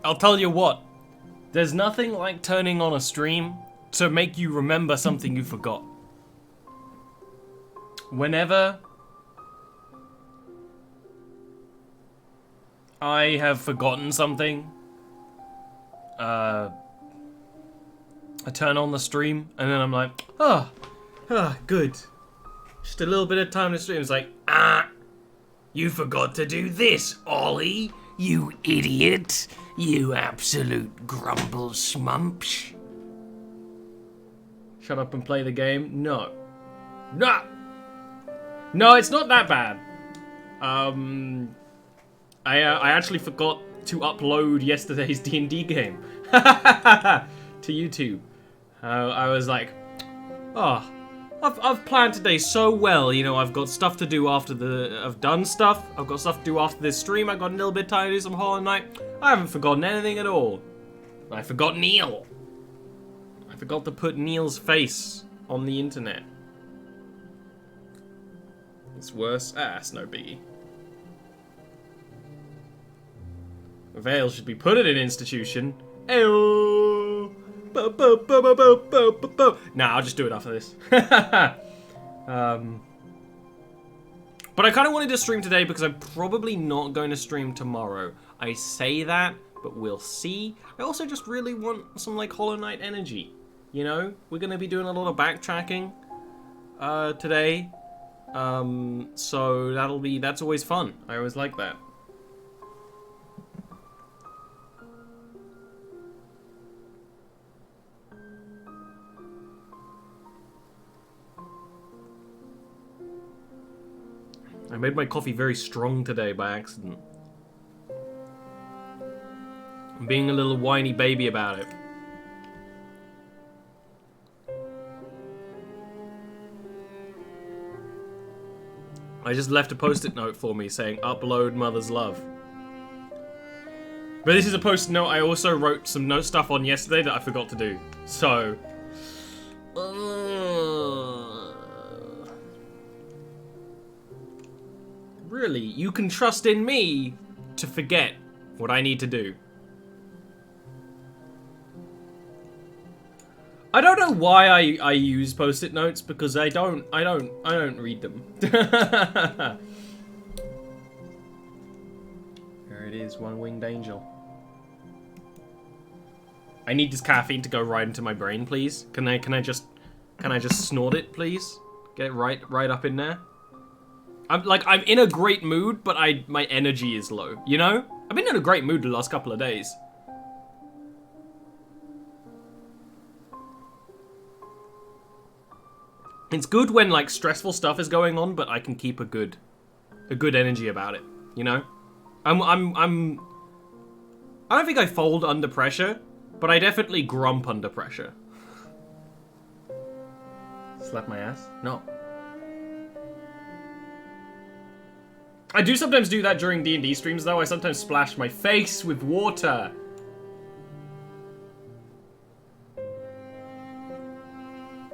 I'll tell you what. There's nothing like turning on a stream to make you remember something you forgot. Whenever I have forgotten something, I turn on the stream and then I'm like, good. Just a little bit of time to stream. It's like, you forgot to do this, Ollie. You idiot. You absolute grumble smumps. Shut up and play the game? No. No! No, it's not that bad. I actually forgot to upload yesterday's D&D game to YouTube. I was like, I've planned today so well. You know, I've got stuff to do after I've done stuff. I've got stuff to do after this stream. I've got a little bit of time to do some Hollow Knight. I haven't forgotten anything at all. I forgot Neil. I forgot to put Neil's face on the internet. It's worse. It's no biggie. Veil should be put in an institution. Ew. Nah, I'll just do it after this. But I kind of wanted to stream today because I'm probably not going to stream tomorrow. I say that, but we'll see. I also just really want some like Hollow Knight energy. You know, we're going to be doing a lot of backtracking today. So that's always fun. I always like that. I made my coffee very strong today by accident. I'm being a little whiny baby about it. I just left a post-it note for me saying, upload mother's love. But this is a post-it note I also wrote some note stuff on yesterday that I forgot to do. So... Really, you can trust in me to forget what I need to do. I don't know why I use post-it notes because I don't read them. There it is, one-winged angel. I need this caffeine to go right into my brain, please. Can I just snort it, please? Get it right up in there. I'm in a great mood, but my energy is low, you know? I've been in a great mood the last couple of days. It's good when like stressful stuff is going on, but I can keep a good energy about it, you know? I don't think I fold under pressure, but I definitely grump under pressure. Slap my ass? No. I do sometimes do that during D&D streams, though. I sometimes splash my face with water.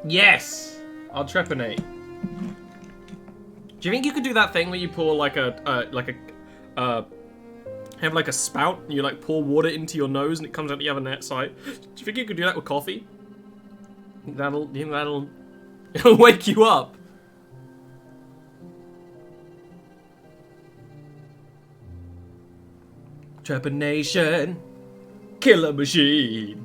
Yes! I'll trepanate. Do you think you could do that thing where you pour like have like a spout and you like pour water into your nose and it comes out the other side? Do you think you could do that with coffee? Do you think that'll it'll wake you up? Trepanation, killer machine.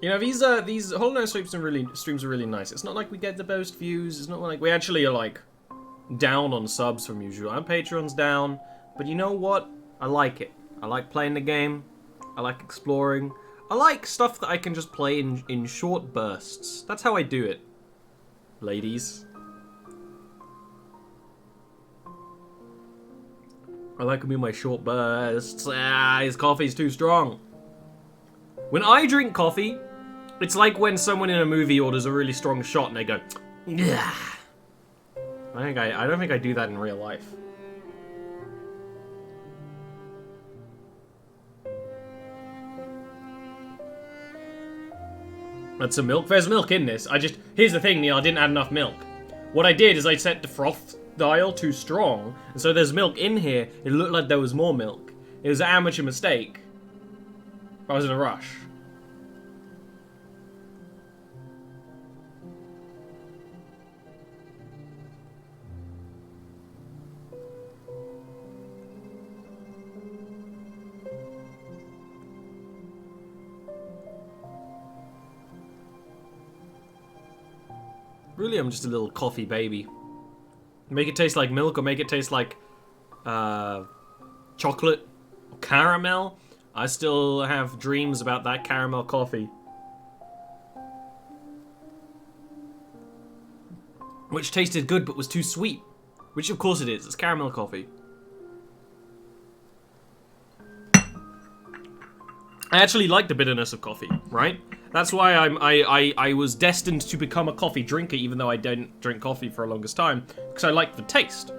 You know, these Hollow Knight streams are really nice. It's not like we get the most views. It's not like we actually are like down on subs from usual. Our Patreon's down, but you know what? I like it. I like playing the game. I like exploring. I like stuff that I can just play in short bursts. That's how I do it, ladies. I like them in my short bursts. His coffee's too strong. When I drink coffee, it's like when someone in a movie orders a really strong shot and they go, yeah. I don't think I do that in real life. That's some milk. There's milk in this. Here's the thing, Neil, I didn't add enough milk. What I did is I set the froth dial too strong, and so there's milk in here. It looked like there was more milk. It was an amateur mistake. I was in a rush. Really, I'm just a little coffee baby. Make it taste like milk or make it taste like chocolate or caramel. I still have dreams about that caramel coffee. Which tasted good but was too sweet. Which of course it is, it's caramel coffee. I actually like the bitterness of coffee, right? That's why I was destined to become a coffee drinker, even though I didn't drink coffee for a longest time, because I like the taste.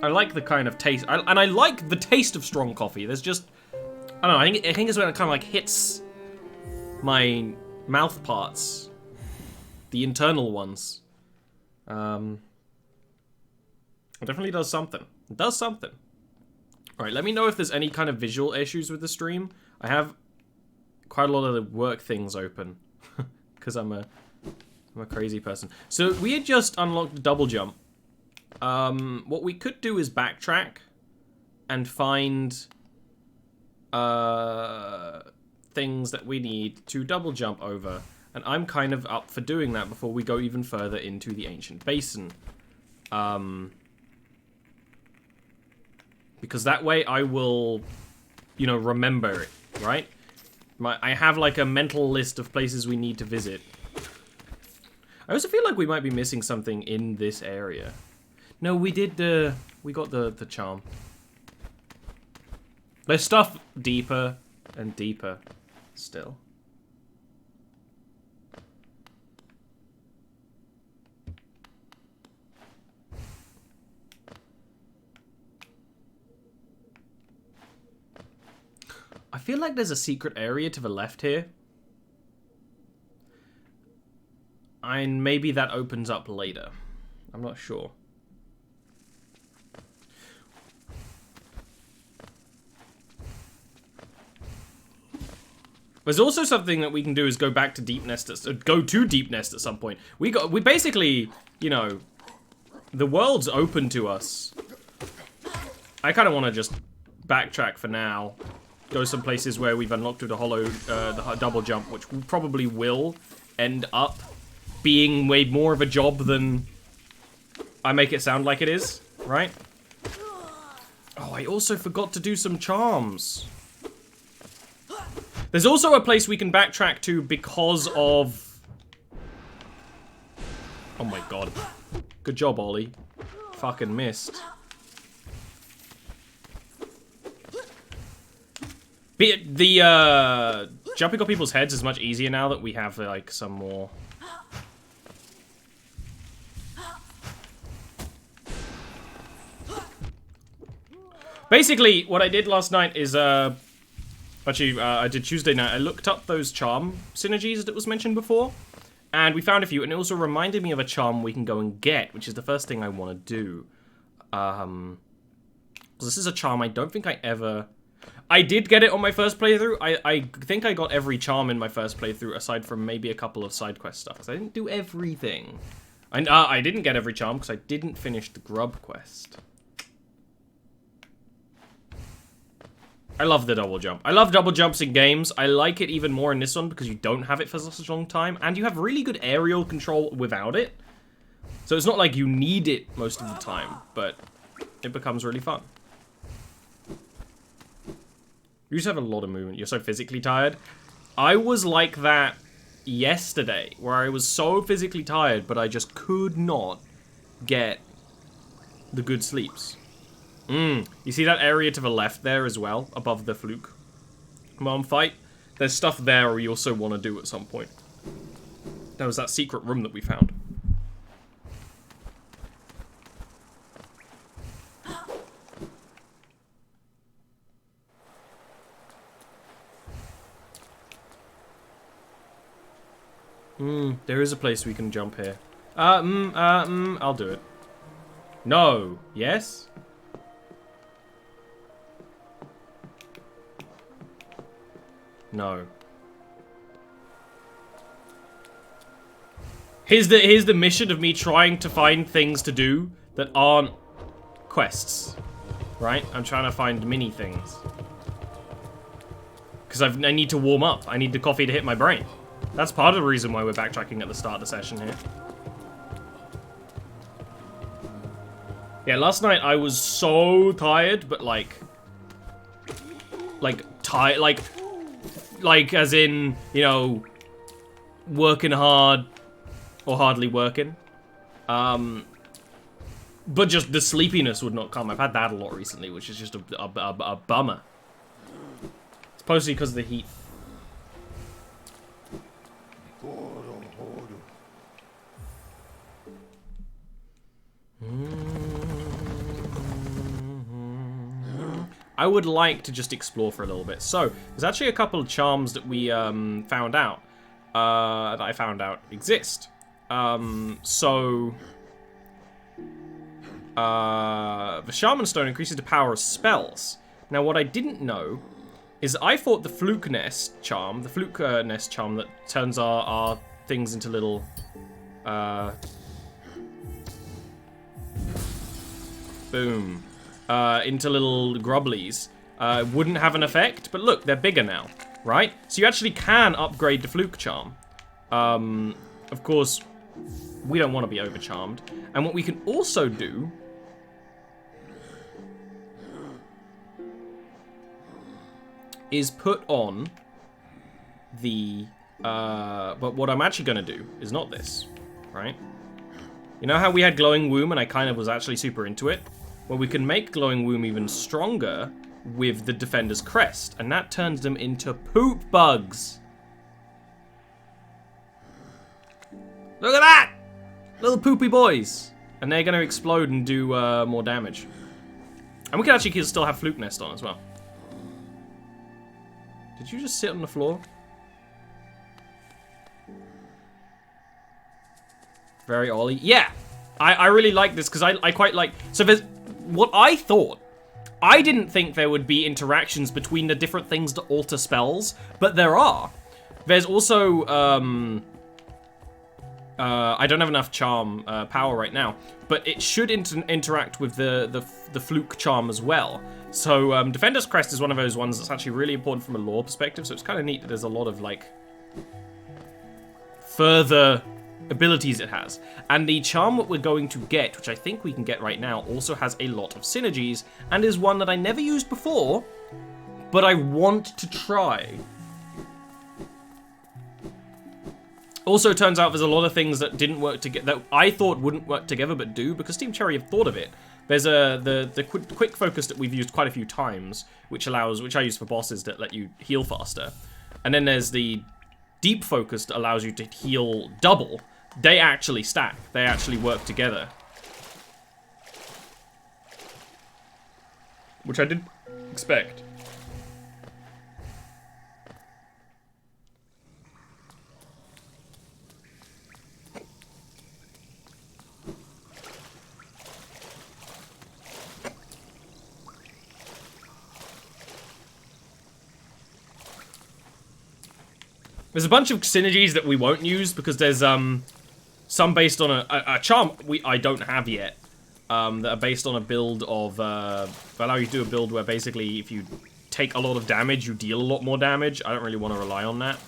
I like the kind of taste, and I like the taste of strong coffee. There's just, I don't know. I think it's when it kind of like hits my mouth parts, the internal ones. It definitely does something. It does something. All right, let me know if there's any kind of visual issues with the stream. I have quite a lot of the work things open because I'm a crazy person. So we had just unlocked double jump. What we could do is backtrack and find things that we need to double jump over, and I'm kind of up for doing that before we go even further into the ancient basin. Because that way I will, you know, remember it, right? I have like a mental list of places we need to visit. I also feel like we might be missing something in this area. No, we got the charm. There's stuff deeper and deeper still. I feel like there's a secret area to the left here. And maybe that opens up later. I'm not sure. There's also something that we can do is go back to Deep Nest, go to Deep Nest at some point. We basically, you know, the world's open to us. I kind of want to just backtrack for now. Go some places where we've unlocked with the double jump, which probably will end up being way more of a job than I make it sound like it is, right? Oh, I also forgot to do some charms. There's also a place we can backtrack to because of... Oh my god. Good job, Ollie. Fucking missed. The jumping on people's heads is much easier now that we have, like, some more... Basically, what I did last night is, actually, I did Tuesday night. I looked up those charm synergies that was mentioned before, and we found a few, and it also reminded me of a charm we can go and get, which is the first thing I want to do. Because this is a charm I don't think I ever... I did get it on my first playthrough. I think I got every charm in my first playthrough, aside from maybe a couple of side quest stuff, because I didn't do everything. And I didn't get every charm, because I didn't finish the grub quest. I love the double jump. I love double jumps in games. I like it even more in this one because you don't have it for such a long time, and you have really good aerial control without it. So it's not like you need it most of the time, but it becomes really fun. You just have a lot of movement. You're so physically tired. I was like that yesterday, where I was so physically tired, but I just could not get the good sleeps. You see that area to the left there as well, above the fluke mom fight? There's stuff there we also want to do at some point. There was that secret room that we found. There is a place we can jump here. I'll do it. No. Yes? No. Here's the mission of me trying to find things to do that aren't quests. Right? I'm trying to find mini things. Because I need to warm up. I need the coffee to hit my brain. That's part of the reason why we're backtracking at the start of the session here. Yeah, last night I was so tired, but like tired, like as in, you know, working hard or hardly working. But just the sleepiness would not come. I've had that a lot recently, which is just a bummer. It's mostly because of the heat. I would like to just explore for a little bit. So, there's actually a couple of charms that we found out, that I found out exist. The Shaman Stone increases the power of spells. Now, what I didn't know is I thought the Fluke Nest charm, that turns our things into little, boom. Into little grubblies, wouldn't have an effect, but look, they're bigger now, right? So you actually can upgrade the Fluke Charm. Of course, we don't want to be overcharmed. And what we can also do is put on the, but what I'm actually going to do is not this, right? You know how we had Glowing Womb and I kind of was actually super into it? Well, we can make Glowing Womb even stronger with the Defender's Crest, and that turns them into poop bugs. Look at that! Little poopy boys. And they're going to explode and do more damage. And we can actually still have Fluke Nest on as well. Did you just sit on the floor? Very Ollie. Yeah! I really like this because I quite like... So there's... What I thought, I didn't think there would be interactions between the different things to alter spells, but there are. There's also, I don't have enough charm power right now, but it should interact with the Fluke Charm as well. So Defender's Crest is one of those ones that's actually really important from a lore perspective, so it's kind of neat that there's a lot of, like, further abilities it has. And the charm that we're going to get, which I think we can get right now, also has a lot of synergies, and is one that I never used before, but I want to try. Also, it turns out there's a lot of things that didn't work together, that I thought wouldn't work together, but do, because Team Cherry have thought of it. There's the quick focus that we've used quite a few times, which I use for bosses that let you heal faster. And then there's the deep focus that allows you to heal double. They actually stack. They actually work together. Which I didn't expect. There's a bunch of synergies that we won't use because there's some based on a charm I don't have yet, that are based on a build of allow you to do a build where basically if you take a lot of damage, you deal a lot more damage. I don't really want to rely on that.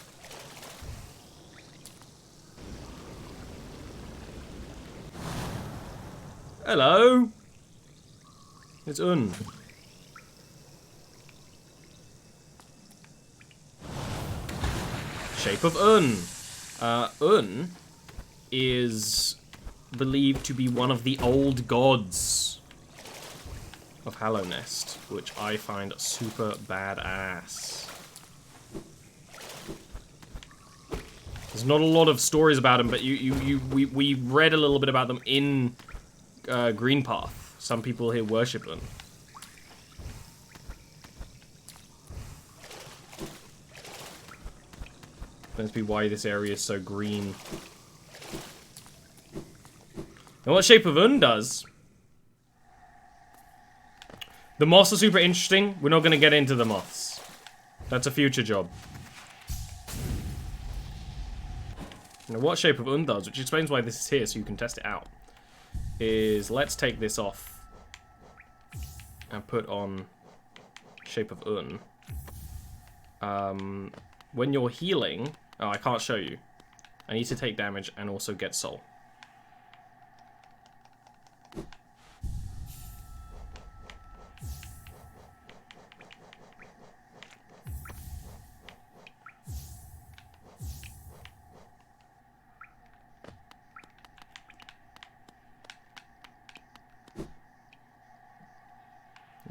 Hello, it's Un. Shape of Un. Un is believed to be one of the old gods of Hallownest, which I find super badass. There's not a lot of stories about him, but we read a little bit about them in Greenpath. Some people here worship them. Must be why this area is so green. And what Shape of Un does... The moths are super interesting. We're not going to get into the moths. That's a future job. Now, what Shape of Un does, which explains why this is here so you can test it out, is let's take this off and put on Shape of Un. When you're healing... Oh, I can't show you. I need to take damage and also get soul.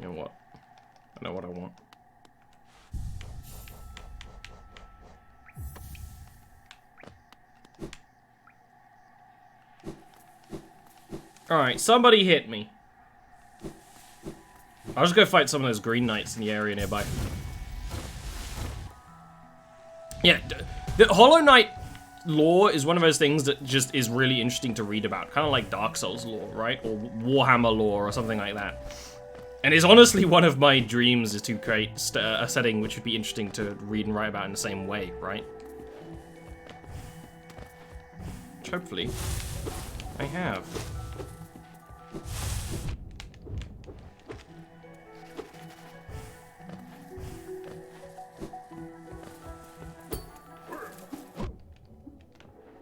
You know what? I know what I want. Alright, somebody hit me. I'll just go fight some of those green knights in the area nearby. Yeah, the Hollow Knight lore is one of those things that just is really interesting to read about. Kind of like Dark Souls lore, right? Or Warhammer lore or something like that. And it's honestly one of my dreams is to create a setting which would be interesting to read and write about in the same way, right? Which hopefully I have.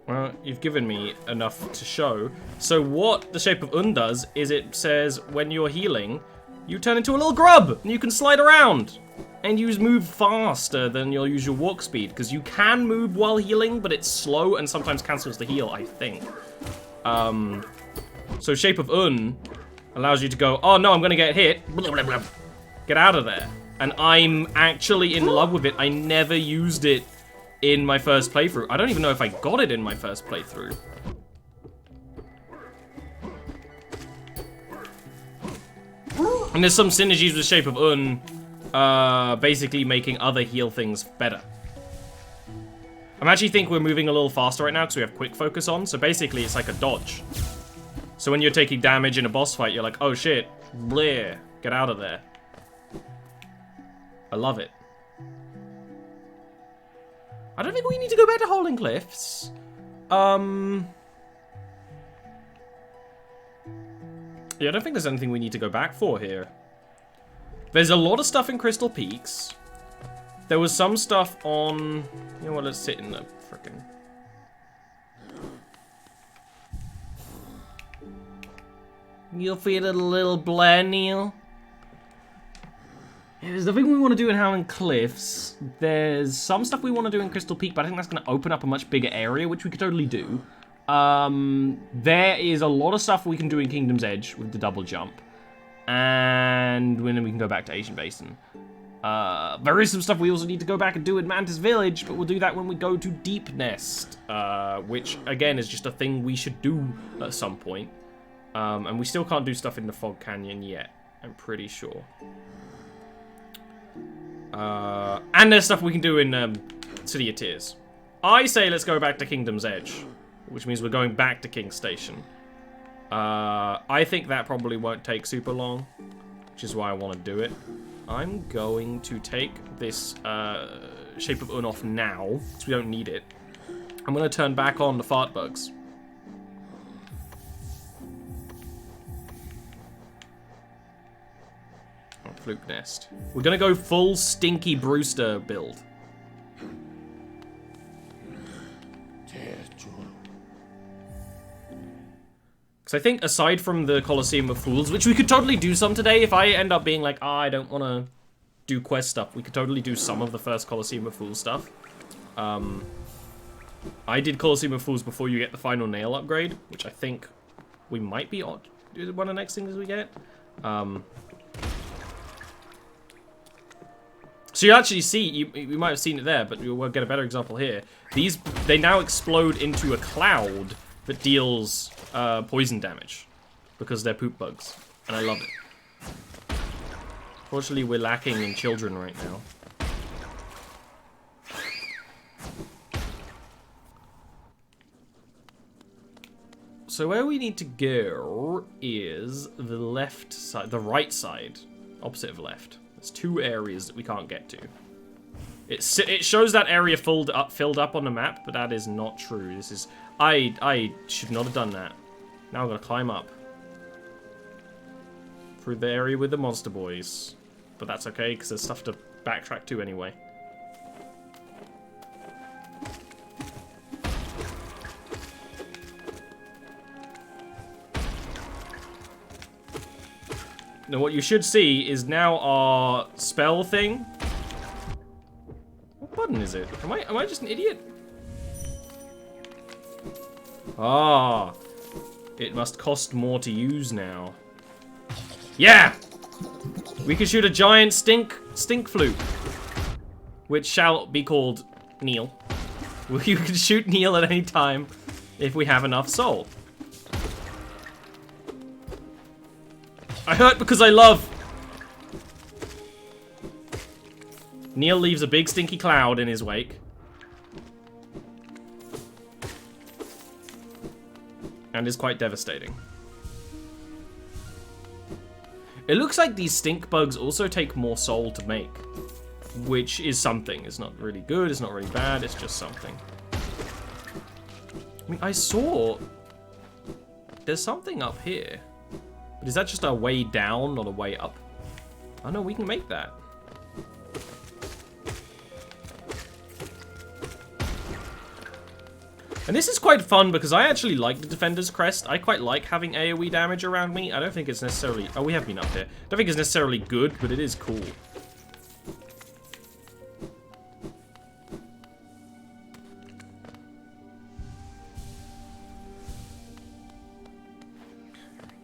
Well, you've given me enough to show. So what the Shape of Un does is it says when you're healing, you turn into a little grub and you can slide around. And you move faster than your usual walk speed because you can move while healing, but it's slow and sometimes cancels the heal, I think. So Shape of Un allows you to go, oh no, I'm gonna get hit. Blah, blah, blah. Get out of there. And I'm actually in love with it. I never used it in my first playthrough. I don't even know if I got it in my first playthrough. And there's some synergies with Shape of Un, basically making other heal things better. I actually think we're moving a little faster right now because we have quick focus on, so basically it's like a dodge. So when you're taking damage in a boss fight, you're like, oh shit, bleh, get out of there. I love it. I don't think we need to go back to Howling Cliffs. Yeah, I don't think there's anything we need to go back for here. There's a lot of stuff in Crystal Peaks. There was some stuff on... You know what, let's sit in the frickin'... You'll feel it a little blend, Neil. There's the thing we want to do in Howling Cliffs. There's some stuff we want to do in Crystal Peak, but I think that's going to open up a much bigger area, which we could totally do. There is a lot of stuff we can do in Kingdom's Edge with the double jump. And then we can go back to Asian Basin. There is some stuff we also need to go back and do in Mantis Village, but we'll do that when we go to Deep Nest. Which, again, is just a thing we should do at some point. And we still can't do stuff in the Fog Canyon yet, I'm pretty sure. And there's stuff we can do in City of Tears. I say let's go back to Kingdom's Edge, which means we're going back to King's Station. I think that probably won't take super long, which is why I want to do it. I'm going to take this Shape of Un off now, because we don't need it. I'm going to turn back on the fart bugs. Fluke Nest. We're gonna go full Stinky Brewster build. Because I think aside from the Colosseum of Fools, which we could totally do some today, if I end up being like, oh, I don't want to do quest stuff, we could totally do some of the first Colosseum of Fools stuff. I did Colosseum of Fools before you get the final nail upgrade, which I think we might be on one of the next things we get. So you actually see, you might have seen it there, but we'll get a better example here. They now explode into a cloud that deals poison damage because they're poop bugs, and I love it. Fortunately, we're lacking in children right now. So where we need to go is the left side, the right side, opposite of left. There's 2 areas that we can't get to. It shows that area filled up on the map, but that is not true. This is I should not have done that. Now I'm gonna climb up through the area with the monster boys, but that's okay because there's stuff to backtrack to anyway. Now what you should see is now our spell thing. What button is it? Am I just an idiot? Ah, it must cost more to use now. Yeah! We can shoot a giant stink flute, which shall be called Neil. You can shoot Neil at any time if we have enough soul. I hurt because I love. Neil leaves a big stinky cloud in his wake. And is quite devastating. It looks like these stink bugs also take more soul to make, which is something. It's not really good, it's not really bad, it's just something. I mean, I saw there's something up here. But is that just a way down, not a way up? Oh no, we can make that. And this is quite fun because I actually like the Defender's Crest. I quite like having AoE damage around me. I don't think it's necessarily... Oh, we have been up here. I don't think it's necessarily good, but it is cool.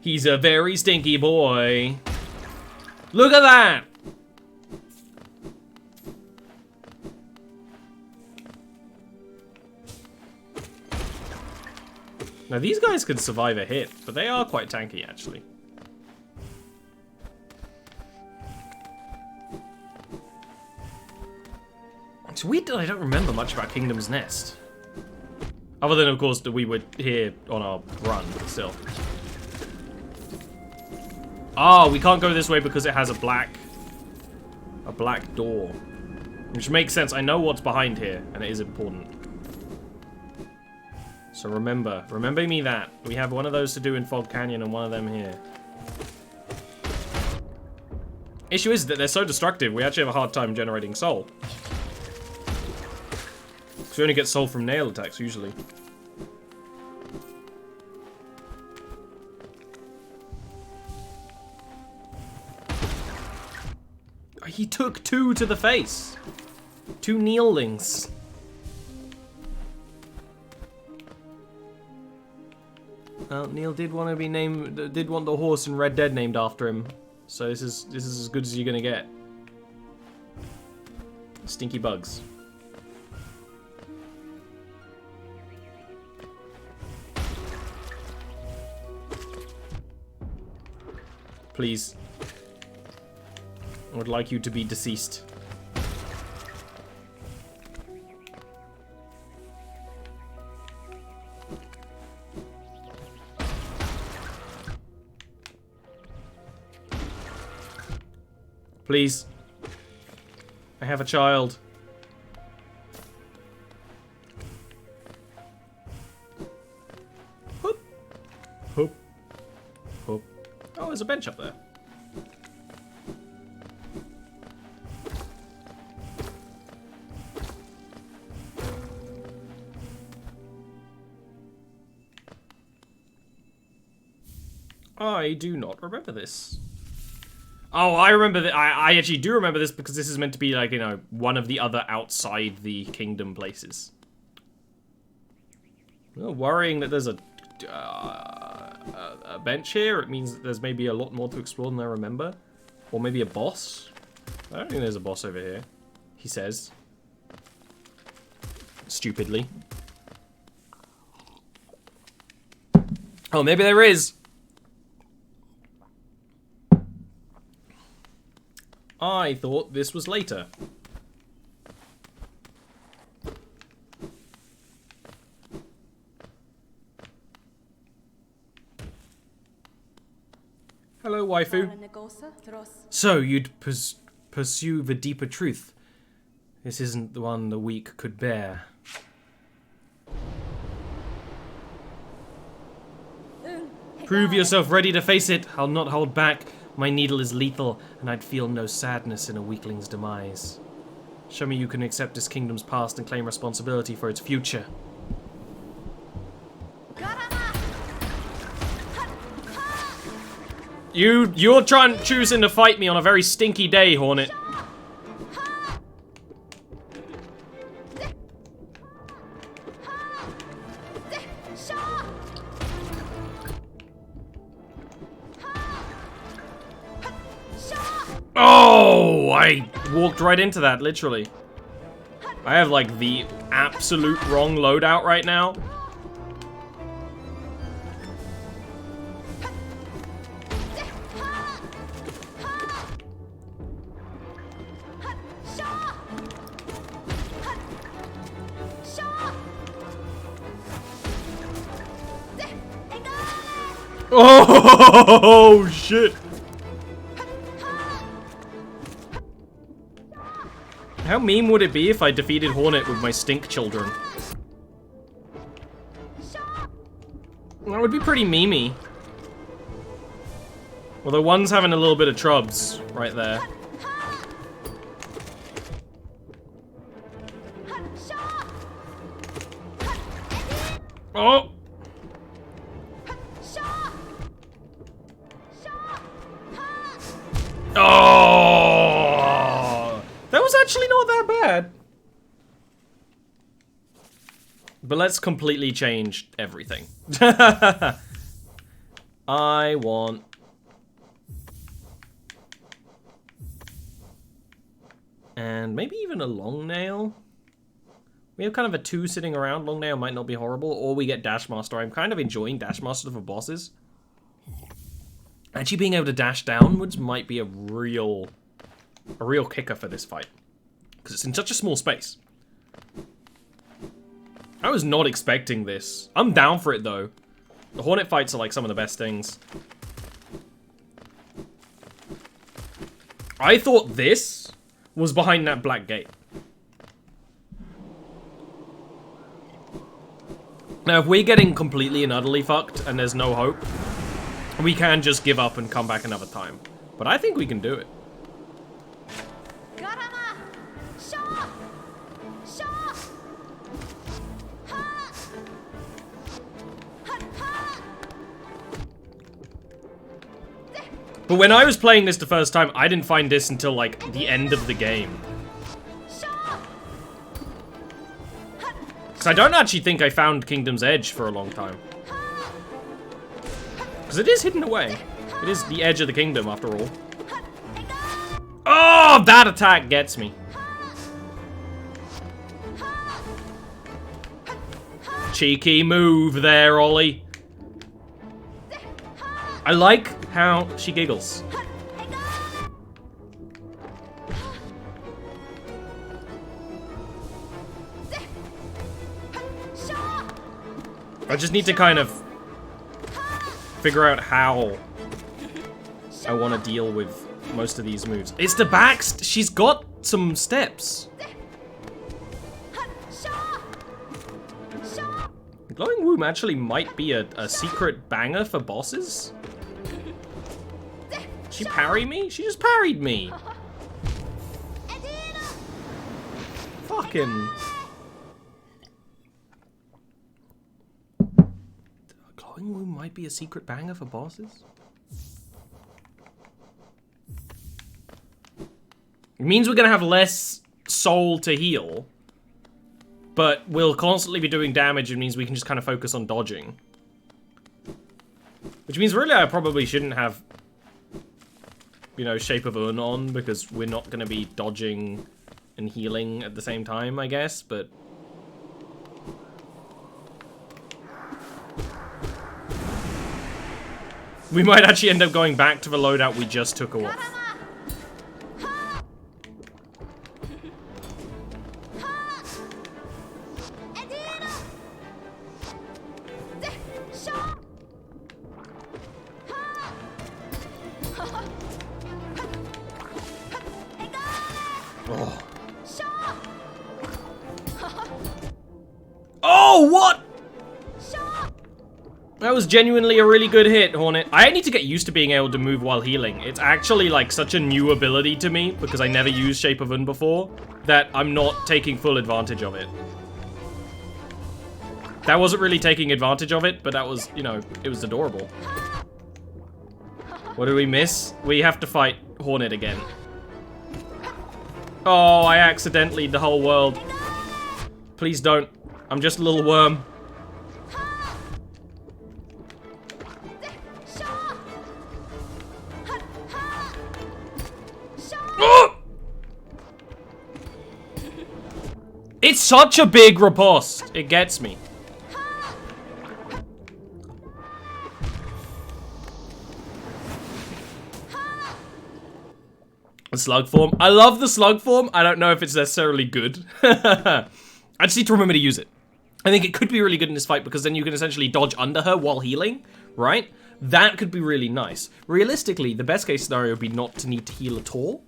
He's a very stinky boy. Look at that! Now these guys can survive a hit, but they are quite tanky actually. It's weird that I don't remember much about Kingdom's Nest. Other than, of course, that we were here on our run, but still. Ah, we can't go this way because it has a black door. Which makes sense. I know what's behind here, and it is important. So remember me that. We have one of those to do in Fog Canyon and one of them here. Issue is that they're so destructive, we actually have a hard time generating soul. Because we only get soul from nail attacks, usually. He took 2 to the face. 2 Neelings. Well, Neil did want to be named. Did want the horse in Red Dead named after him. So this is as good as you're gonna get. Stinky bugs. Please. I would like you to be deceased. Please. I have a child. Hoop. Hoop. Hoop. Oh, there's a bench up there. I do not remember this. Oh, I remember that. I actually do remember this because this is meant to be like, you know, one of the other outside the kingdom places. Well, worrying that there's a bench here. It means that there's maybe a lot more to explore than I remember. Or maybe a boss. I don't think there's a boss over here. He says. Stupidly. Oh, maybe there is. I thought this was later. Hello, waifu. So, you'd pursue the deeper truth. This isn't the one the weak could bear. Prove yourself ready to face it. I'll not hold back. My needle is lethal, and I'd feel no sadness in a weakling's demise. Show me you can accept this kingdom's past and claim responsibility for its future. You're choosing to fight me on a very stinky day, Hornet. Oh, I walked right into that, literally. I have, like, the absolute wrong loadout right now. Oh, shit. How meme would it be if I defeated Hornet with my stink children? That would be pretty memey. Although one's having a little bit of trubs right there. Oh! Oh! That was actually not that bad. But let's completely change everything. I want... And maybe even a long nail. We have kind of a 2 sitting around. Long nail might not be horrible. Or we get Dash Master. I'm kind of enjoying Dash Master for bosses. Actually being able to dash downwards might be a real kicker for this fight. Because it's in such a small space. I was not expecting this. I'm down for it though. The Hornet fights are like some of the best things. I thought this was behind that black gate. Now if we're getting completely and utterly fucked and there's no hope, we can just give up and come back another time. But I think we can do it. But when I was playing this the first time, I didn't find this until, like, the end of the game. Because I don't actually think I found Kingdom's Edge for a long time. Because it is hidden away. It is the edge of the kingdom, after all. Oh, that attack gets me. Cheeky move there, Ollie. I like how she giggles. I just need to kind of figure out how I want to deal with most of these moves. It's the back. She's got some steps. Glowing Womb actually might be a secret banger for bosses. She parry me? She just parried me. Fucking. Glowing Womb might be a secret banger for bosses. It means we're gonna have less soul to heal. But we'll constantly be doing damage. It means we can just kind of focus on dodging. Which means really I probably shouldn't have, you know, Shape of Un on, because we're not going to be dodging and healing at the same time, I guess, but... we might actually end up going back to the loadout we just took off. That was genuinely a really good hit, Hornet. I need to get used to being able to move while healing. It's actually like such a new ability to me because I never used Shape of Un before that I'm not taking full advantage of it. That wasn't really taking advantage of it, but that was, you know, it was adorable. What do we miss? We have to fight Hornet again. Oh, I accidentally the whole world. Please don't. I'm just a little worm. It's such a big riposte. It gets me. The slug form. I love the slug form. I don't know if it's necessarily good. I just need to remember to use it. I think it could be really good in this fight because then you can essentially dodge under her while healing, right? That could be really nice. Realistically, the best case scenario would be not to need to heal at all.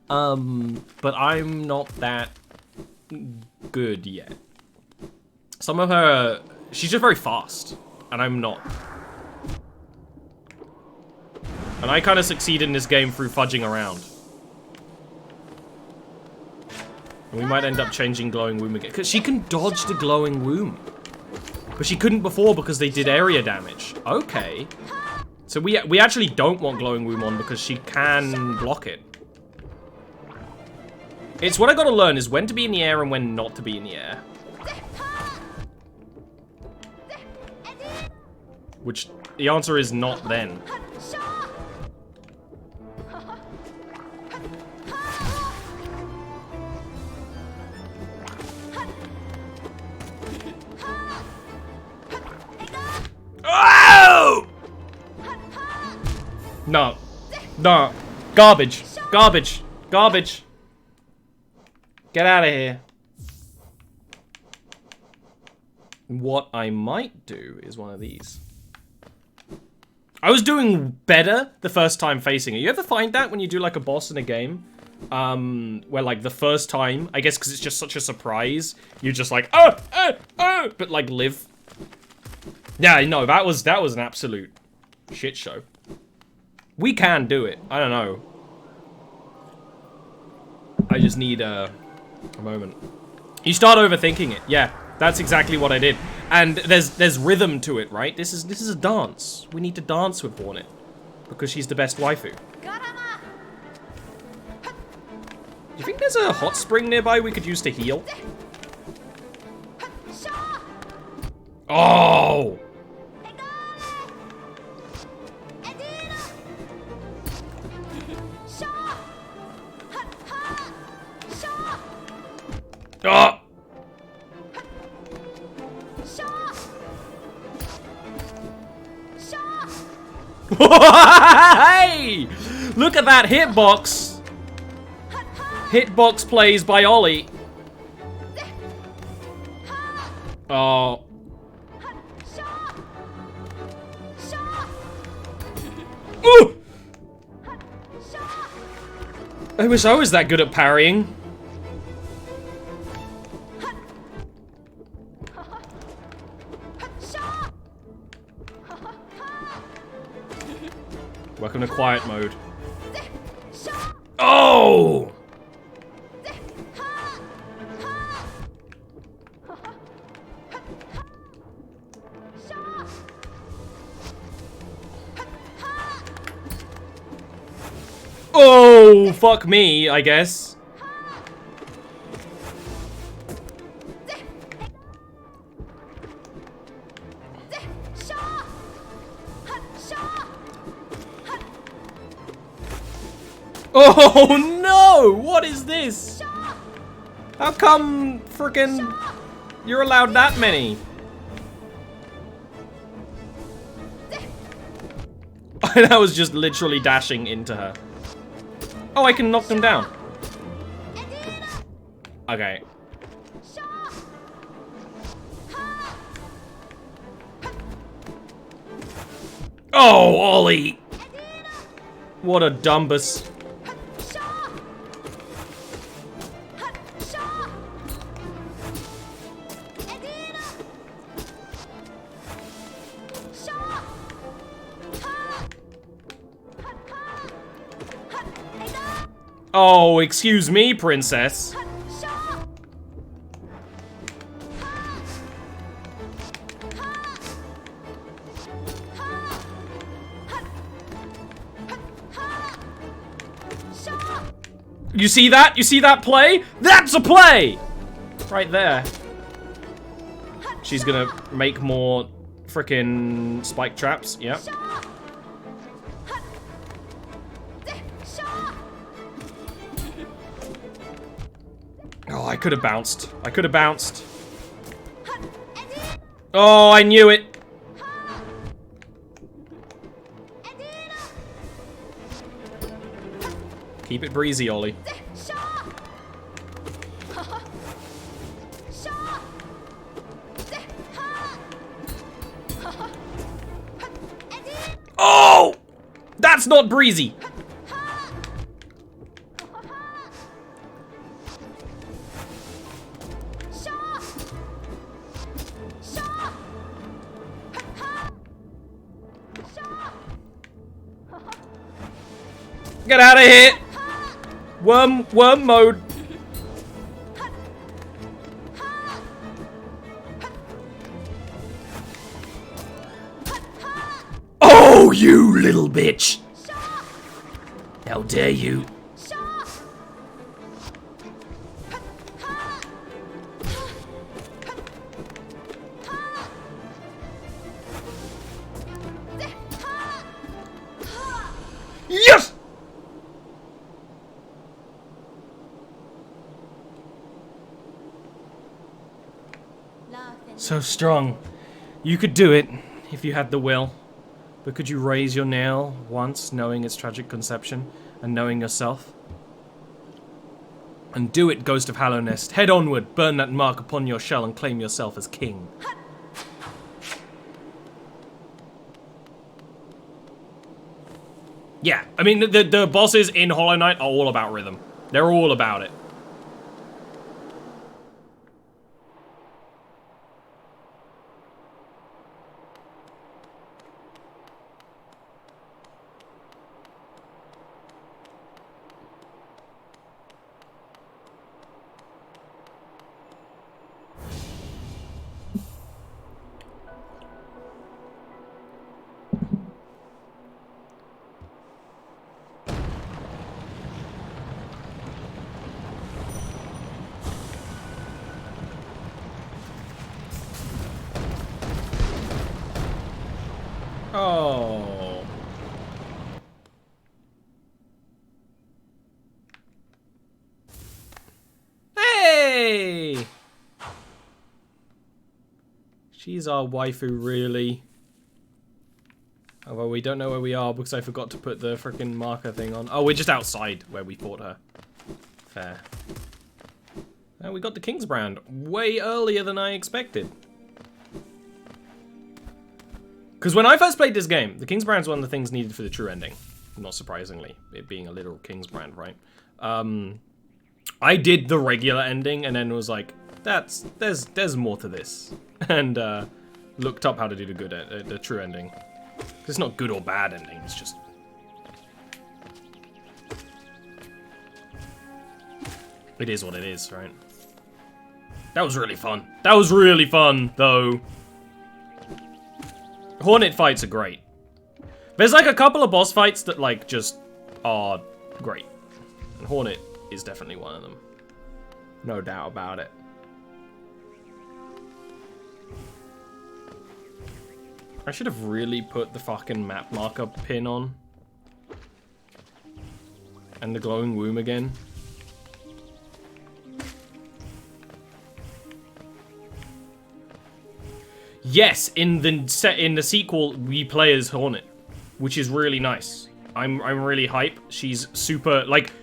But I'm not that good yet. Some of her, she's just very fast, and I'm not. And I kind of succeed in this game through fudging around. And we might end up changing Glowing Womb again, because she can dodge the Glowing Womb. But she couldn't before because they did area damage. Okay. So we actually don't want Glowing Womb on because she can block it. It's what I gotta learn is when to be in the air and when not to be in the air. Which, the answer is not then. Oh! No. No. Garbage. Garbage. Garbage. Get out of here. What I might do is one of these. I was doing better the first time facing it. You ever find that when you do like a boss in a game? Where like the first time, I guess because it's just such a surprise, you're just like, oh, but like live. Yeah, no, that was an absolute shit show. We can do it. I don't know. I just need a moment. You start overthinking it. Yeah, that's exactly what I did. And there's rhythm to it, right? This is a dance. We need to dance with Hornet because she's the best waifu. Do you think there's a hot spring nearby we could use to heal? Oh! Oh! Hey! Look at that hitbox! Hitbox plays by Ollie. Oh. Ooh! I wish I was that good at parrying. Welcome to quiet mode. Oh! Oh, fuck me, I guess. Oh no! What is this? How come frickin' you're allowed that many? That was just literally dashing into her. Oh, I can knock them down. Okay. Oh, Ollie! What a dumbus. Oh, excuse me, princess. You see that? You see that play? That's a play! Right there. She's gonna make more frickin' spike traps. Yep. Oh, I could have bounced. I could have bounced. Oh, I knew it. Keep it breezy, Ollie. Oh! That's not breezy. Get out of here! Worm mode. Oh, you little bitch! How dare you? Yes! So strong. You could do it if you had the will. But could you raise your nail once, knowing its tragic conception, and knowing yourself? And do it, Ghost of Hallownest. Head onward, burn that mark upon your shell, and claim yourself as king. Yeah, I mean, the bosses in Hollow Knight are all about rhythm. They're all about it. Oh. Hey! She's our waifu, really. Although we don't know where we are because I forgot to put the frickin' marker thing on. Oh, we're just outside where we fought her. Fair. And we got the King's Brand way earlier than I expected. Because when I first played this game, the King's Brand's one of the things needed for the true ending. Not surprisingly, it being a literal King's Brand, right? I did the regular ending and then was like, there's more to this. And looked up how to do the true ending. It's not good or bad ending, it's just... It is what it is, right? That was really fun. That was really fun, though. Hornet fights are great. There's like a couple of boss fights that like just are great. And Hornet is definitely one of them. No doubt about it. I should have really put the fucking map marker pin on. And the glowing womb again. Yes, in the sequel we play as Hornet, which is really nice. I'm really hype. She's super, like,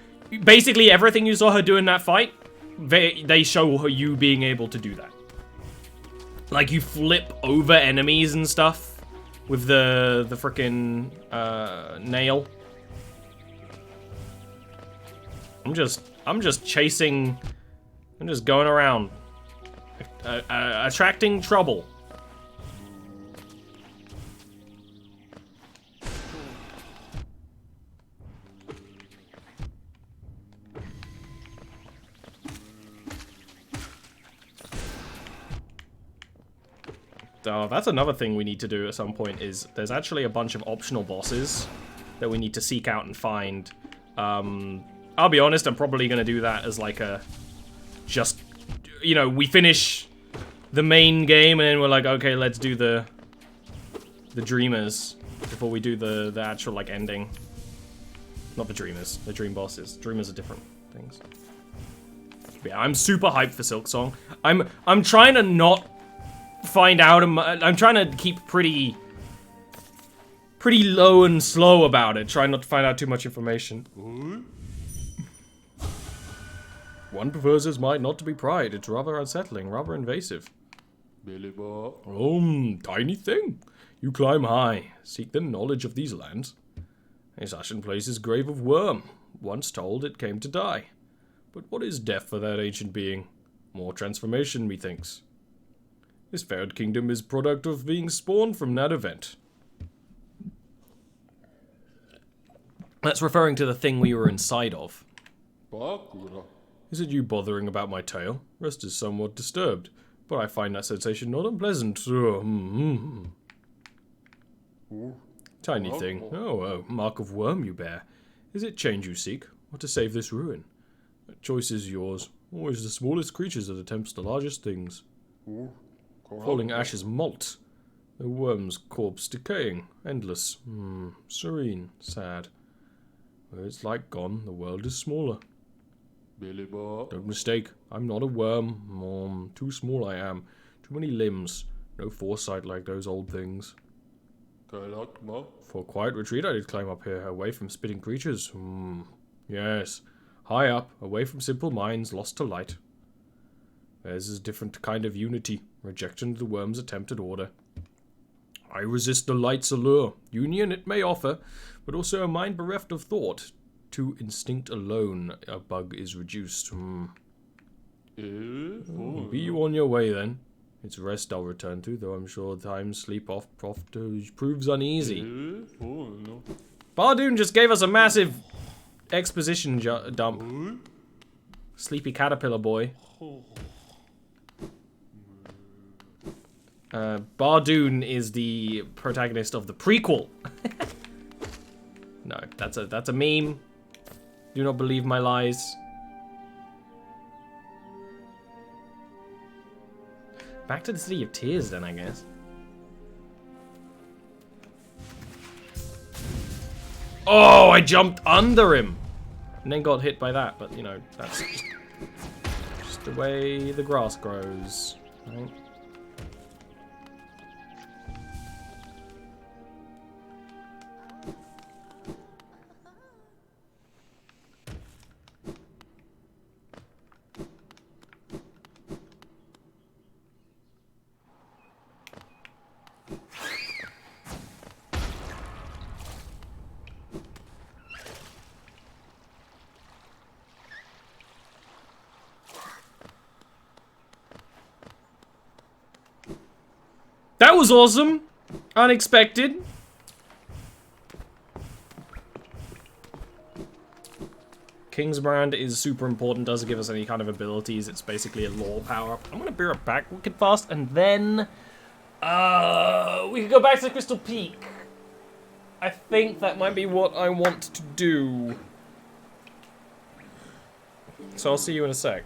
basically everything you saw her do in that fight, they show her you being able to do that. Like, you flip over enemies and stuff with the frickin' nail. I'm just chasing, I'm just going around, attracting trouble. That's another thing we need to do at some point, is there's actually a bunch of optional bosses that we need to seek out and find. I'll be honest, I'm probably going to do that as like a... Just, you know, we finish the main game and then we're like, okay, let's do the dreamers before we do the actual, like, ending. Not the dreamers, the dream bosses. Dreamers are different things. But yeah, I'm super hyped for Silksong. I'm trying to not find out. I'm trying to keep pretty low and slow about it. Trying not to find out too much information. One prefers his mind not to be pried. It's rather unsettling, rather invasive. Tiny thing. You climb high, seek the knowledge of these lands. This ashen place is grave of worm. Once told, it came to die. But what is death for that ancient being? More transformation, methinks. This fared kingdom is product of being spawned from that event. That's referring to the thing we were inside of. Is it you bothering about my tail? Rest is somewhat disturbed, but I find that sensation not unpleasant. Tiny thing. Oh, mark of worm you bear. Is it change you seek, or to save this ruin? The choice is yours. Always the smallest creatures that attempts the largest things. Falling ashes molt. The worm's corpse decaying. Endless. Serene. Sad. Where it's like gone, the world is smaller. Don't mistake. I'm not a worm. Too small I am. Too many limbs. No foresight like those old things. For quiet retreat I did climb up here, away from spitting creatures. Yes. High up, away from simple minds, lost to light. Theirs is a different kind of unity, rejection of the worm's attempted order. I resist the light's allure. Union it may offer, but also a mind bereft of thought. To instinct alone, a bug is reduced. Be you on your way then. It's rest I'll return to, though I'm sure time's sleep off proves uneasy. Bardoon just gave us a massive exposition dump. Sleepy caterpillar boy. Bardoon is the protagonist of the prequel. No, that's a meme. Do not believe my lies. Back to the City of Tears then, I guess. Oh, I jumped under him! And then got hit by that, but you know, that's just the way the grass grows, right? That was awesome! Unexpected. Kingsbrand is super important, doesn't give us any kind of abilities, it's basically a lore power-up. I'm gonna be right back wicked fast, and then... we can go back to Crystal Peak. I think that might be what I want to do. So I'll see you in a sec.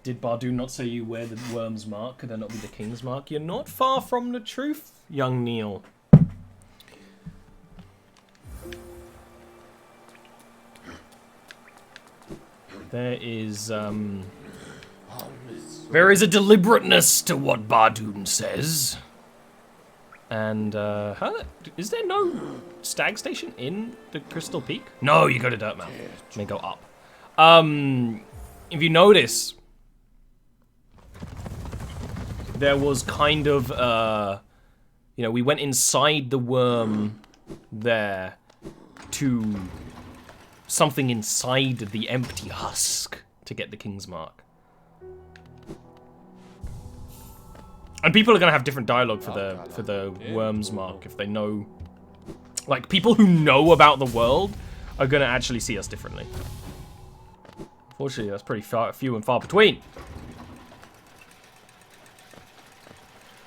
Did Bardoon not say you wear the worm's mark? Could that not be the king's mark? You're not far from the truth, young Neil. There is a deliberateness to what Bardoon says. And, is there no stag station in the Crystal Peak? No, you go to Dirtmouth. And then go up. If you notice, there was kind of, you know, we went inside the worm there to something inside the empty husk to get the King's Mark. And people are gonna have different dialogue for the worm's mark if they know. Like, people who know about the world are gonna actually see us differently. Unfortunately, that's pretty few and far between.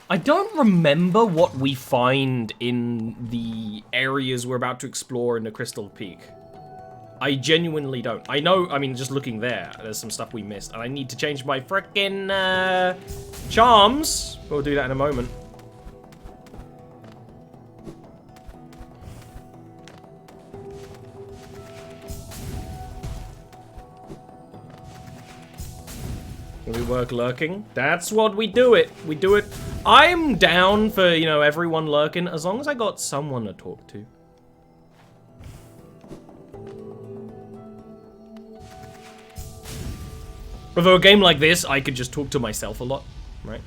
I don't remember what we find in the areas we're about to explore in the Crystal Peak. I genuinely don't. I know, I mean, just looking there, there's some stuff we missed. And I need to change my frickin' charms. We'll do that in a moment. We work lurking. That's what we do it. We do it. I'm down for, you know, everyone lurking as long as I got someone to talk to. But for a game like this, I could just talk to myself a lot, right?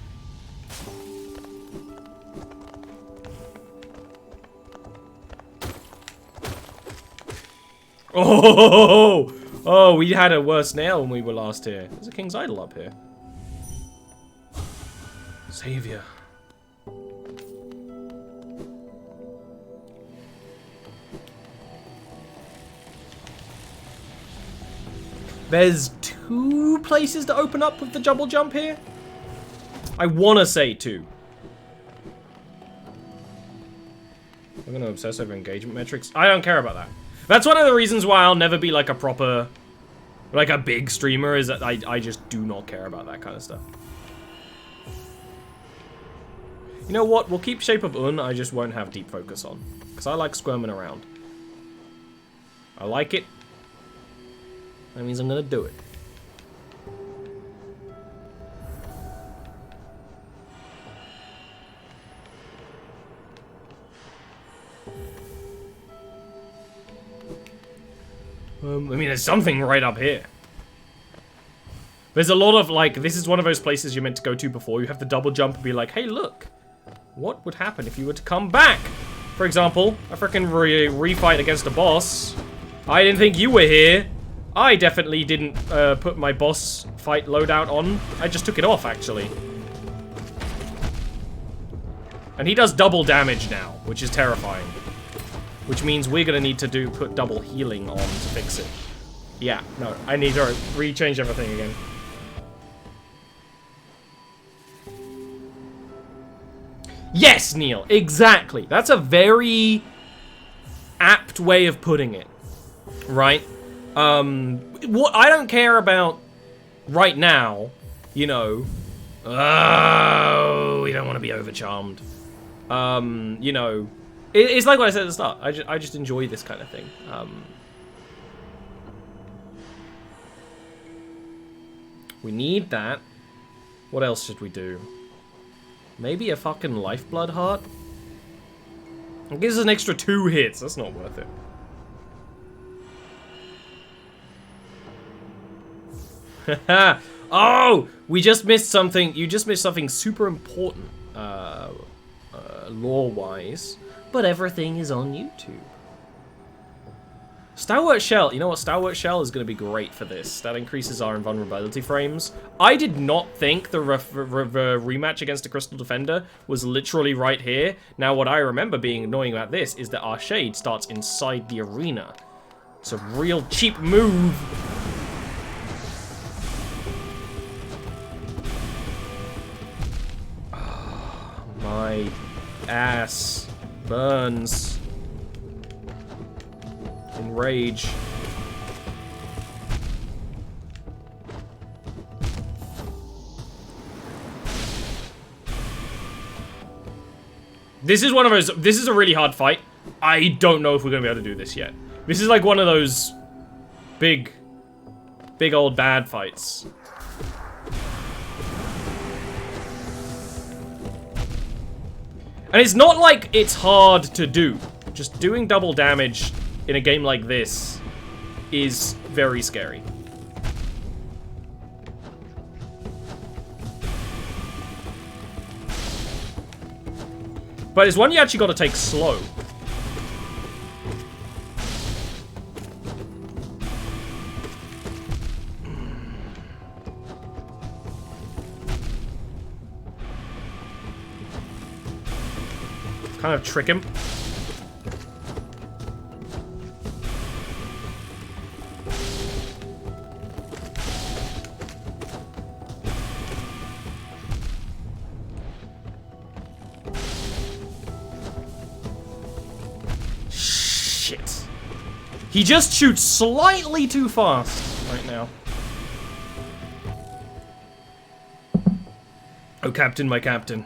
Oh, oh, we had a worse nail when we were last here. There's a King's Idol up here. Savior. There's 2 places to open up with the double jump here? I want to say 2. I'm going to obsess over engagement metrics. I don't care about that. That's one of the reasons why I'll never be like a proper, like a big streamer, is that I just do not care about that kind of stuff. You know what? We'll keep Shape of Un, I just won't have deep focus on. Because I like squirming around. I like it. That means I'm gonna do it. I mean, there's something right up here. There's a lot of, like, this is one of those places you're meant to go to before. You have to double jump and be like, hey, look. What would happen if you were to come back? For example, a frickin' refight against a boss. I didn't think you were here. I definitely didn't put my boss fight loadout on. I just took it off, actually. And he does double damage now, which is terrifying. Which means we're gonna need to put double healing on to fix it. Yeah, no, I need to re-change everything again. Yes, Neil, exactly. That's a very apt way of putting it, right? What I don't care about right now, you know, oh, we don't want to be overcharmed. You know, it's like what I said at the start. I just enjoy this kind of thing. We need that. What else should we do? Maybe a fucking lifeblood heart? It gives us an extra 2 hits. That's not worth it. Oh! We just missed something. You just missed something super important. Lore-wise. But everything is on YouTube. Stalwart Shell. You know what? Stalwart Shell is going to be great for this. That increases our invulnerability frames. I did not think the rematch against the Crystal Defender was literally right here. Now, what I remember being annoying about this is that our shade starts inside the arena. It's a real cheap move. Oh, my ass burns. In rage. This is one of those... This is a really hard fight. I don't know if we're going to be able to do this yet. This is like one of those big old bad fights. And it's not like it's hard to do. Just doing double damage in a game like this is very scary. But it's one you actually got to take slow. Kind of trick him. Shit. He just shoots slightly too fast right now. Oh, Captain, my Captain.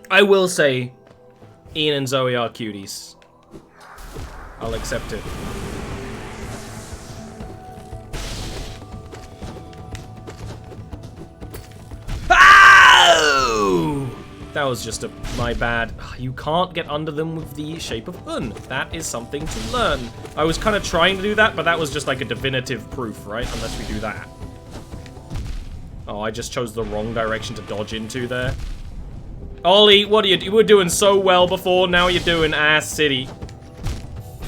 I will say, Ian and Zoe are cuties. I'll accept it. Oh! That was just my bad. You can't get under them with the shape of Un. That is something to learn. I was kind of trying to do that, but that was just like a definitive proof, right? Unless we do that. Oh, I just chose the wrong direction to dodge into there. Ollie, what are you were doing so well before, now you're doing ass city.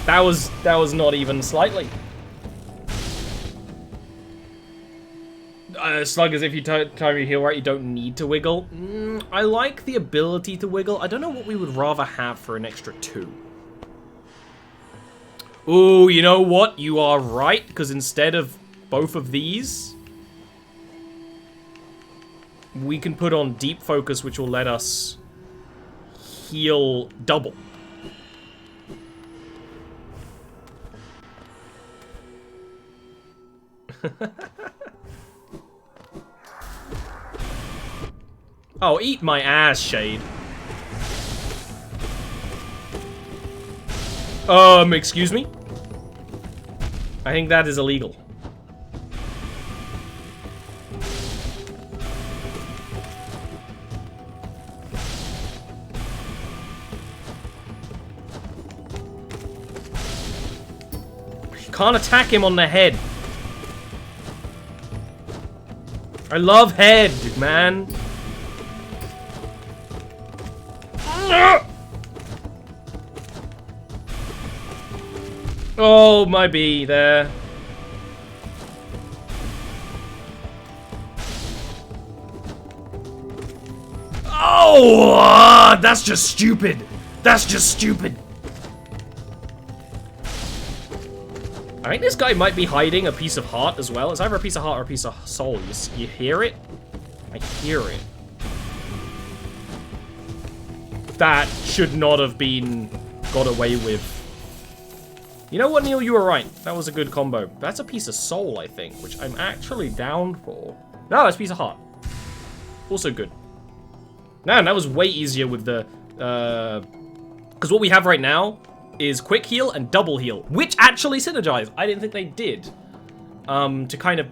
That was not even slightly. Slug, as if you time your heal right, you don't need to wiggle. I like the ability to wiggle. I don't know what we would rather have for an extra 2. Ooh, you know what? You are right, because instead of both of these, we can put on deep focus, which will let us heal double. Oh, eat my ass, Shade. Excuse me? I think that is illegal. Can't attack him on the head. I love head, man. Oh, my bee there. Oh, that's just stupid. That's just stupid. I think this guy might be hiding a piece of heart as well. It's either a piece of heart or a piece of soul. You hear it? I hear it. That should not have been got away with. You know what, Neil? You were right. That was a good combo. That's a piece of soul, I think, which I'm actually down for. No, it's a piece of heart. Also good. Man, that was way easier with the... Because what we have right now is quick heal and double heal, which actually synergize. I didn't think they did. To kind of...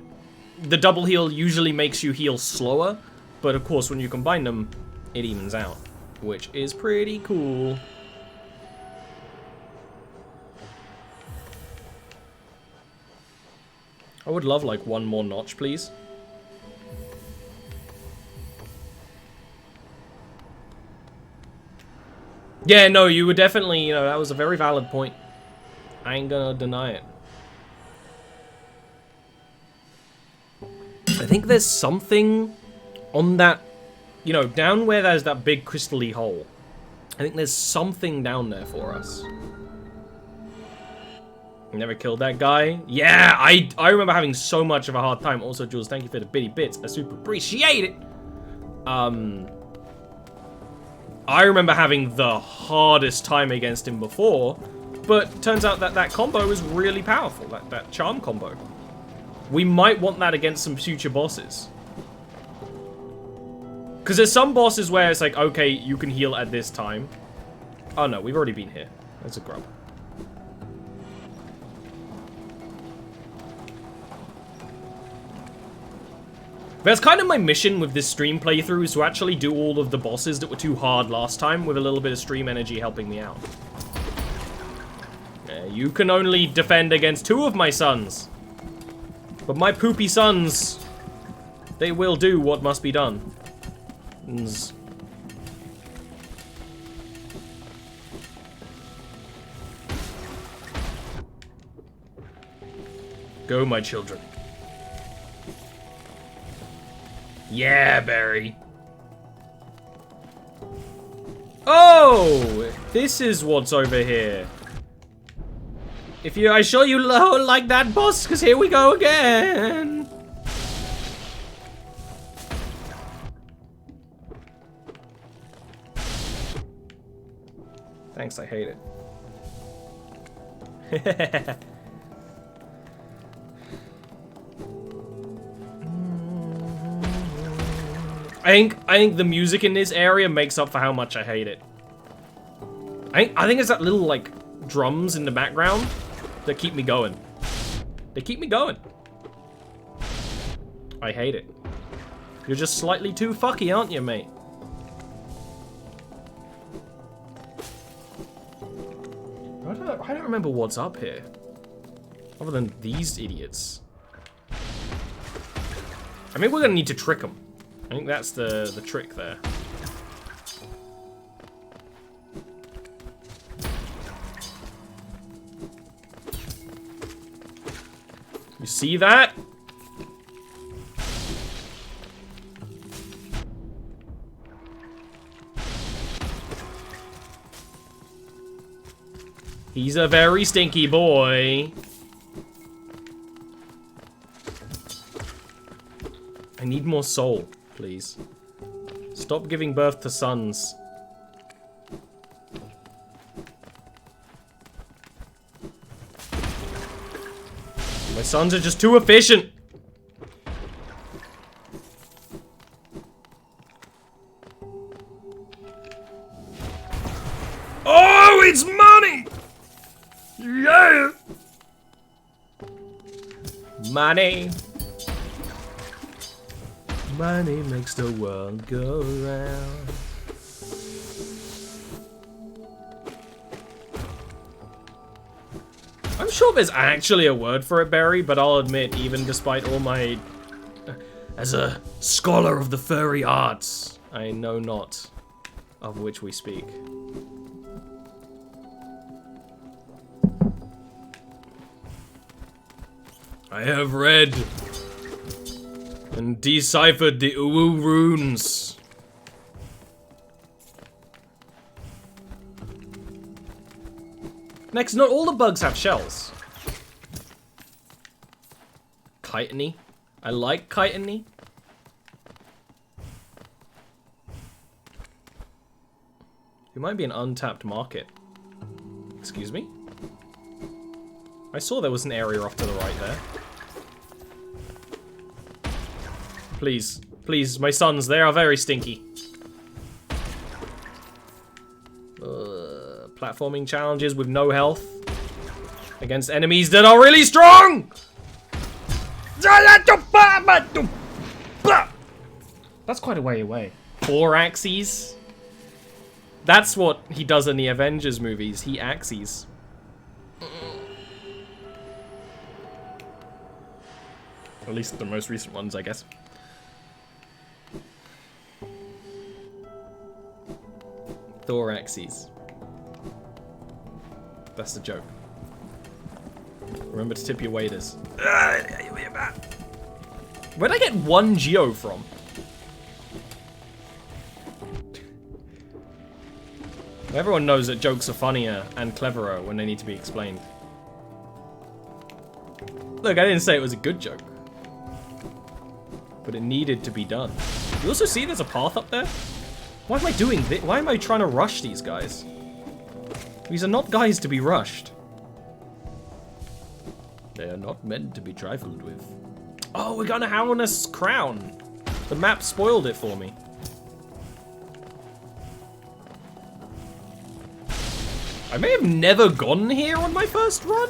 The double heal usually makes you heal slower, but of course when you combine them, it evens out, which is pretty cool. I would love like one more notch, please. Yeah, no, you were definitely, you know, that was a very valid point. I ain't gonna deny it. I think there's something on that, you know, down where there's that big crystal-y hole. I think there's something down there for us. Never killed that guy. Yeah, I remember having so much of a hard time. Also, Jules, thank you for the bitty bits. I super appreciate it. I remember having the hardest time against him before, but turns out that that combo is really powerful, that charm combo. We might want that against some future bosses. Because there's some bosses where it's like, okay, you can heal at this time. Oh no, we've already been here. There's a grub. That's kind of my mission with this stream playthrough, is to actually do all of the bosses that were too hard last time with a little bit of stream energy helping me out. You can only defend against 2 of my sons. But my poopy sons, they will do what must be done. Go, my children. Yeah, Barry. Oh, this is what's over here. I show you like that, boss, because here we go again. Thanks, I hate it. I think the music in this area makes up for how much I hate it. I think it's that little, like, drums in the background that keep me going. They keep me going. I hate it. You're just slightly too fucky, aren't you, mate? I don't remember what's up here. Other than these idiots. I mean, we're gonna need to trick them. I think that's the trick there. You see that? He's a very stinky boy. I need more soul, please. Stop giving birth to sons. My sons are just too efficient. Oh, it's money! Yeah! Money. Money makes the world go round. I'm sure there's actually a word for it, Barry, but I'll admit, even despite all my... As a scholar of the furry arts, I know not of which we speak. I have read and deciphered the Uwu runes. Next, not all the bugs have shells. Chitinny. I like chitinny. It might be an untapped market. Excuse me? I saw there was an area off to the right there. Please, please, my sons, they are very stinky. Platforming challenges with no health against enemies that are really strong! That's quite a way away. 4 axes? That's what he does in the Avengers movies. He axes. At least the most recent ones, I guess. Thoraxes. That's the joke. Remember to tip your waiters. Where'd I get 1 geo from? Everyone knows that jokes are funnier and cleverer when they need to be explained. Look, I didn't say it was a good joke. But it needed to be done. You also see there's a path up there? Why am I doing this? Why am I trying to rush these guys? These are not guys to be rushed. They are not meant to be trifled with. Oh, we're gonna Harness Crown. The map spoiled it for me. I may have never gone here on my first run.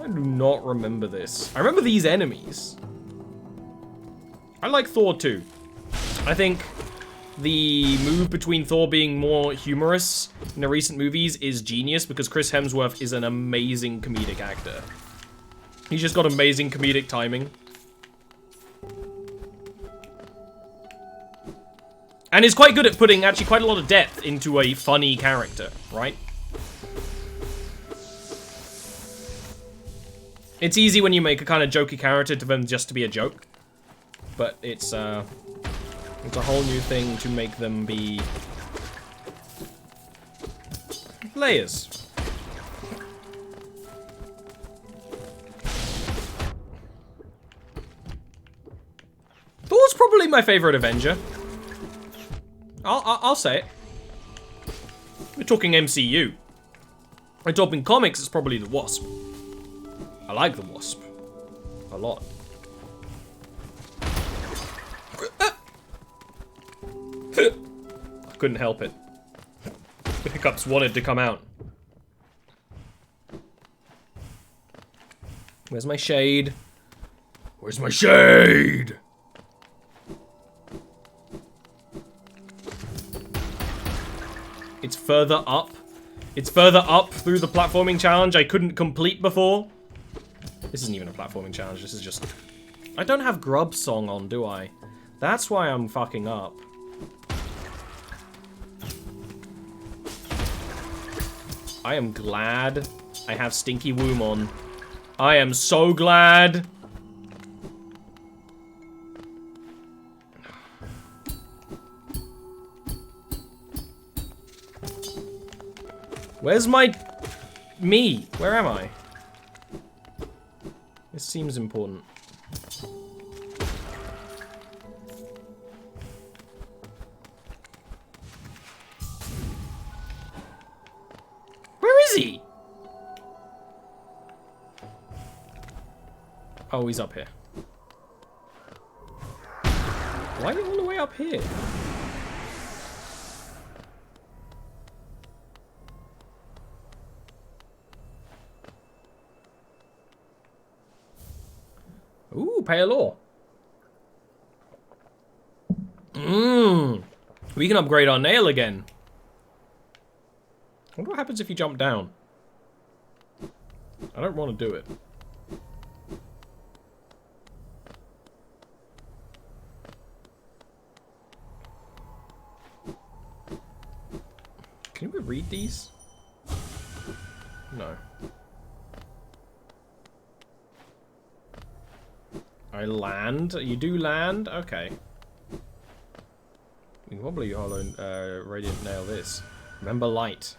I do not remember this. I remember these enemies. I like Thor too. I think the move between Thor being more humorous in the recent movies is genius because Chris Hemsworth is an amazing comedic actor. He's just got amazing comedic timing. And is quite good at putting actually quite a lot of depth into a funny character, right? It's easy when you make a kind of jokey character to them just to be a joke. But it's a whole new thing to make them be layers. Thor's probably my favorite Avenger. I'll say it. We're talking MCU. We're talking comics, it's probably the Wasp. I like the Wasp. A lot. I couldn't help it. The hiccups wanted to come out. Where's my shade? Where's my shade? It's further up. It's further up through the platforming challenge I couldn't complete before. This isn't even a platforming challenge, this is just... I don't have Grub Song on, do I? That's why I'm fucking up. I am glad I have Stinky Womb on. I am so glad. Where's my... me? Where am I? This seems important. Where is he? Oh, he's up here. Why are you all the way up here? Ooh, pale ore. We can upgrade our nail again. I wonder what happens if you jump down. I don't want to do it. Can we read these? No. I land? You do land? Okay. We can probably hollow radiant nail this. Remember light.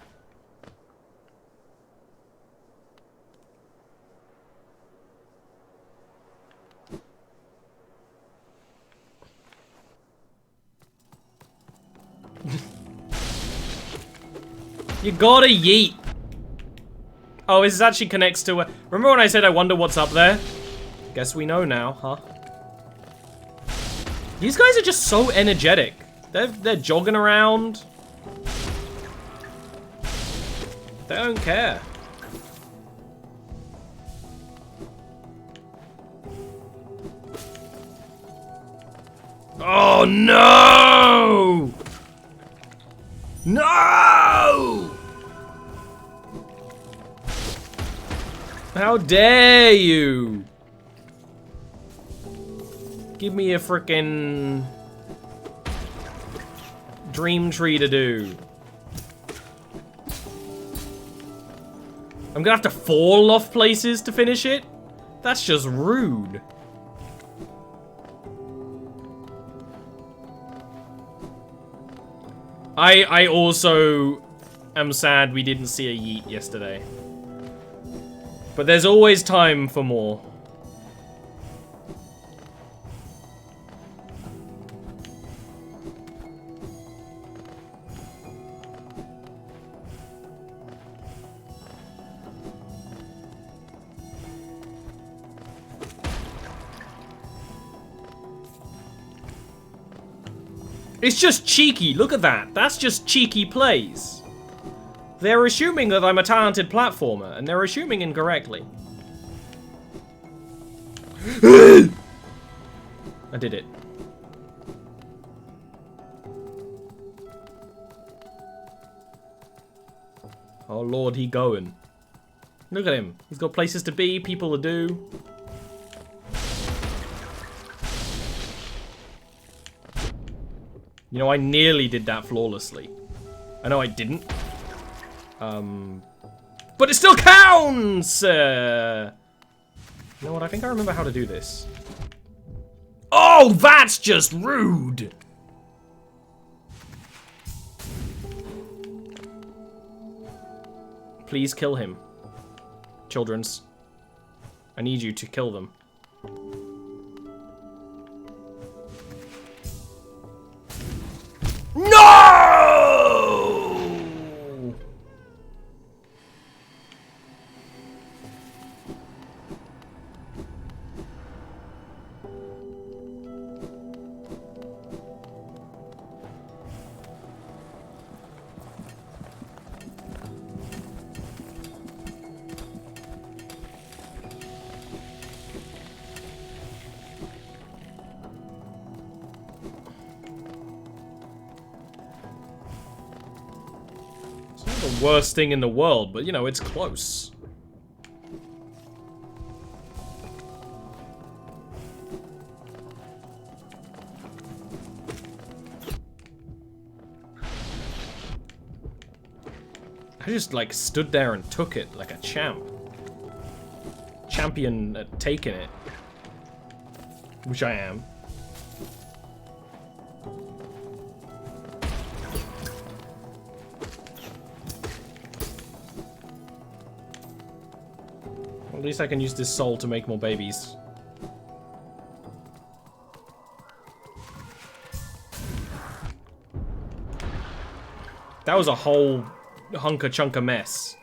You gotta yeet. Oh, this actually connects to a... Remember when I said I wonder what's up there? Guess we know now, huh? These guys are just so energetic. They're jogging around. They don't care. Oh no! No! How dare you? Give me a frickin' dream tree to do. I'm gonna have to fall off places to finish it? That's just rude. I also am sad we didn't see a yeet yesterday. But there's always time for more. It's just cheeky. Look at that. That's just cheeky plays. They're assuming that I'm a talented platformer, and they're assuming incorrectly. I did it. Oh lord, he going. Look at him. He's got places to be, people to do. You know, I nearly did that flawlessly. I know I didn't. But it still counts! You know what, I think I remember how to do this. Oh, that's just rude! Please kill him. Children's. I need you to kill them. No! The worst thing in the world, but you know, it's close. I just like stood there and took it like a champ. Champion at taking it. Which I am. At least I can use this soul to make more babies. That was a whole hunker chunk of mess.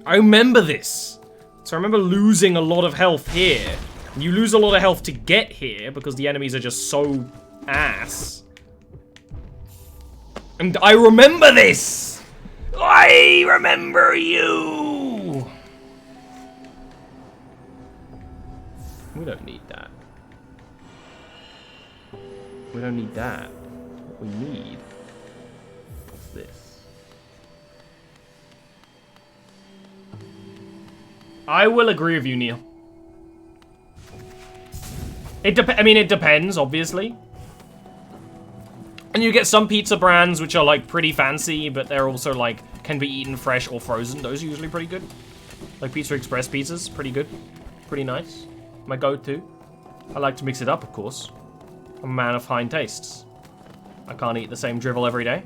I remember this. So I remember losing a lot of health here. You lose a lot of health to get here because the enemies are just so ass. And I remember this! I remember you! We don't need that. We don't need that. What we need is this. I will agree with you, Neil. It depends, obviously. And you get some pizza brands which are like pretty fancy, but they're also like can be eaten fresh or frozen. Those are usually pretty good. Like Pizza Express pizzas, pretty good. Pretty nice. My go-to. I like to mix it up, of course. I'm a man of fine tastes. I can't eat the same drivel every day.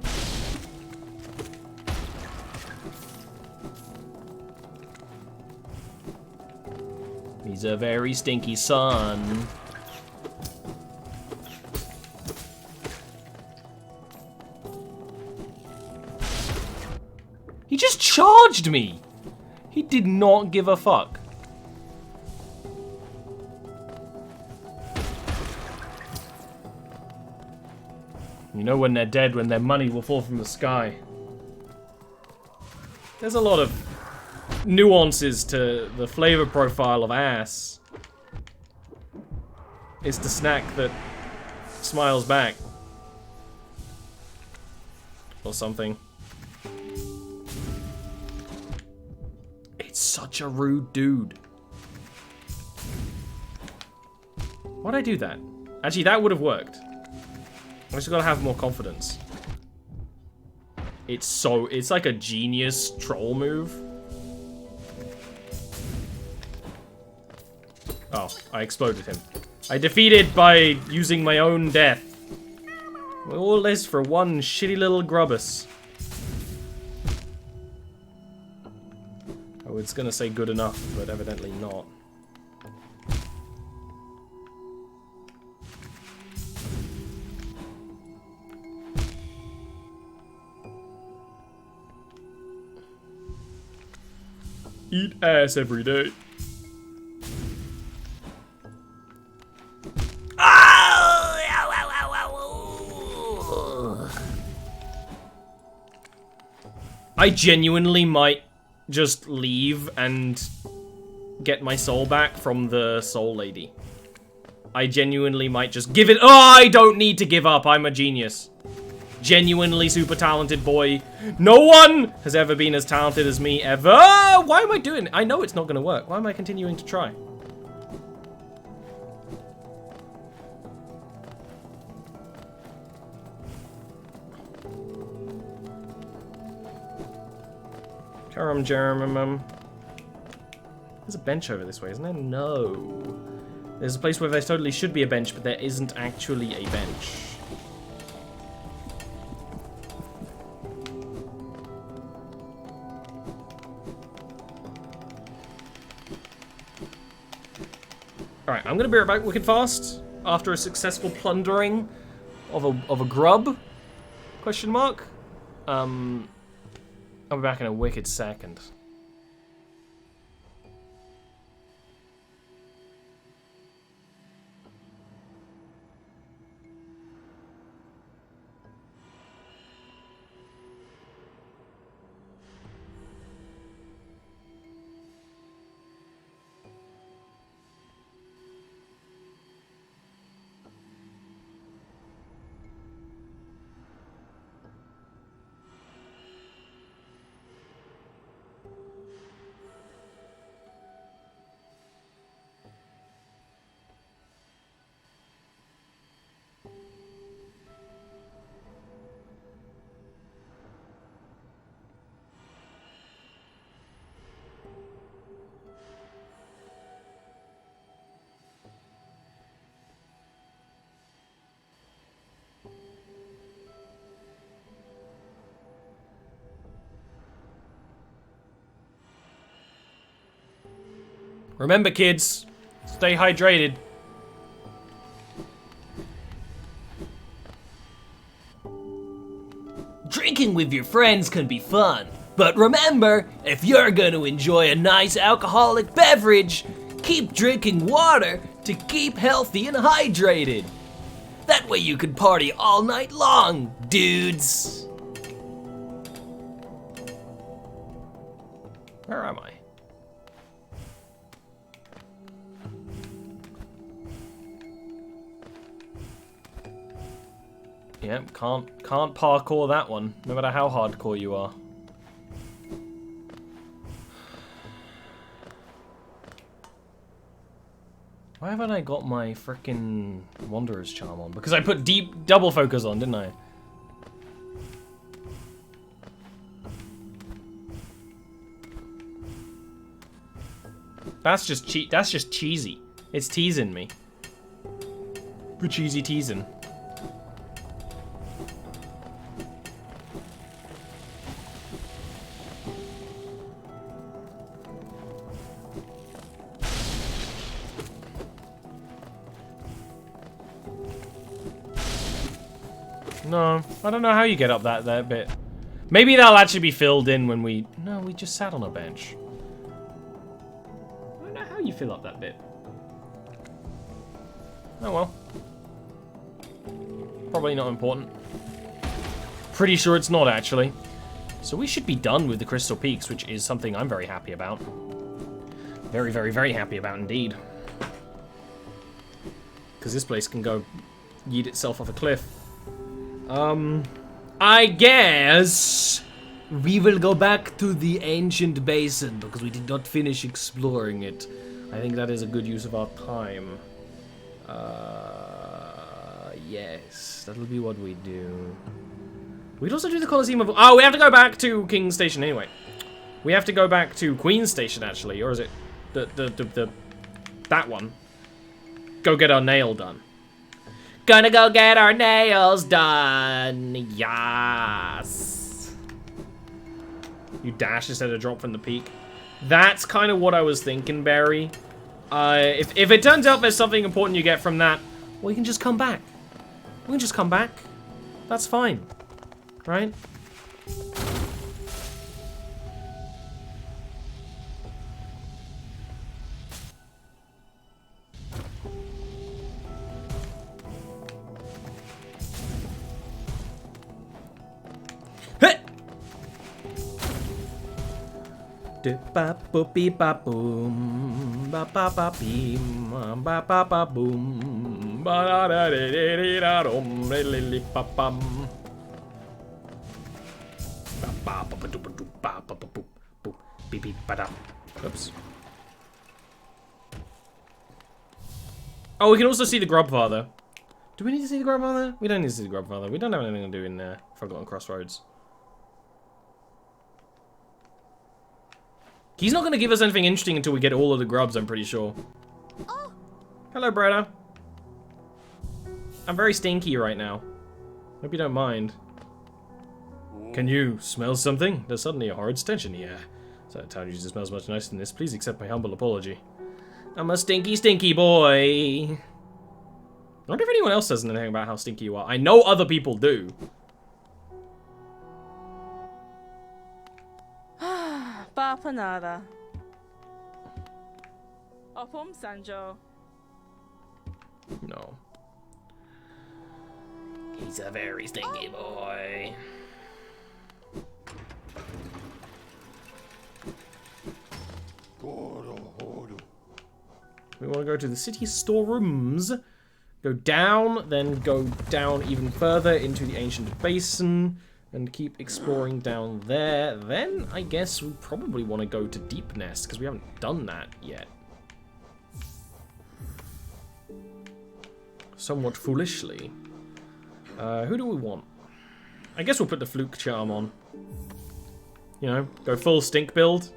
He's a very stinky son. He just charged me! He did not give a fuck. You know when they're dead, when their money will fall from the sky. There's a lot of nuances to the flavor profile of ass. It's the snack that smiles back. Or something. It's such a rude dude. Why'd I do that? Actually, that would have worked. I just gotta have more confidence. It's like a genius troll move. Oh, I exploded him. I defeated by using my own death. All this for one shitty little grubbus. I was gonna say good enough, but evidently not. Eat ass every day. I genuinely might just leave and get my soul back from the soul lady. I genuinely might just give it. Oh, I don't need to give up. I'm a genius. Genuinely super talented boy. No one has ever been as talented as me ever. Why am I doing it? I know it's not going to work. Why am I continuing to try? Jeremy. There's a bench over this way, isn't there? No. There's a place where there totally should be a bench, but there isn't actually a bench. Alright, I'm gonna be right back wicked fast after a successful plundering of a grub? Question mark? I'll be back in a wicked second. Remember, kids, stay hydrated. Drinking with your friends can be fun, but remember, if you're gonna enjoy a nice alcoholic beverage, keep drinking water to keep healthy and hydrated. That way you can party all night long, dudes. Where am I? Yep, can't parkour that one, no matter how hardcore you are. Why haven't I got my frickin' Wanderer's Charm on? Because I put deep double focus on, didn't I? That's just cheesy. It's teasing me. The cheesy teasing. No, I don't know how you get up that bit. Maybe that'll actually be filled in when we... No, we just sat on a bench. I don't know how you fill up that bit. Oh well. Probably not important. Pretty sure it's not, actually. So we should be done with the Crystal Peaks, which is something I'm very happy about. Very, very, very happy about indeed. Because this place can go yeet itself off a cliff. I guess we will go back to the ancient basin because we did not finish exploring it. I think that is a good use of our time. Yes, that'll be what we do. We'd also do the Colosseum of... Oh, we have to go back to King's Station anyway. We have to go back to Queen's Station actually, or is it that one? Go get our nail done. Gonna go get our nails done. Yes. You dash instead of drop from the peak. That's kind of what I was thinking, Barry. If it turns out there's something important you get from that, well, you can just come back. We can just come back. That's fine. Right? Ba boop beep ba boom. Ba ba ba beam. Ba ba ba boom. Ba da da da da da da dum. Li li ba bum. Ba ba ba ba do ba do ba ba ba boop boop beep beep ba da. Oops. Oh, we can also see the Grubfather. Do we need to see the Grubfather? We don't need to see the Grubfather. We don't have anything to do in Forgotten Crossroads. He's not going to give us anything interesting until we get all of the grubs, I'm pretty sure. Oh. Hello, Bretta. I'm very stinky right now. Hope you don't mind. Can you smell something? There's suddenly a horrid stench in the air. So that town usually smells much nicer than this. Please accept my humble apology. I'm a stinky, stinky boy. I wonder if anyone else says anything about how stinky you are. I know other people do. Papa nada. Opum Sanjo. No. He's a very stinky boy. We want to go to the city storerooms. Go down, then go down even further into the ancient basin. And keep exploring down there. Then, I guess we probably want to go to Deep Nest, because we haven't done that yet. Somewhat foolishly. Who do we want? I guess we'll put the Fluke Charm on. You know, go full stink build.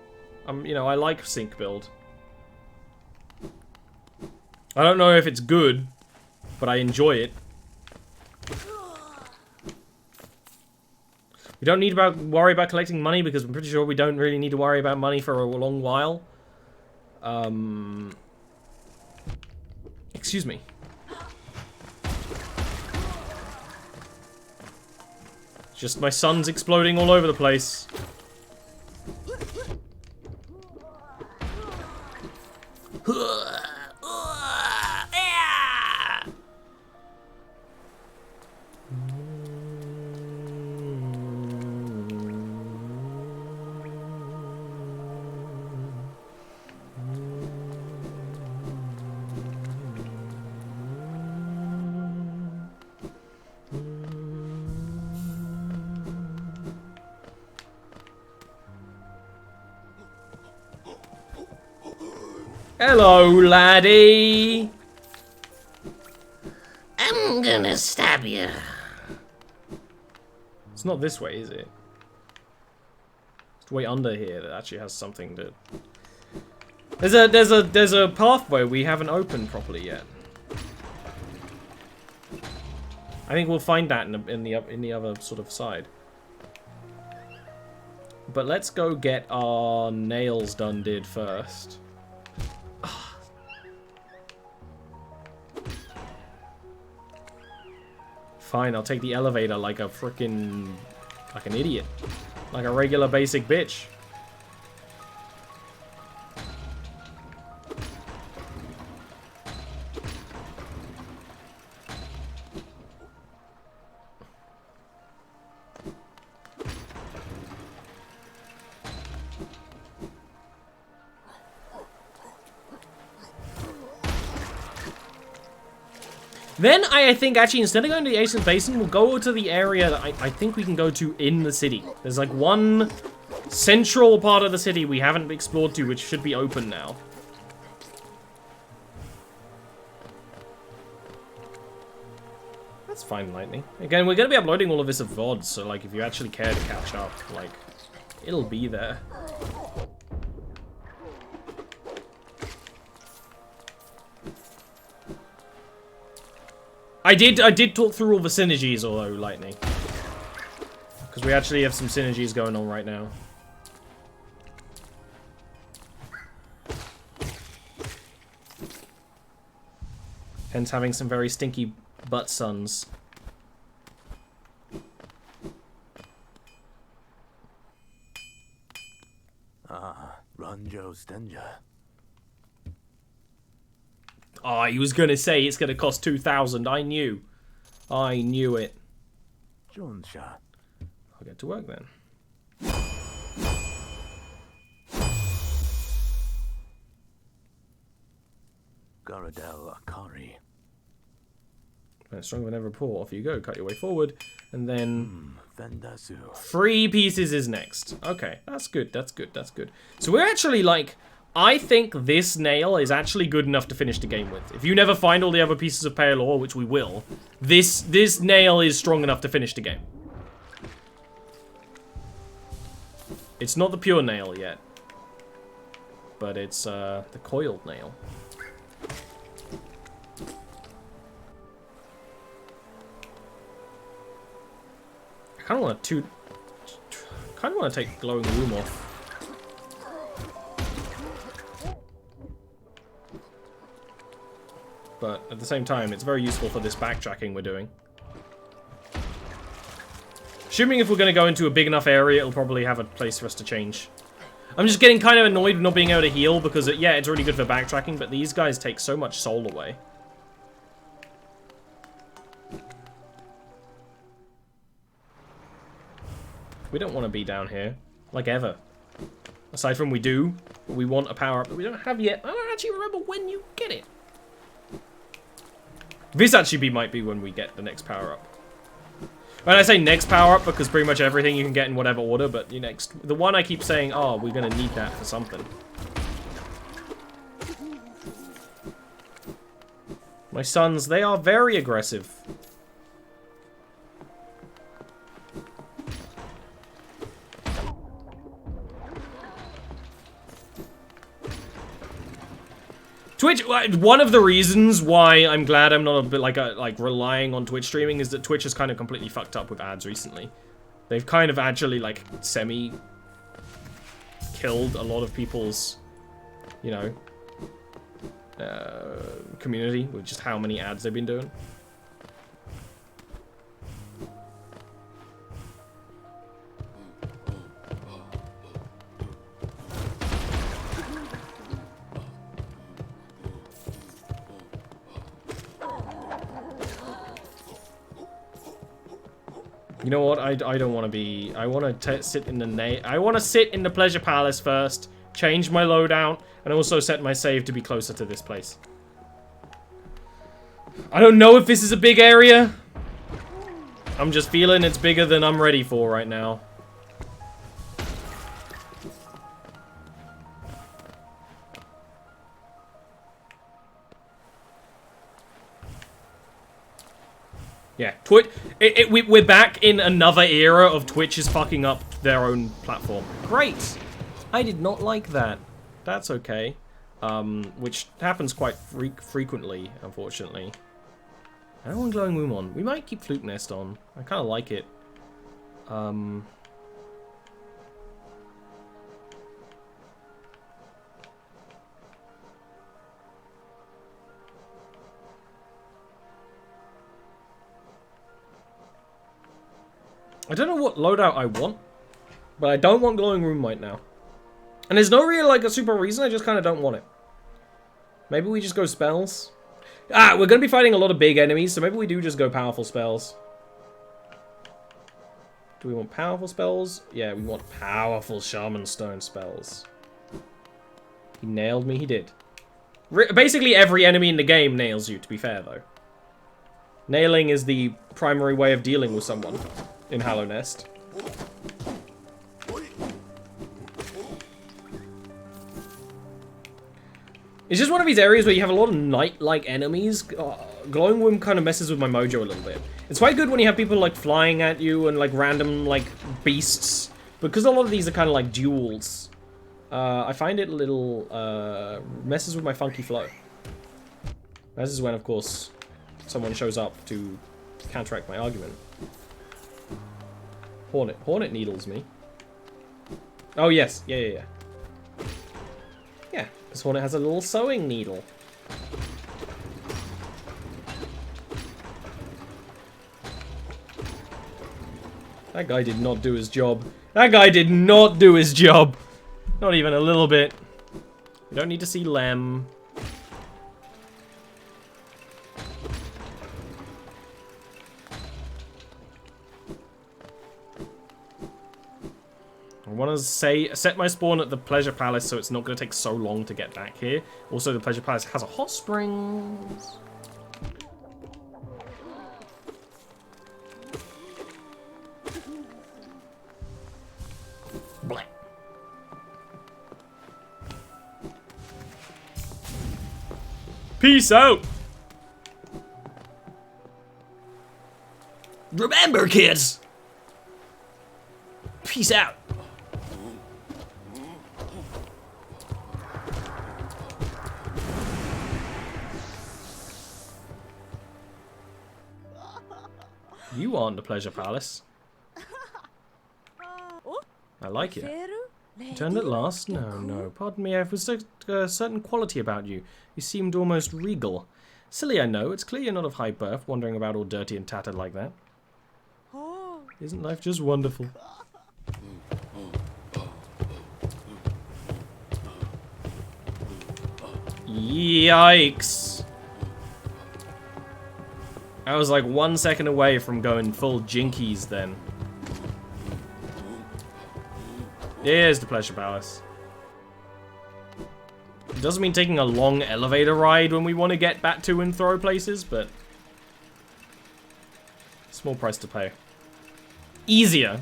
You know, I like stink build. I don't know if it's good, but I enjoy it. We don't need to worry about collecting money because I'm pretty sure we don't really need to worry about money for a long while. Excuse me. Just my son's exploding all over the place. Hello, laddie. I'm gonna stab you. It's not this way, is it? It's way under here that actually has something to. There's a pathway we haven't opened properly yet. I think we'll find that in the other sort of side. But let's go get our nails done first. Fine, I'll take the elevator like a frickin' like an idiot. Like a regular basic bitch. Then I think actually instead of going to the ancient basin, we'll go to the area that I think we can go to in the city. There's like one central part of the city we haven't explored to, which should be open now. That's fine, Lightning. Again, we're going to be uploading all of this as VOD, so like if you actually care to catch up, like it'll be there. I did talk through all the synergies, although, Lightning. Because we actually have some synergies going on right now. Hence having some very stinky butt sons. Ranjo Stenja. Oh, he was going to say it's going to cost 2,000. I knew. I knew it. Jonsha. I'll get to work then. Garadel Akari. Stronger than ever before. Off you go. Cut your way forward. And then... Vendasu. 3 pieces is next. Okay, that's good, that's good, that's good. So we're actually, like... I think this nail is actually good enough to finish the game with. If you never find all the other pieces of pale ore, which we will, this nail is strong enough to finish the game. It's not the pure nail yet. But it's, the coiled nail. I kind of want to take glowing room off. But at the same time, it's very useful for this backtracking we're doing. Assuming if we're going to go into a big enough area, it'll probably have a place for us to change. I'm just getting kind of annoyed with not being able to heal because, yeah, it's really good for backtracking, but these guys take so much soul away. We don't want to be down here, like ever. Aside from we do, but we want a power-up that we don't have yet. I don't actually remember when you get it. This actually might be when we get the next power-up. When I say next power-up, because pretty much everything you can get in whatever order, but the one I keep saying, oh, we're going to need that for something. My sons, they are very aggressive. Twitch, one of the reasons why I'm glad I'm not a bit like relying on Twitch streaming is that Twitch has kind of completely fucked up with ads recently. They've kind of actually like semi-killed a lot of people's, you know, community with just how many ads they've been doing. You know what? I don't want to be. I want to sit in the I want to sit in the pleasure palace first, change my loadout, and also set my save to be closer to this place. I don't know if this is a big area. I'm just feeling it's bigger than I'm ready for right now. Yeah, we're back in another era of Twitch is fucking up their own platform. Great! I did not like that. That's okay. Which happens quite frequently, unfortunately. I don't want Glowing Womb on. We might keep Fluke Nest on. I kind of like it. I don't know what loadout I want, but I don't want Glowing Room right now. And there's no real, like, a super reason, I just kind of don't want it. Maybe we just go spells? Ah, we're going to be fighting a lot of big enemies, so maybe we do just go powerful spells. Do we want powerful spells? Yeah, we want powerful Shaman Stone spells. He nailed me, he did. Basically every enemy in the game nails you, to be fair, though. Nailing is the primary way of dealing with someone in Hollow Nest. It's just one of these areas where you have a lot of night-like enemies. Glowing Womb kind of messes with my mojo a little bit. It's quite good when you have people like flying at you and like random like beasts, because a lot of these are kind of like duels. I find it a little messes with my funky flow. This is when, of course, someone shows up to counteract my argument. Hornet needles me. Oh yes, yeah. Yeah, this Hornet has a little sewing needle. That guy did not do his job. That guy did not do his job. Not even a little bit. We don't need to see Lem. want to set my spawn at the Pleasure Palace so it's not going to take so long to get back here. Also, the Pleasure Palace has a hot springs. Blah. Peace out. Remember, kids! Peace out. You aren't the Pleasure Palace. I like it. Returned at last? No, no. Pardon me, I've a certain quality about you. You seemed almost regal. Silly, I know. It's clear you're not of high birth, wandering about all dirty and tattered like that. Isn't life just wonderful? Yikes. I was like 1 second away from going full jinkies then. Here's the Pleasure Palace. It doesn't mean taking a long elevator ride when we want to get back to and throw places, but small price to pay. Easier.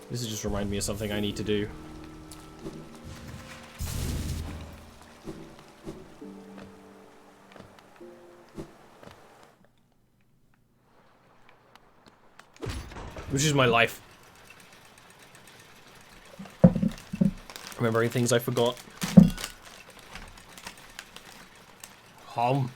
This is just remind me of something I need to do. Which is my life. Remembering things I forgot. Home.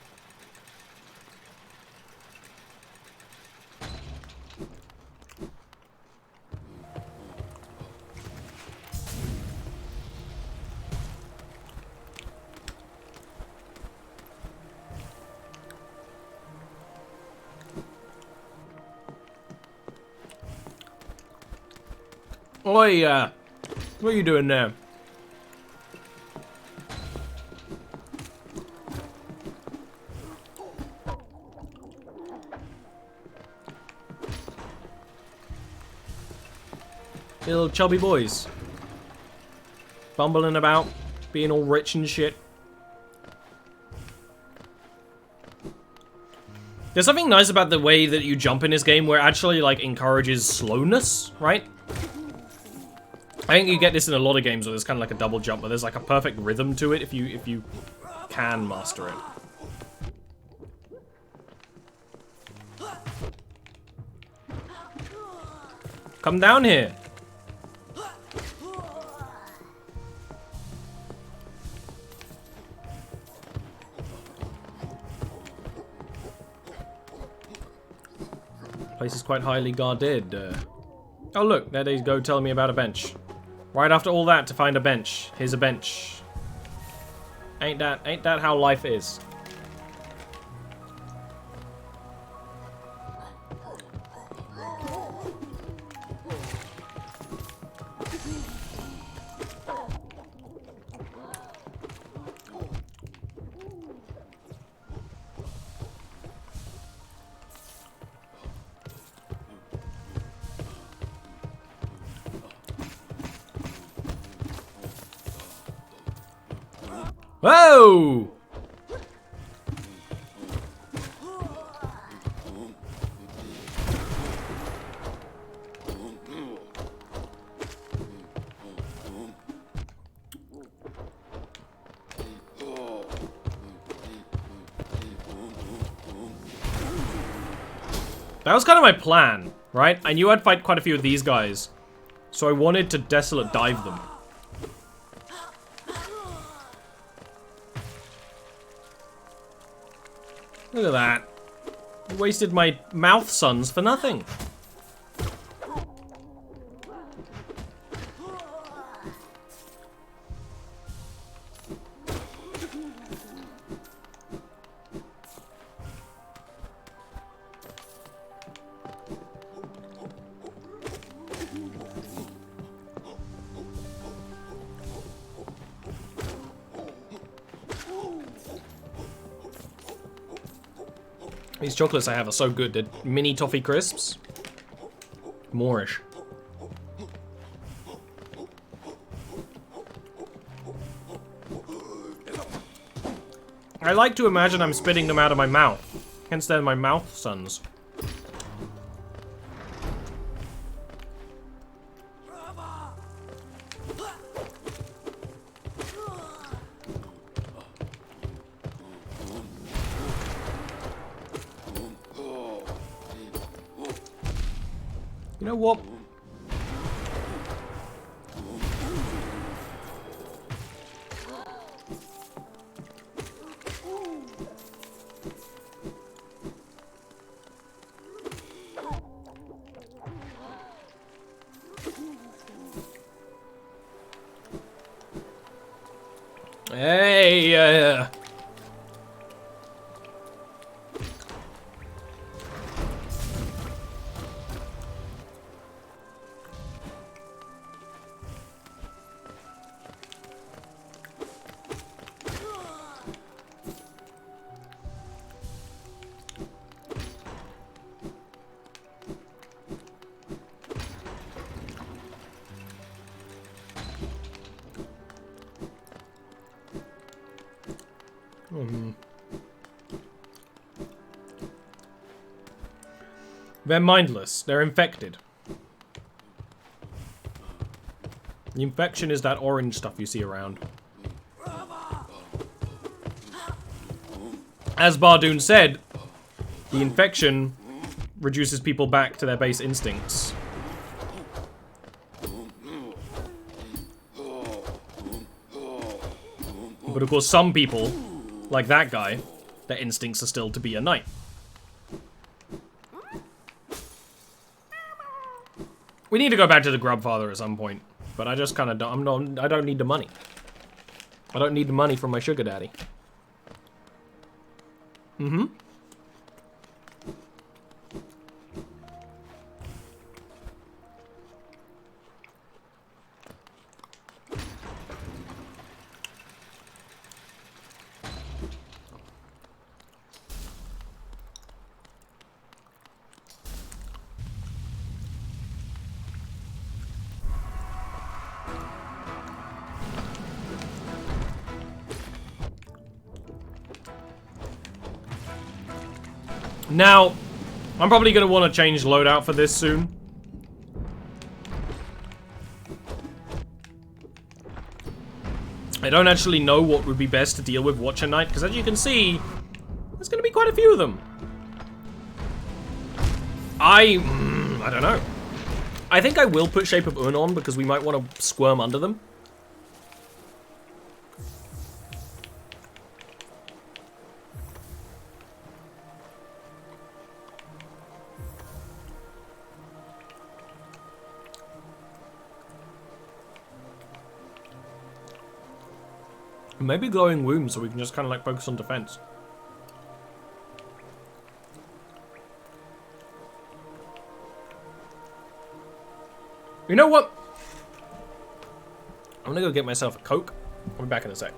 Oi, what are you doing there? Little chubby boys. Bumbling about, being all rich and shit. There's something nice about the way that you jump in this game where it actually, like, encourages slowness, right? I think you get this in a lot of games where there's kind of like a double jump, but there's like a perfect rhythm to it if you can master it. Come down here. Place is quite highly guarded. Oh look, there they go telling me about a bench. Right after all that to find a bench. Here's a bench. Ain't that how life is? Whoa! That was kind of my plan, right? I knew I'd fight quite a few of these guys, so I wanted to Desolate Dive them. Look at that. I wasted my mouth suns for nothing. These chocolates I have are so good. They're mini toffee crisps. Moorish. I like to imagine I'm spitting them out of my mouth. Hence they're my mouth suns. You know what? Hey, They're mindless. They're infected. The infection is that orange stuff you see around. As Bardoon said, the infection reduces people back to their base instincts. But of course, some people, like that guy, their instincts are still to be a knight. We need to go back to the Grubfather at some point, but I just kind of don't. I don't need the money. I don't need the money from my sugar daddy. Mm-hmm. Now, I'm probably going to want to change loadout for this soon. I don't actually know what would be best to deal with Watcher Knight, because as you can see, there's going to be quite a few of them. I don't know. I think I will put Shape of Un on, because we might want to squirm under them. Maybe Glowing Womb, so we can just kind of like focus on defense. You know what? I'm gonna go get myself a Coke. I'll be back in a sec.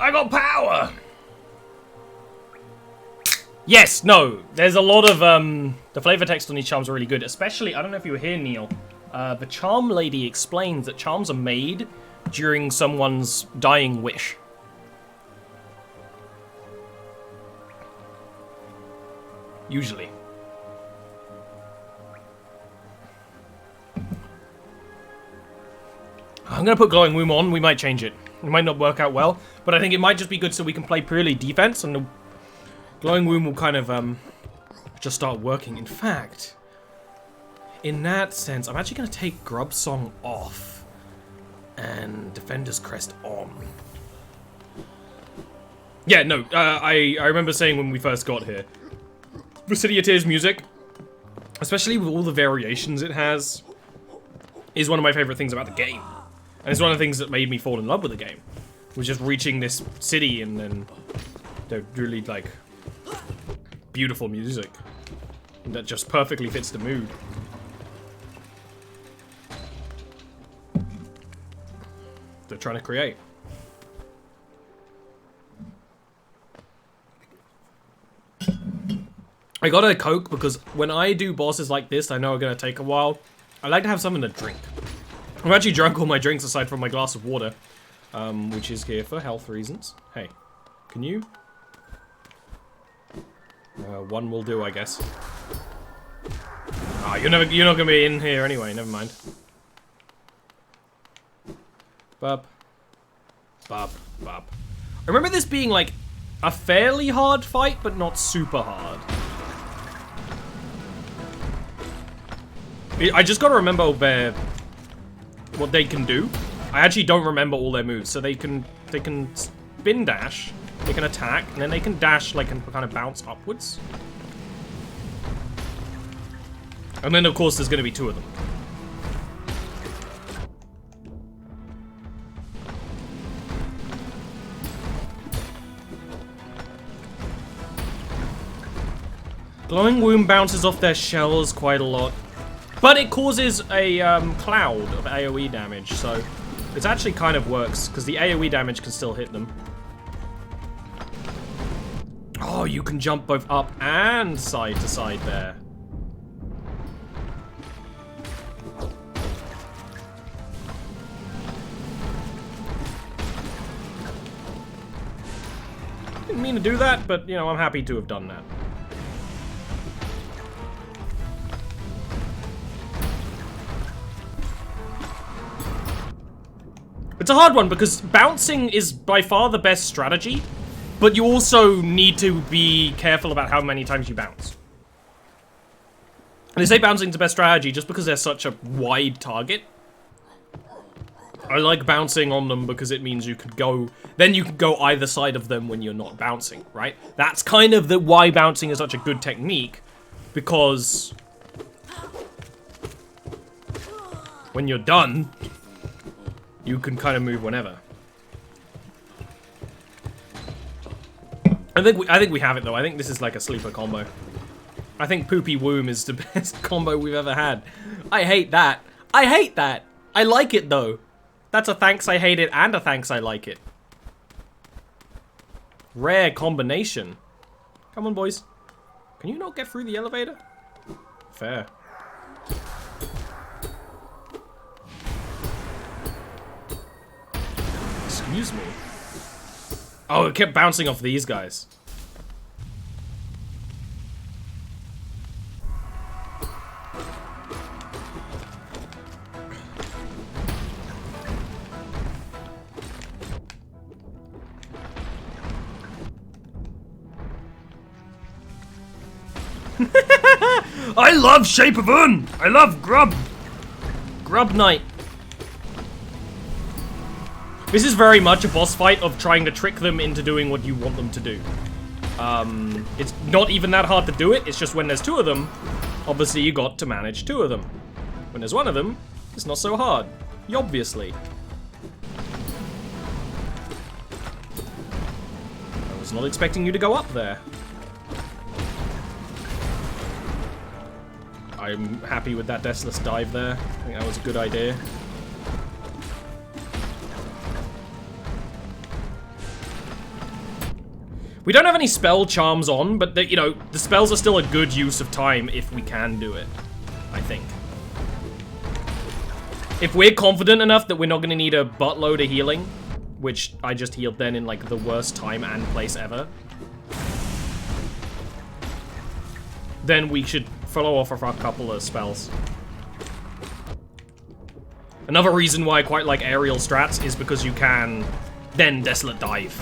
I got power! Yes, no, there's a lot of, the flavor text on these charms are really good, especially, I don't know if you were here, Neil, the charm lady explains that charms are made during someone's dying wish. Usually. I'm gonna put Glowing Womb on, we might change it. It might not work out well, but I think it might just be good so we can play purely defense, and the Glowing Womb will kind of, just start working. In fact, in that sense, I'm actually gonna take Grub Song off, and Defender's Crest on. Yeah, no, I remember saying when we first got here, City of Tears music, especially with all the variations it has, is one of my favorite things about the game. And it's one of the things that made me fall in love with the game. Was just reaching this city and then the really, like, beautiful music that just perfectly fits the mood. They're trying to create. I got a Coke because when I do bosses like this, I know are gonna take a while. I like to have something to drink. I've actually drunk all my drinks aside from my glass of water, which is here for health reasons. Hey, can you? One will do, I guess. Ah, you're not gonna be in here anyway. Never mind. Bub, bub, bub. I remember this being like a fairly hard fight, but not super hard. I just gotta remember what they can do. I actually don't remember all their moves, so they can spin dash, they can attack, and then they can dash like and kind of bounce upwards. And then of course there's gonna be two of them. Glowing Womb bounces off their shells quite a lot. But it causes a cloud of AoE damage, so it actually kind of works, because the AoE damage can still hit them. Oh, you can jump both up and side to side there. Didn't mean to do that, but, you know, I'm happy to have done that. It's a hard one because bouncing is by far the best strategy, but you also need to be careful about how many times you bounce. And they say bouncing's the best strategy just because they're such a wide target. I like bouncing on them because it means you could go, then you can go either side of them when you're not bouncing, right? That's kind of why bouncing is such a good technique, because when you're done, you can kind of move whenever. I think we have it though. I think this is like a sleeper combo. I think Poopy Womb is the best combo we've ever had. I hate that. I hate that. I like it though. That's a thanks I hate it and a thanks I like it. Rare combination. Come on, boys. Can you not get through the elevator? Fair. Excuse me. Oh, it kept bouncing off these guys. I love Shape of Un! I love Grub! Grub Knight. This is very much a boss fight of trying to trick them into doing what you want them to do. It's not even that hard to do it, it's just when there's two of them, obviously you got to manage two of them. When there's one of them, it's not so hard. Obviously. I was not expecting you to go up there. I'm happy with that Deathless dive there. I think that was a good idea. We don't have any spell charms on, but you know, the spells are still a good use of time if we can do it, I think. If we're confident enough that we're not going to need a buttload of healing, which I just healed then in like the worst time and place ever, then we should follow off of a couple of spells. Another reason why I quite like aerial strats is because you can then Desolate Dive.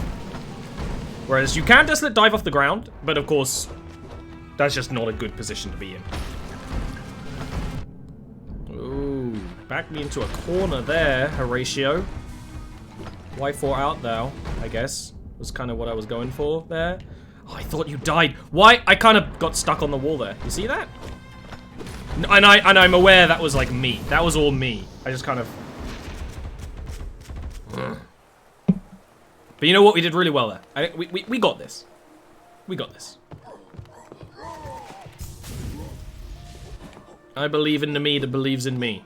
Whereas you can Desolate Dive off the ground, but of course, that's just not a good position to be in. Ooh, backed me into a corner there, Horatio. Y4 out though, I guess, was kind of what I was going for there. Oh, I thought you died. Why? I kind of got stuck on the wall there. You see that? And I'm aware that was like me. That was all me. I just kind of... But you know what? We did really well there. We got this. We got this. I believe in the me that believes in me.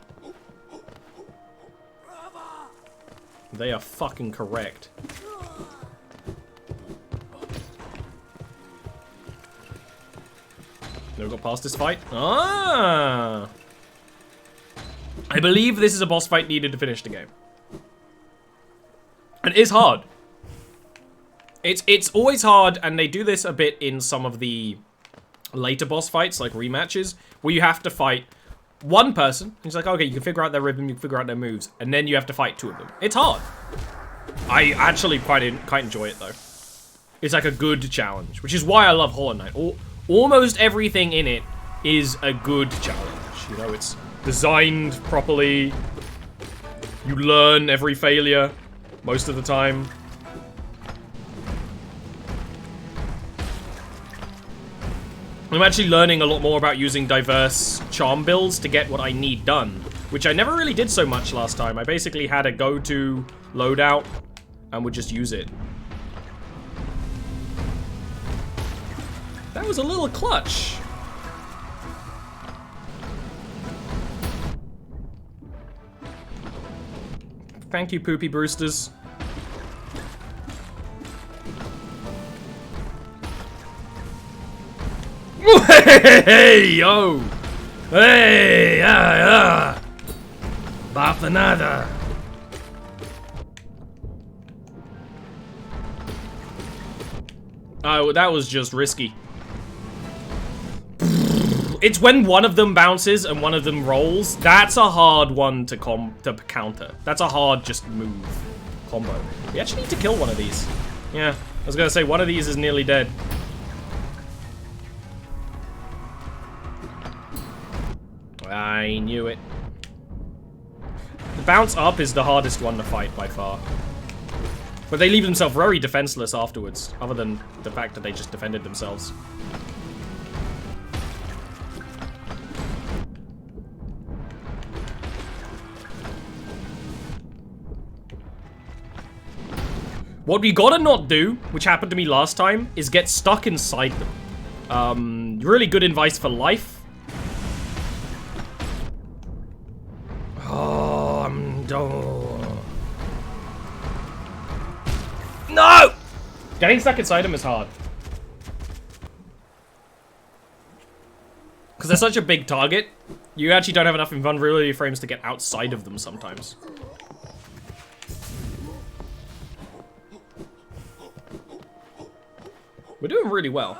They are fucking correct. Never got past this fight. Ah! I believe this is a boss fight needed to finish the game. And it is hard. It's always hard, and they do this a bit in some of the later boss fights, like rematches, where you have to fight one person. It's like, okay, you can figure out their rhythm, you can figure out their moves, and then you have to fight two of them. It's hard. I actually quite enjoy it, though. It's like a good challenge, which is why I love Hollow Knight. Almost everything in it is a good challenge. You know, it's designed properly. You learn every failure most of the time. I'm actually learning a lot more about using diverse charm builds to get what I need done, which I never really did so much last time. I basically had a go-to loadout and would just use it. That was a little clutch. Thank you, Poopy Brewsters. Hey, yo! Hey, Bafanada. Oh, that was just risky. It's when one of them bounces and one of them rolls. That's a hard one to counter. That's a hard just move combo. We actually need to kill one of these. Yeah, I was gonna say one of these is nearly dead. I knew it. The bounce up is the hardest one to fight by far. But they leave themselves very defenseless afterwards, other than the fact that they just defended themselves. What we gotta not do, which happened to me last time, is get stuck inside them. Really good advice for life. Oh, I'm done. No! Getting stuck inside them is hard. Because they're such a big target, you actually don't have enough invulnerability frames to get outside of them sometimes. We're doing really well.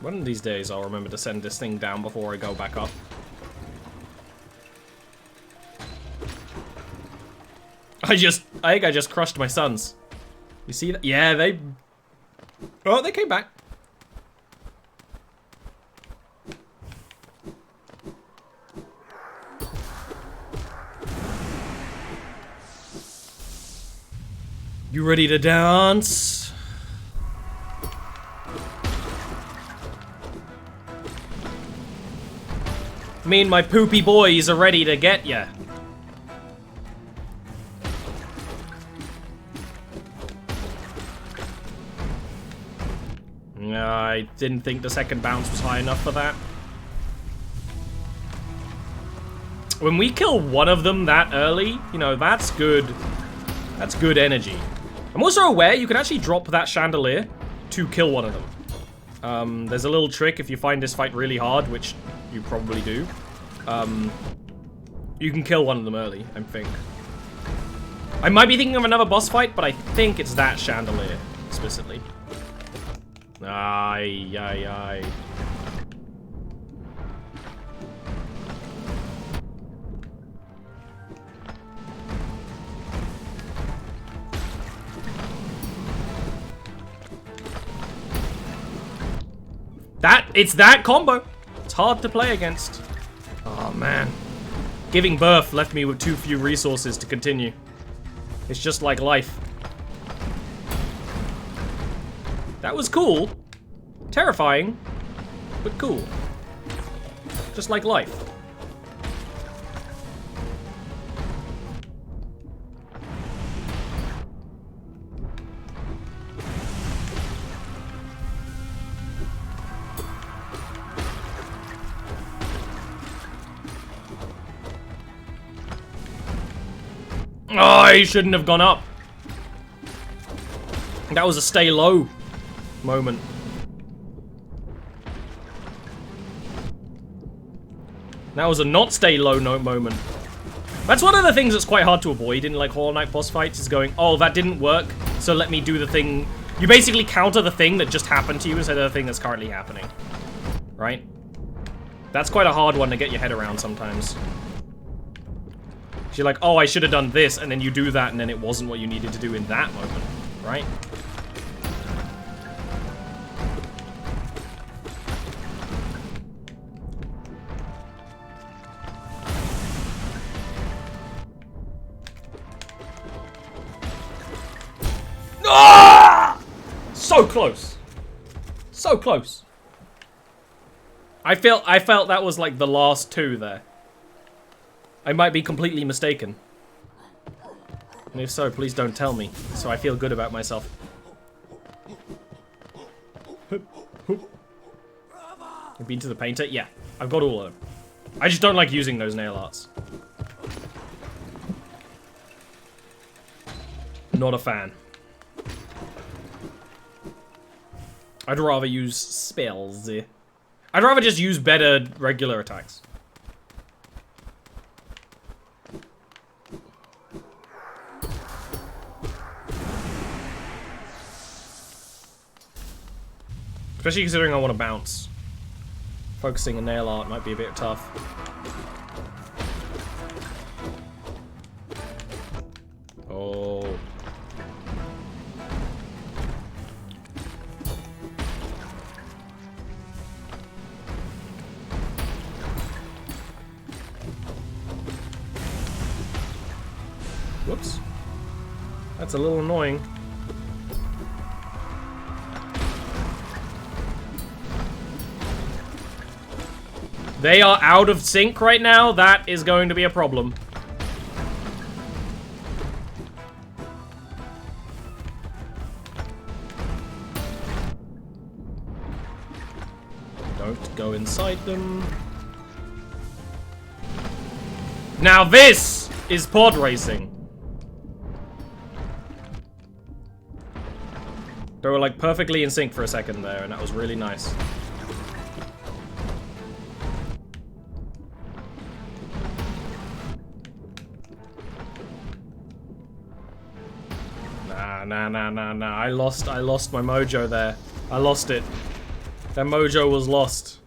One of these days I'll remember to send this thing down before I go back up. I think I just crushed my sons. You see that? Yeah, they... Oh, they came back. You ready to dance? Me and my poopy boys are ready to get ya. I didn't think the second bounce was high enough for that. When we kill one of them that early, you know, that's good. That's good energy. I'm also aware you can actually drop that chandelier to kill one of them. There's a little trick if you find this fight really hard, which you probably do. You can kill one of them early, I think. I might be thinking of another boss fight, but I think it's that chandelier, explicitly. Aye, aye, aye. It's that combo. It's hard to play against. Oh, man. Giving birth left me with too few resources to continue. It's just like life. That was cool. Terrifying, but cool. Just like life. Oh, he shouldn't have gone up. That was a stay low moment. That was a not stay low moment. That's one of the things that's quite hard to avoid in like Hollow Knight boss fights, is going, oh, that didn't work, so let me do the thing. You basically counter the thing that just happened to you instead of the thing that's currently happening. Right? That's quite a hard one to get your head around sometimes. You're like, oh, I should have done this, and then you do that, and then it wasn't what you needed to do in that moment, right? Ah! So close. So close. I felt that was like the last two there. I might be completely mistaken. And if so, please don't tell me, so I feel good about myself. You've been to the painter? Yeah, I've got all of them. I just don't like using those nail arts. Not a fan. I'd rather use spells. I'd rather just use better regular attacks. Especially considering I want to bounce. Focusing a nail art might be a bit tough. Oh. Whoops. That's a little annoying. They are out of sync right now. That is going to be a problem. Don't go inside them. Now this is pod racing. They were like perfectly in sync for a second there, and that was really nice. Nah. I lost my mojo there. I lost it. That mojo was lost.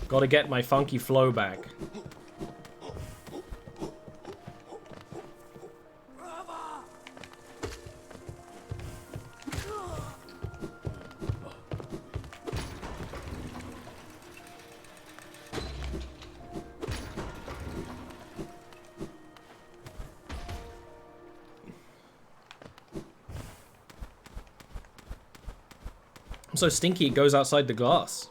Gotta get my funky flow back. I'm so stinky it goes outside the glass.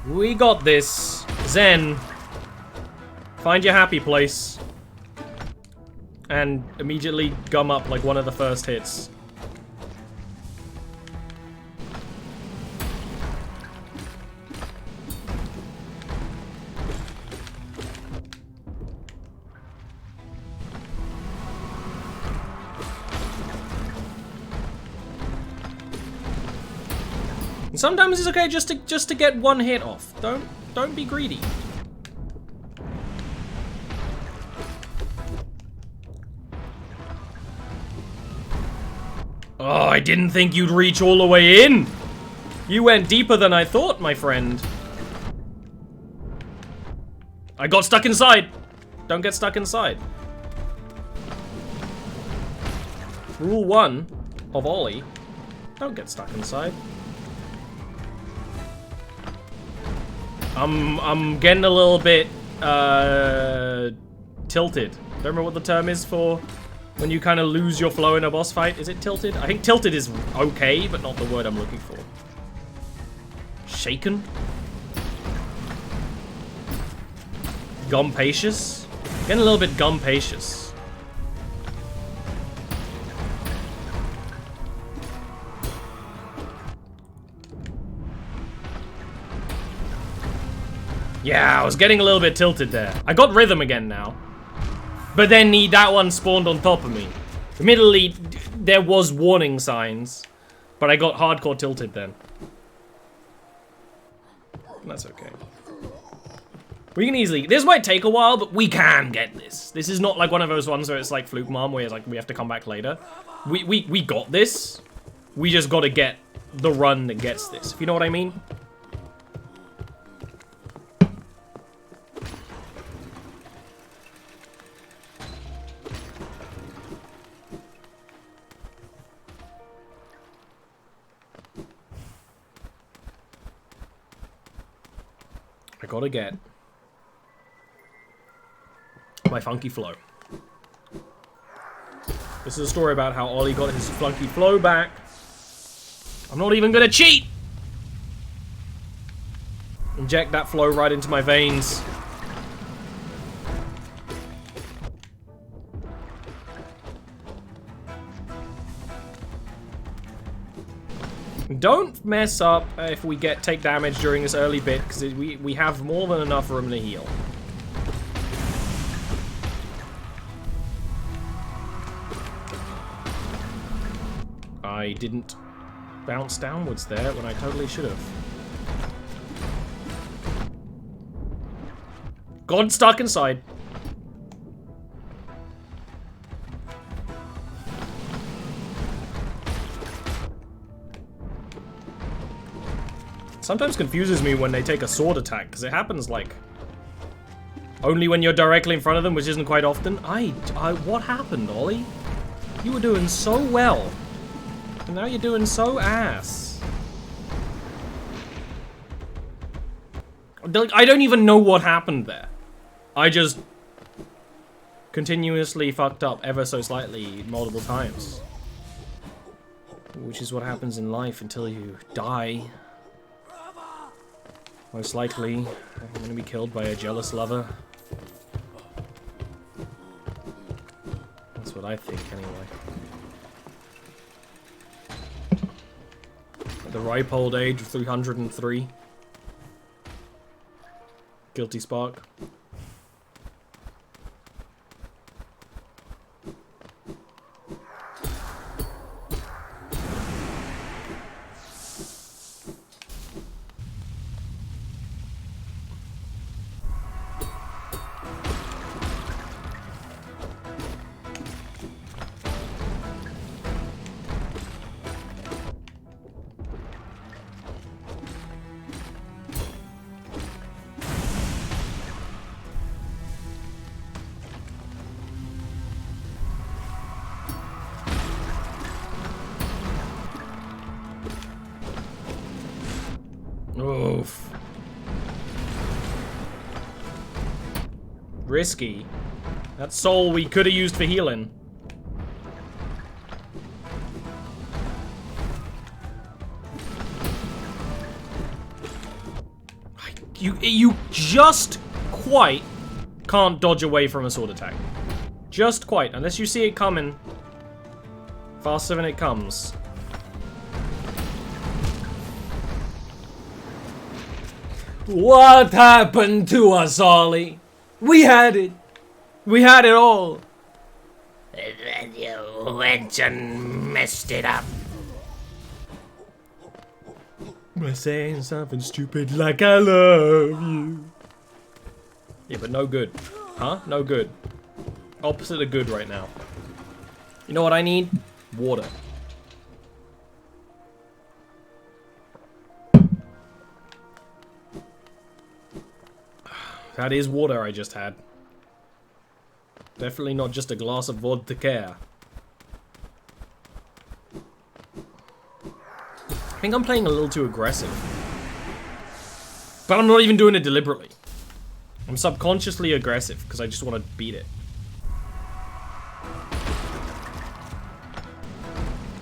We got this. Zen. Find your happy place. And immediately gum up like one of the first hits. And sometimes it's okay just to get one hit off. Don't be greedy. Oh, I didn't think you'd reach all the way in. You went deeper than I thought, my friend. I got stuck inside. Don't get stuck inside. Rule 1 of Ollie. Don't get stuck inside. I'm getting a little bit tilted. Don't remember what the term is for when you kind of lose your flow in a boss fight. Is it tilted? I think tilted is okay, but not the word I'm looking for. Shaken? Gumpacious? Getting a little bit gumpacious. Yeah, I was getting a little bit tilted there. I got rhythm again now. But then that one spawned on top of me. Admittedly, there was warning signs. But I got hardcore tilted then. That's okay. We can easily... This might take a while, but we can get this. This is not like one of those ones where it's like Fluke Mom, where it's like we have to come back later. We got this. We just gotta get the run that gets this. If you know what I mean? I gotta get my funky flow. This is a story about how Ollie got his funky flow back. I'm not even gonna cheat! Inject that flow right into my veins. Don't mess up if we take damage during this early bit, because we have more than enough room to heal. I didn't bounce downwards there when I totally should have. Got stuck inside. Sometimes confuses me when they take a sword attack, because it happens, like, only when you're directly in front of them, which isn't quite often. What happened, Ollie? You were doing so well. And now you're doing so ass. I don't even know what happened there. I just continuously fucked up ever so slightly multiple times. Which is what happens in life until you die. Most likely, I'm gonna be killed by a jealous lover. That's what I think, anyway. At the ripe old age of 303. Guilty spark. Oof. Risky. That soul we could have used for healing. You just quite can't dodge away from a sword attack. Just quite, unless you see it coming. Faster than it comes. What happened to us, Ollie? We had it. We had it all. And then you went and messed it up. By saying something stupid like I love you. Yeah, but no good. Huh? No good. Opposite of good right now. You know what I need? Water. That is water I just had. Definitely not just a glass of vodka. I think I'm playing a little too aggressive. But I'm not even doing it deliberately. I'm subconsciously aggressive because I just want to beat it.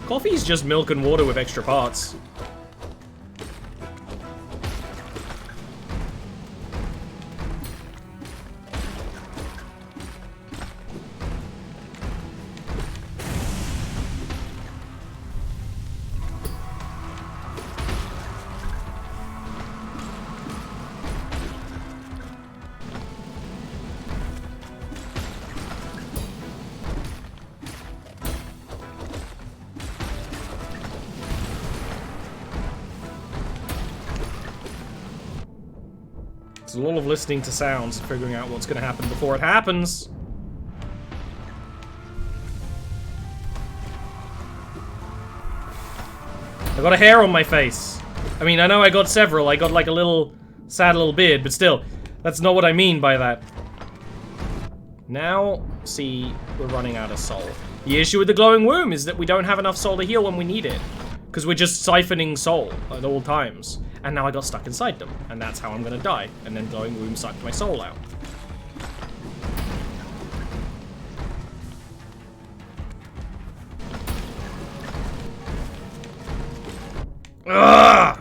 Coffee is just milk and water with extra parts. There's a lot of listening to sounds and figuring out what's going to happen before it happens. I got a hair on my face. I mean, I know I got several. I got like a little sad little beard, but still, that's not what I mean by that. Now, see, we're running out of soul. The issue with the glowing womb is that we don't have enough soul to heal when we need it. Because we're just siphoning soul at all times. And now I got stuck inside them. And that's how I'm gonna die. And then glowing womb sucked my soul out. Ugh!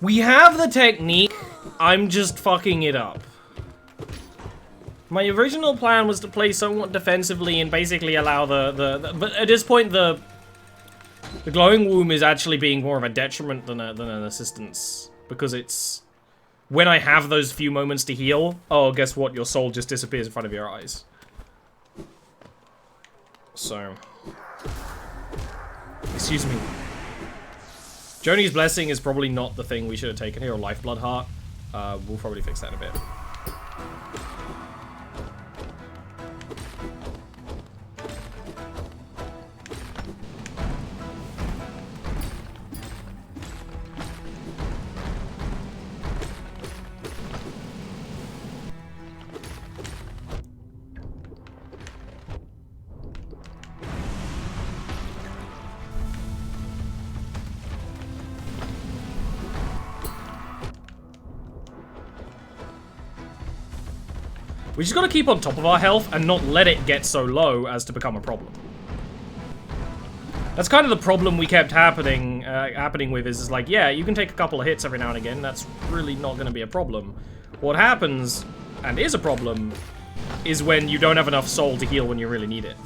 We have the technique, I'm just fucking it up. My original plan was to play somewhat defensively and basically allow but at this point the glowing womb is actually being more of a detriment than an assistance. Because it's, when I have those few moments to heal, oh, guess what, your soul just disappears in front of your eyes. So, excuse me. Joni's Blessing is probably not the thing we should have taken here, or Lifeblood Heart. We'll probably fix that in a bit. We just gotta keep on top of our health and not let it get so low as to become a problem. That's kind of the problem we kept happening with is like, yeah, you can take a couple of hits every now and again, that's really not gonna be a problem. What happens, and is a problem, is when you don't have enough soul to heal when you really need it.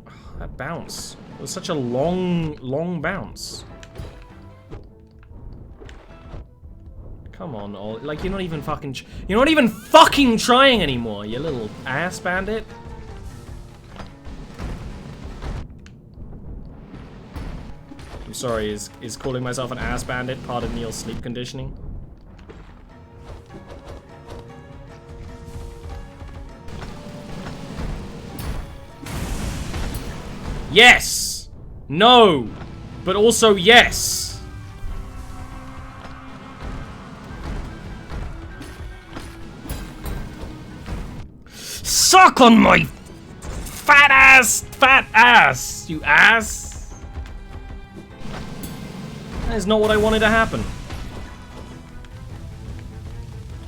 Oh, that bounce. It was such a long bounce. Come on, like you're not even fucking trying anymore, you little ass bandit. I'm sorry, is calling myself an ass bandit part of Neil's sleep conditioning? Yes! No! But also yes! Suck on my fat ass, you ass! That is not what I wanted to happen.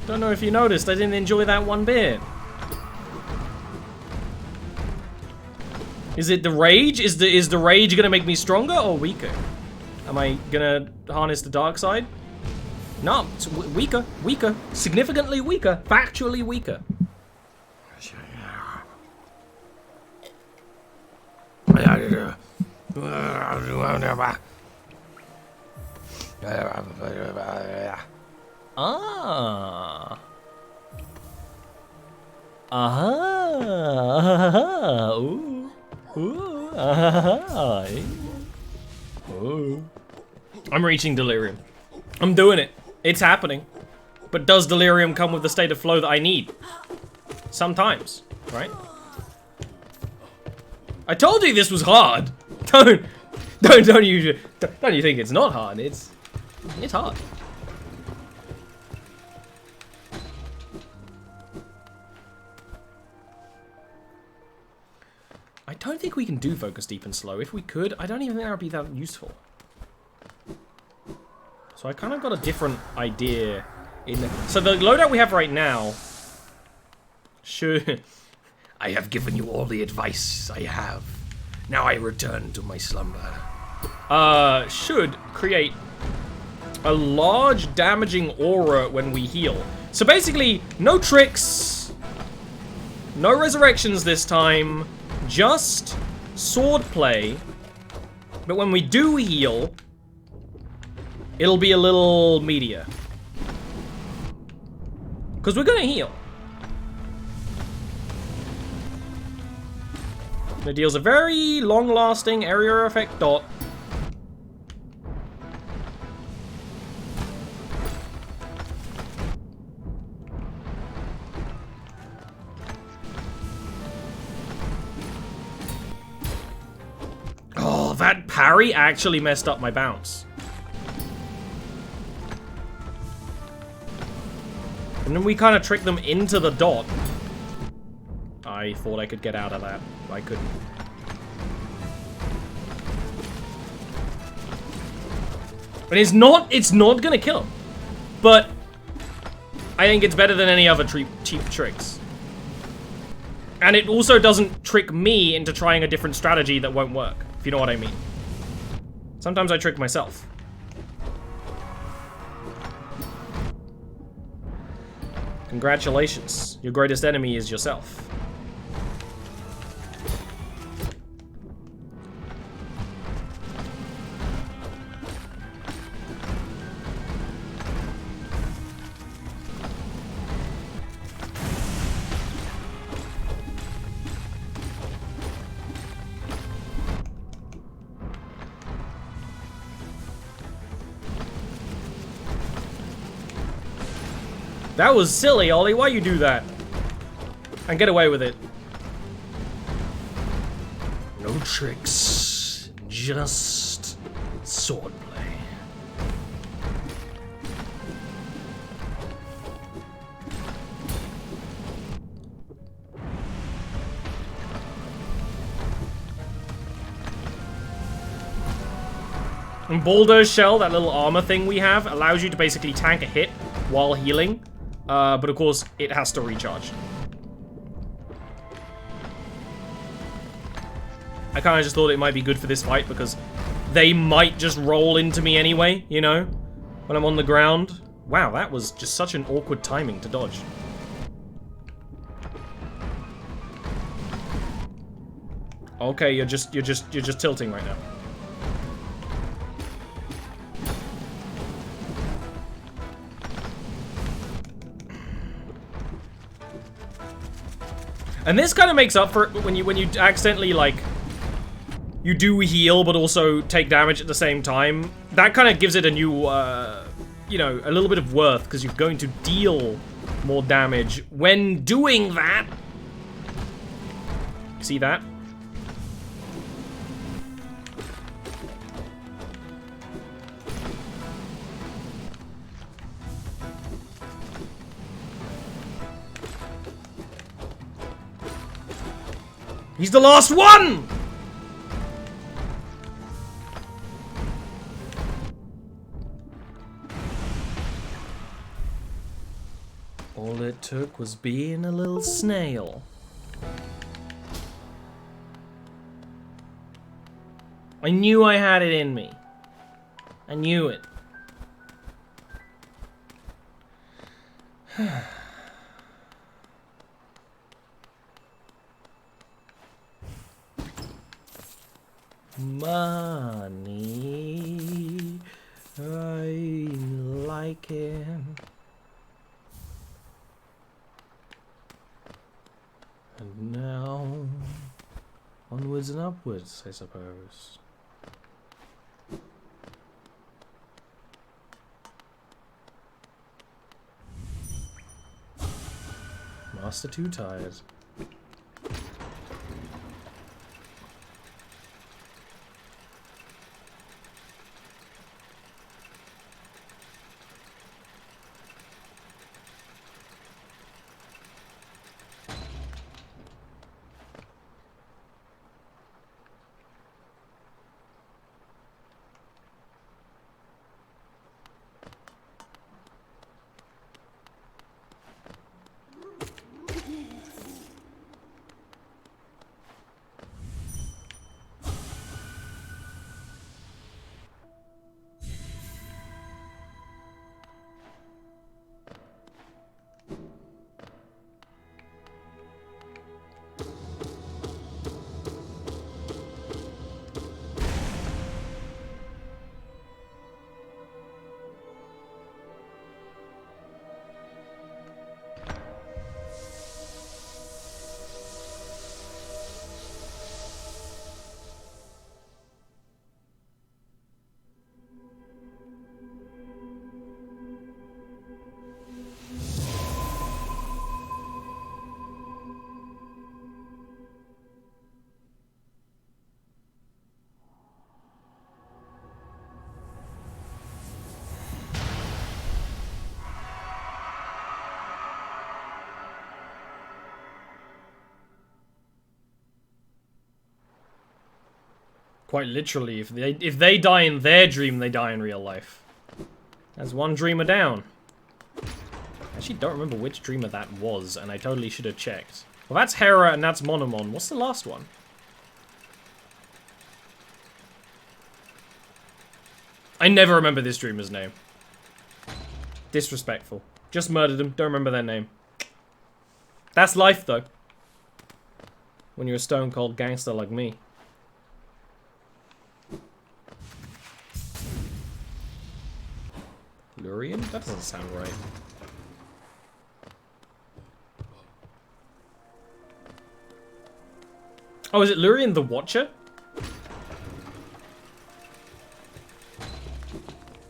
Don't know if you noticed, I didn't enjoy that one bit. Is it the rage? Is the rage gonna make me stronger or weaker? Am I gonna harness the dark side? No, it's weaker, weaker, significantly weaker, factually weaker. Ah. Ah. Ooh. Ooh. Ah. Ooh. I'm reaching delirium. I'm doing it. It's happening. But does delirium come with the state of flow that I need? Sometimes, right? I told you this was hard. Don't you think it's not hard? It's hard. I don't think we can do focus deep and slow. If we could, I don't even think that would be that useful. So I kind of got a different idea in the, so the loadout we have right now should I have given you all the advice I have. Now I return to my slumber. should create a large damaging aura when we heal. So basically, no tricks, no resurrections this time, just sword play. But when we do heal, it'll be a little meatier. Because we're gonna heal. And it deals a very long-lasting area effect dot. Oh, that parry actually messed up my bounce. And then we kind of tricked them into the dot. I thought I could get out of that. I couldn't. And it's not gonna kill him. But I think it's better than any other cheap tricks. And it also doesn't trick me into trying a different strategy that won't work, if you know what I mean. Sometimes I trick myself. Congratulations. Your greatest enemy is yourself. That was silly, Ollie. Why you do that? And get away with it. No tricks. Just sword play. And Balder's Shell, that little armor thing we have, allows you to basically tank a hit while healing. But of course, it has to recharge. I kind of just thought it might be good for this fight because they might just roll into me anyway, you know, when I'm on the ground. Wow, that was just such an awkward timing to dodge. Okay, you're just tilting right now. And this kind of makes up for it when you accidentally, like, you do heal but also take damage at the same time. That kind of gives it a new, you know, a little bit of worth because you're going to deal more damage when doing that. See that? He's the last one! All it took was being a little snail. I knew I had it in me. I knew it. Money, I like it. And now, onwards and upwards, I suppose. Master too tired. Quite literally, if they die in their dream, they die in real life. That's one dreamer down. I actually don't remember which dreamer that was, and I totally should have checked. Well, that's Hera and that's Monomon. What's the last one? I never remember this dreamer's name. Disrespectful. Just murdered them. Don't remember their name. That's life, though. When you're a stone-cold gangster like me. Lurian? That doesn't sound right. Oh, is it Lurian the Watcher?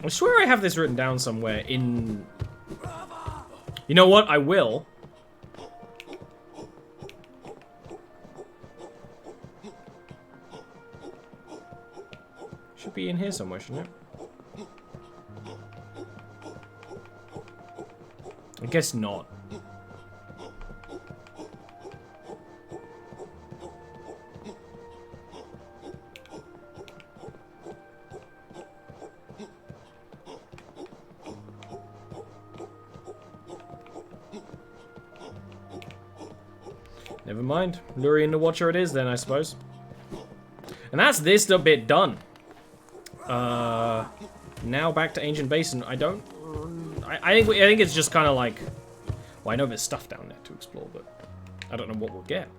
I swear I have this written down somewhere in... You know what? I will. Should be in here somewhere, shouldn't it? I guess not. Never mind. Lurian the Watcher it is then, I suppose. And that's this bit done. Now back to Ancient Basin. I don't... I think it's just kind of like... Well, I know there's stuff down there to explore, but I don't know what we'll get.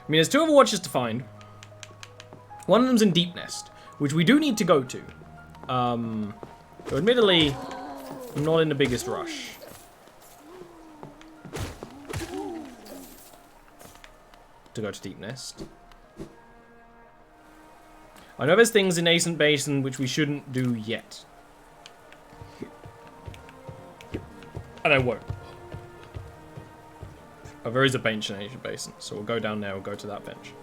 I mean, there's two Overwatches to find. One of them's in Deep Nest, which we do need to go to. So admittedly, I'm not in the biggest rush. To go to Deep Nest. I know there's things in Nascent Basin which we shouldn't do yet. And I won't. Oh, there is a bench in Ancient Basin, so we'll go down there, we'll go to that bench.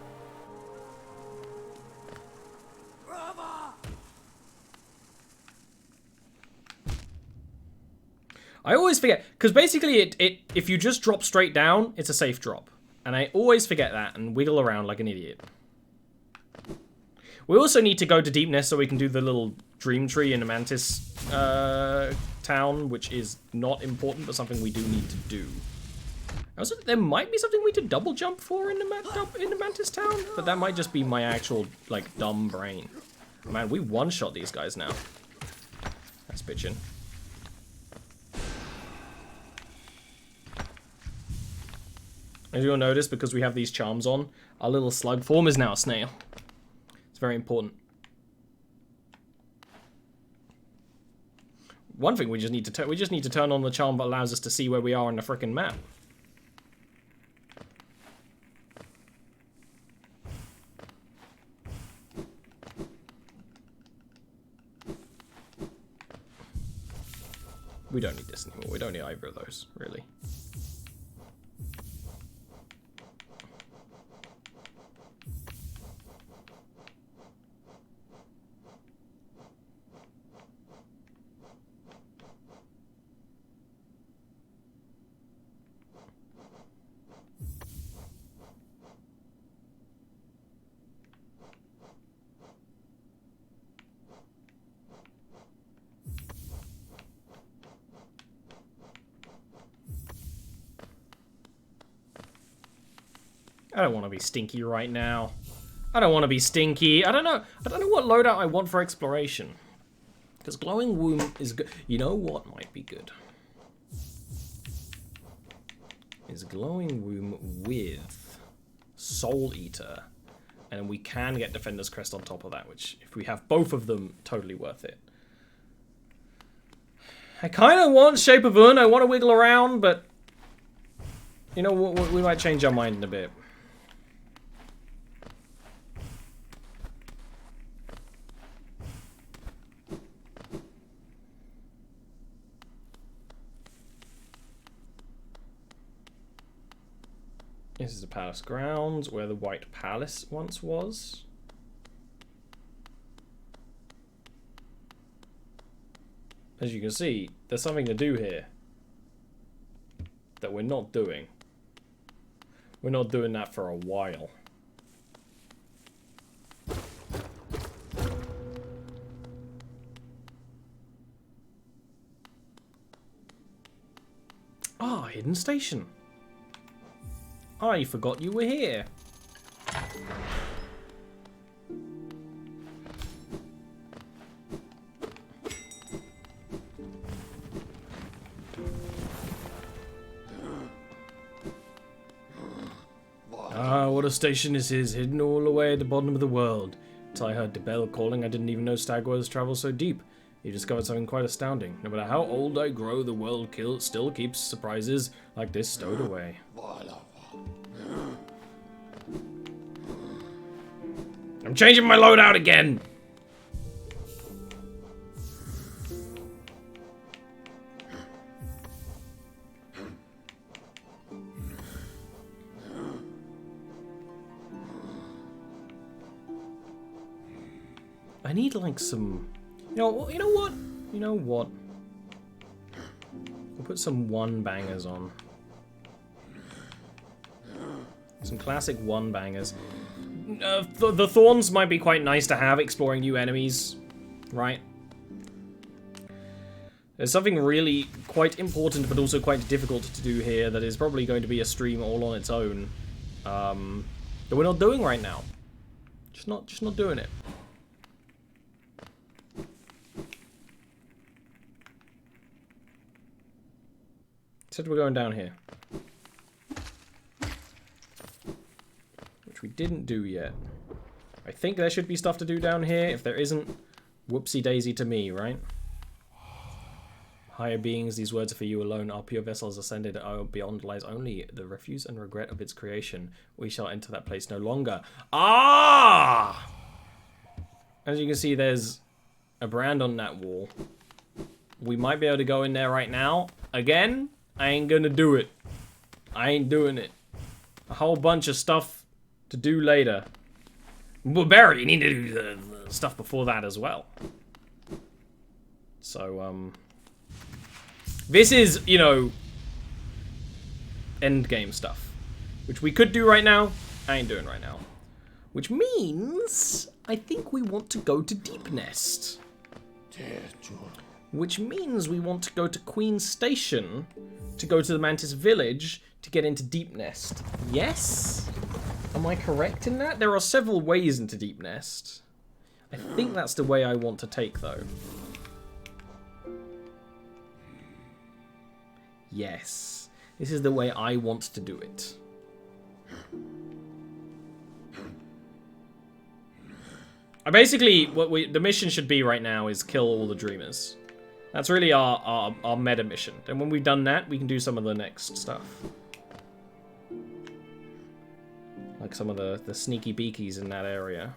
I always forget, because basically if you just drop straight down, it's a safe drop. And I always forget that and wiggle around like an idiot. We also need to go to Deepness so we can do the little dream tree in the Mantis town, which is not important, but something we do need to do. Also, there might be something we need to double jump for in the Mantis town, but that might just be my actual, like, dumb brain. Man, we one-shot these guys now. That's bitchin'. As you'll notice, because we have these charms on, our little slug form is now a snail. It's very important. One thing we just need to turn on the charm that allows us to see where we are on the frickin' map. We don't need this anymore. We don't need either of those, really. I don't want to be stinky right now. I don't want to be stinky. I don't know what loadout I want for exploration. Because glowing womb is good. You know what might be good? Is glowing womb with Soul Eater. And we can get Defender's Crest on top of that, which if we have both of them, totally worth it. I kind of want Shape of Un. I want to wiggle around, but you know, we might change our mind in a bit. This is the palace grounds, where the White Palace once was. As you can see, there's something to do here that we're not doing. We're not doing that for a while. Ah, hidden station. I forgot you were here. Ah, what a station this is, hidden all the way at the bottom of the world. Until I heard the bell calling, I didn't even know stagwars travel so deep. You discovered something quite astounding. No matter how old I grow, the world still keeps surprises like this stowed away. I'm changing my loadout again! I need like some... You know what? You know what? We'll put some one-bangers on. Some classic one-bangers. The thorns might be quite nice to have exploring new enemies, right? There's something really quite important but also quite difficult to do here that is probably going to be a stream all on its own. That we're not doing right now. Just not doing it. Said we're going down here. Which we didn't do yet. I think there should be stuff to do down here. If there isn't, whoopsie daisy to me, right? Higher beings, these words are for you alone. Our pure vessel has ascended. Beyond lies only the refuse and regret of its creation. We shall enter that place no longer. Ah! As you can see, there's a brand on that wall. We might be able to go in there right now. Again, I ain't gonna do it. I ain't doing it. A whole bunch of stuff to do later. Well, Barry, you need to do the stuff before that as well. So, This is, you know, end game stuff. Which we could do right now. I ain't doing right now. Which means I think we want to go to Deep Nest. Which means we want to go to Queen's Station to go to the Mantis Village to get into Deep Nest. Yes? Am I correct in that? There are several ways into Deep Nest. I think that's the way I want to take, though. Yes. This is the way I want to do it. Basically, the mission should be right now is kill all the Dreamers. That's really our meta mission. And when we've done that, we can do some of the next stuff. Like some of the sneaky beakies in that area.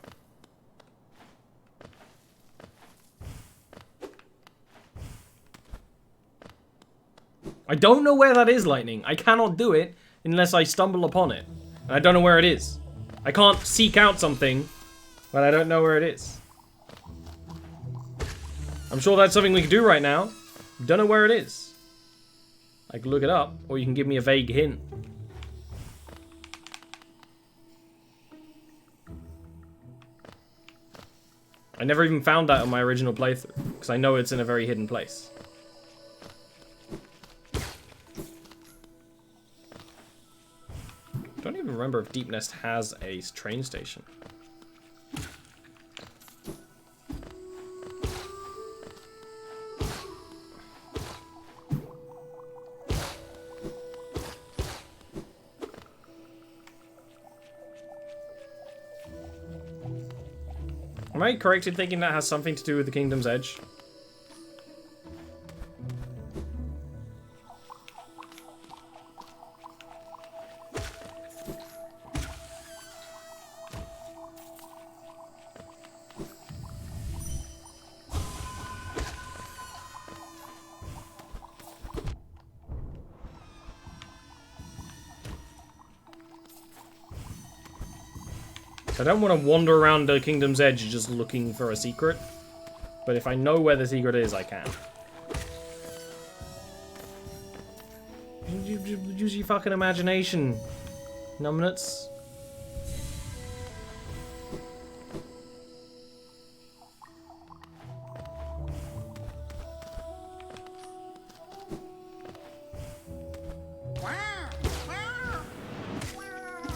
I don't know where that is, Lightning. I cannot do it unless I stumble upon it. And I don't know where it is. I can't seek out something, but I don't know where it is. I'm sure that's something we can do right now. Don't know where it is. I can look it up, or you can give me a vague hint. I never even found that on my original playthrough, because I know it's in a very hidden place. I don't even remember if Deep Nest has a train station. Am I correct in thinking that has something to do with the Kingdom's Edge? I don't want to wander around the Kingdom's Edge just looking for a secret. But if I know where the secret is, I can. Use your fucking imagination, numbnuts.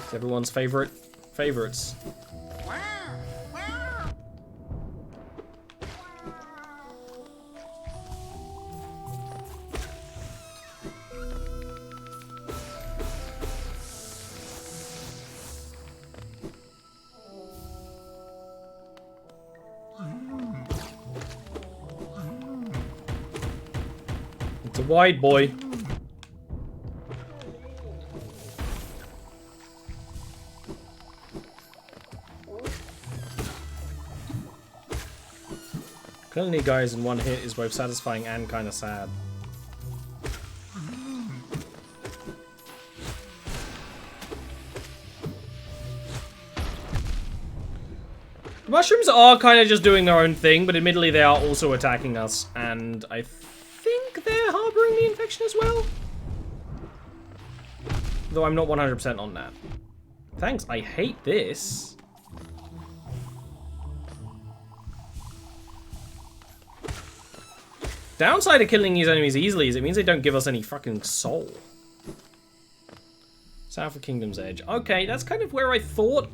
It's everyone's favorites. It's a wide boy. Killing any guys in one hit is both satisfying and kind of sad. The mushrooms are kind of just doing their own thing, but admittedly they are also attacking us, and I think they're harboring the infection as well. Though I'm not 100% on that. Thanks, I hate this. Downside of killing these enemies easily is it means they don't give us any fucking soul. South of Kingdom's Edge. Okay, that's kind of where I thought.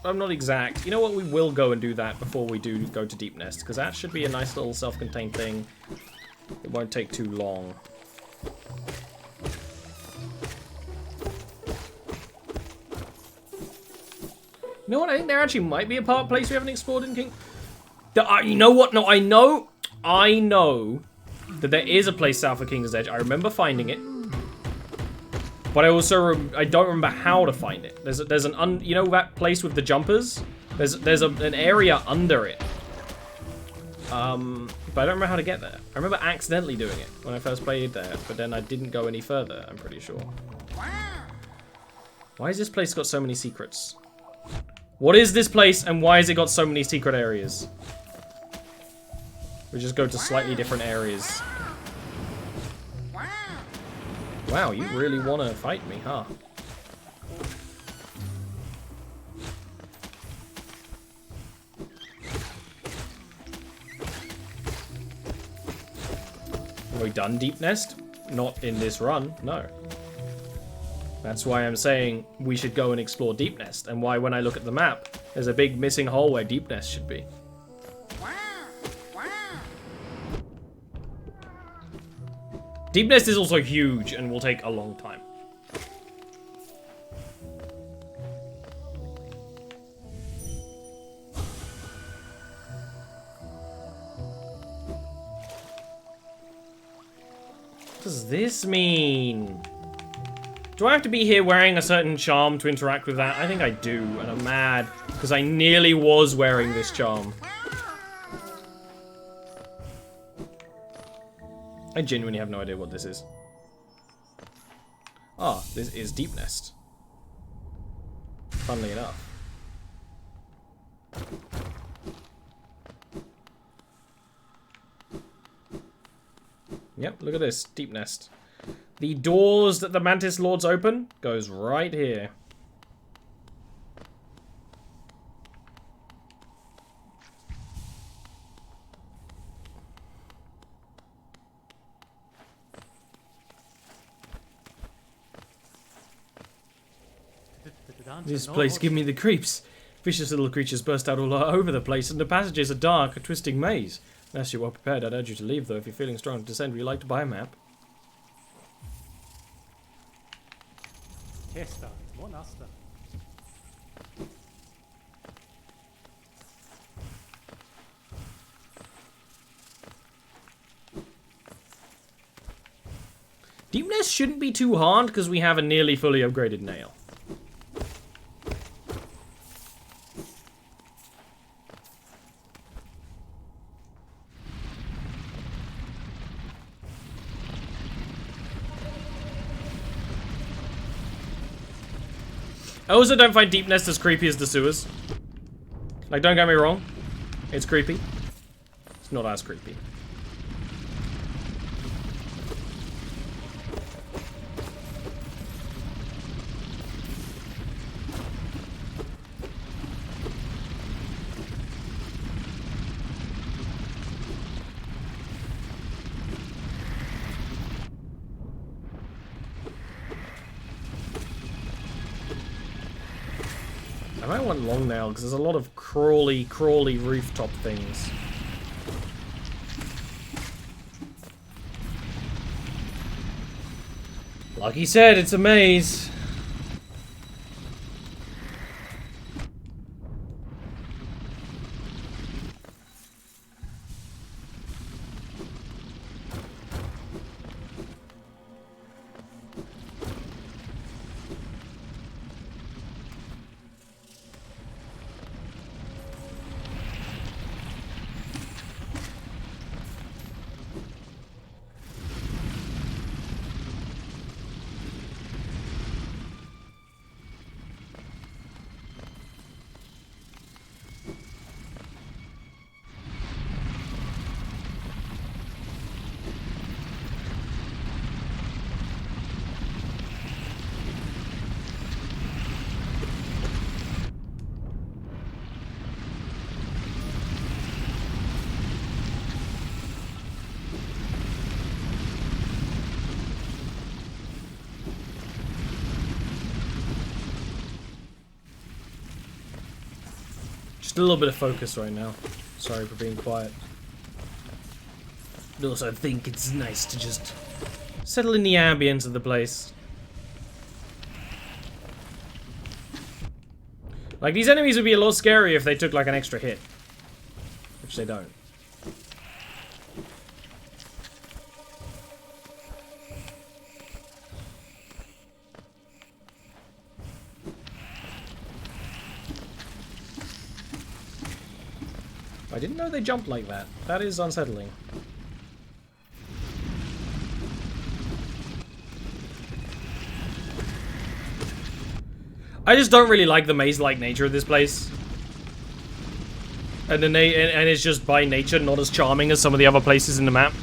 I'm not exact. You know what? We will go and do that before we do go to Deep Nest, because that should be a nice little self-contained thing. It won't take too long. You know what? I think there actually might be a place we haven't explored in King. You know what? No, I know that there is a place south of Kingdom's Edge. I remember finding it, but I don't remember how to find it. There's you know that place with the jumpers? There's an area under it. But I don't remember how to get there. I remember accidentally doing it when I first played there, but then I didn't go any further, I'm pretty sure. Why has this place got so many secrets? What is this place, and why has it got so many secret areas? We just go to slightly different areas. Wow, you really want to fight me, huh? Have we done Deep Nest? Not in this run, no. That's why I'm saying we should go and explore Deep Nest, and why when I look at the map, there's a big missing hole where Deep Nest should be. Deep Nest is also huge and will take a long time. What does this mean? Do I have to be here wearing a certain charm to interact with that? I think I do, and I'm mad, because I nearly was wearing this charm. I genuinely have no idea what this is. Ah, this is Deep Nest. Funnily enough. Yep, look at this. Deep Nest. The doors that the Mantis Lords open goes right here. This place gives me the creeps. Vicious little creatures burst out all over the place, and the passages are dark, a twisting maze. Unless you're well prepared, I'd urge you to leave, though. If you're feeling strong to descend, would you like to buy a map? Deep Nest shouldn't be too hard, because we have a nearly fully upgraded nail. I also don't find Deep Nest as creepy as the sewers. Like, don't get me wrong. It's creepy. It's not as creepy. I might want long nail because there's a lot of crawly rooftop things. Like he said, it's a maze. Just a little bit of focus right now. Sorry for being quiet. I also think it's nice to just settle in the ambience of the place. Like, these enemies would be a lot scarier if they took, like, an extra hit. Which they don't. I didn't know they jumped like that. That is unsettling. I just don't really like the maze-like nature of this place. And it's just by nature not as charming as some of the other places in the map.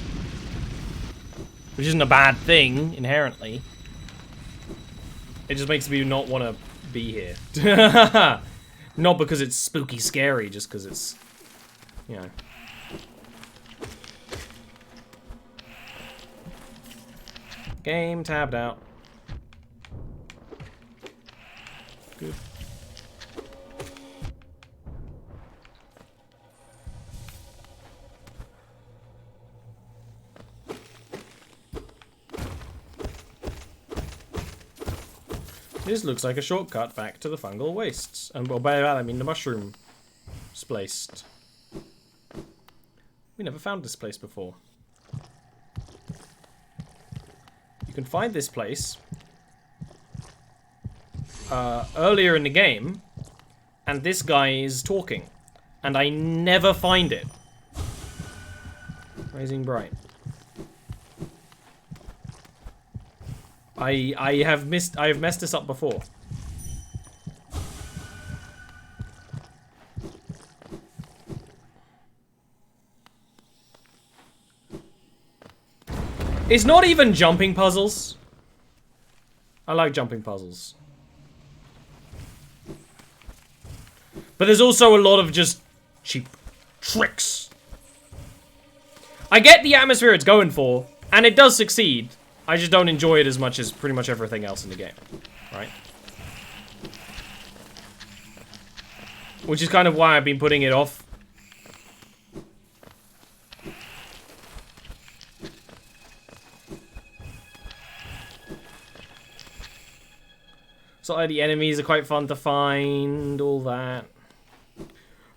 Which isn't a bad thing, inherently. It just makes me not want to be here. Not because it's spooky scary, just because it's, you know. Game tabbed out. Good. This looks like a shortcut back to the fungal wastes. And well, by that I mean the mushroom placed. We never found this place before. You can find this place earlier in the game, and this guy is talking, and I never find it. Raising bright. I have messed this up before. It's not even jumping puzzles. I like jumping puzzles. But there's also a lot of just cheap tricks. I get the atmosphere it's going for, and it does succeed. I just don't enjoy it as much as pretty much everything else in the game, right? Which is kind of why I've been putting it off. So the enemies are quite fun to find, all that.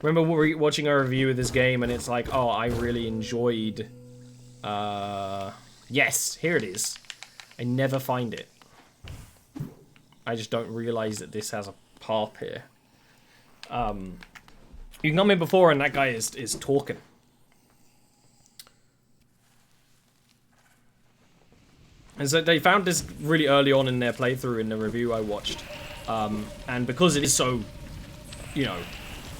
Remember watching a review of this game and it's like, oh, I really enjoyed... Yes, here it is. I never find it. I just don't realize that this has a path here. You can come in before and that guy is talking. And so they found this really early on in their playthrough in the review I watched. And because it is so, you know,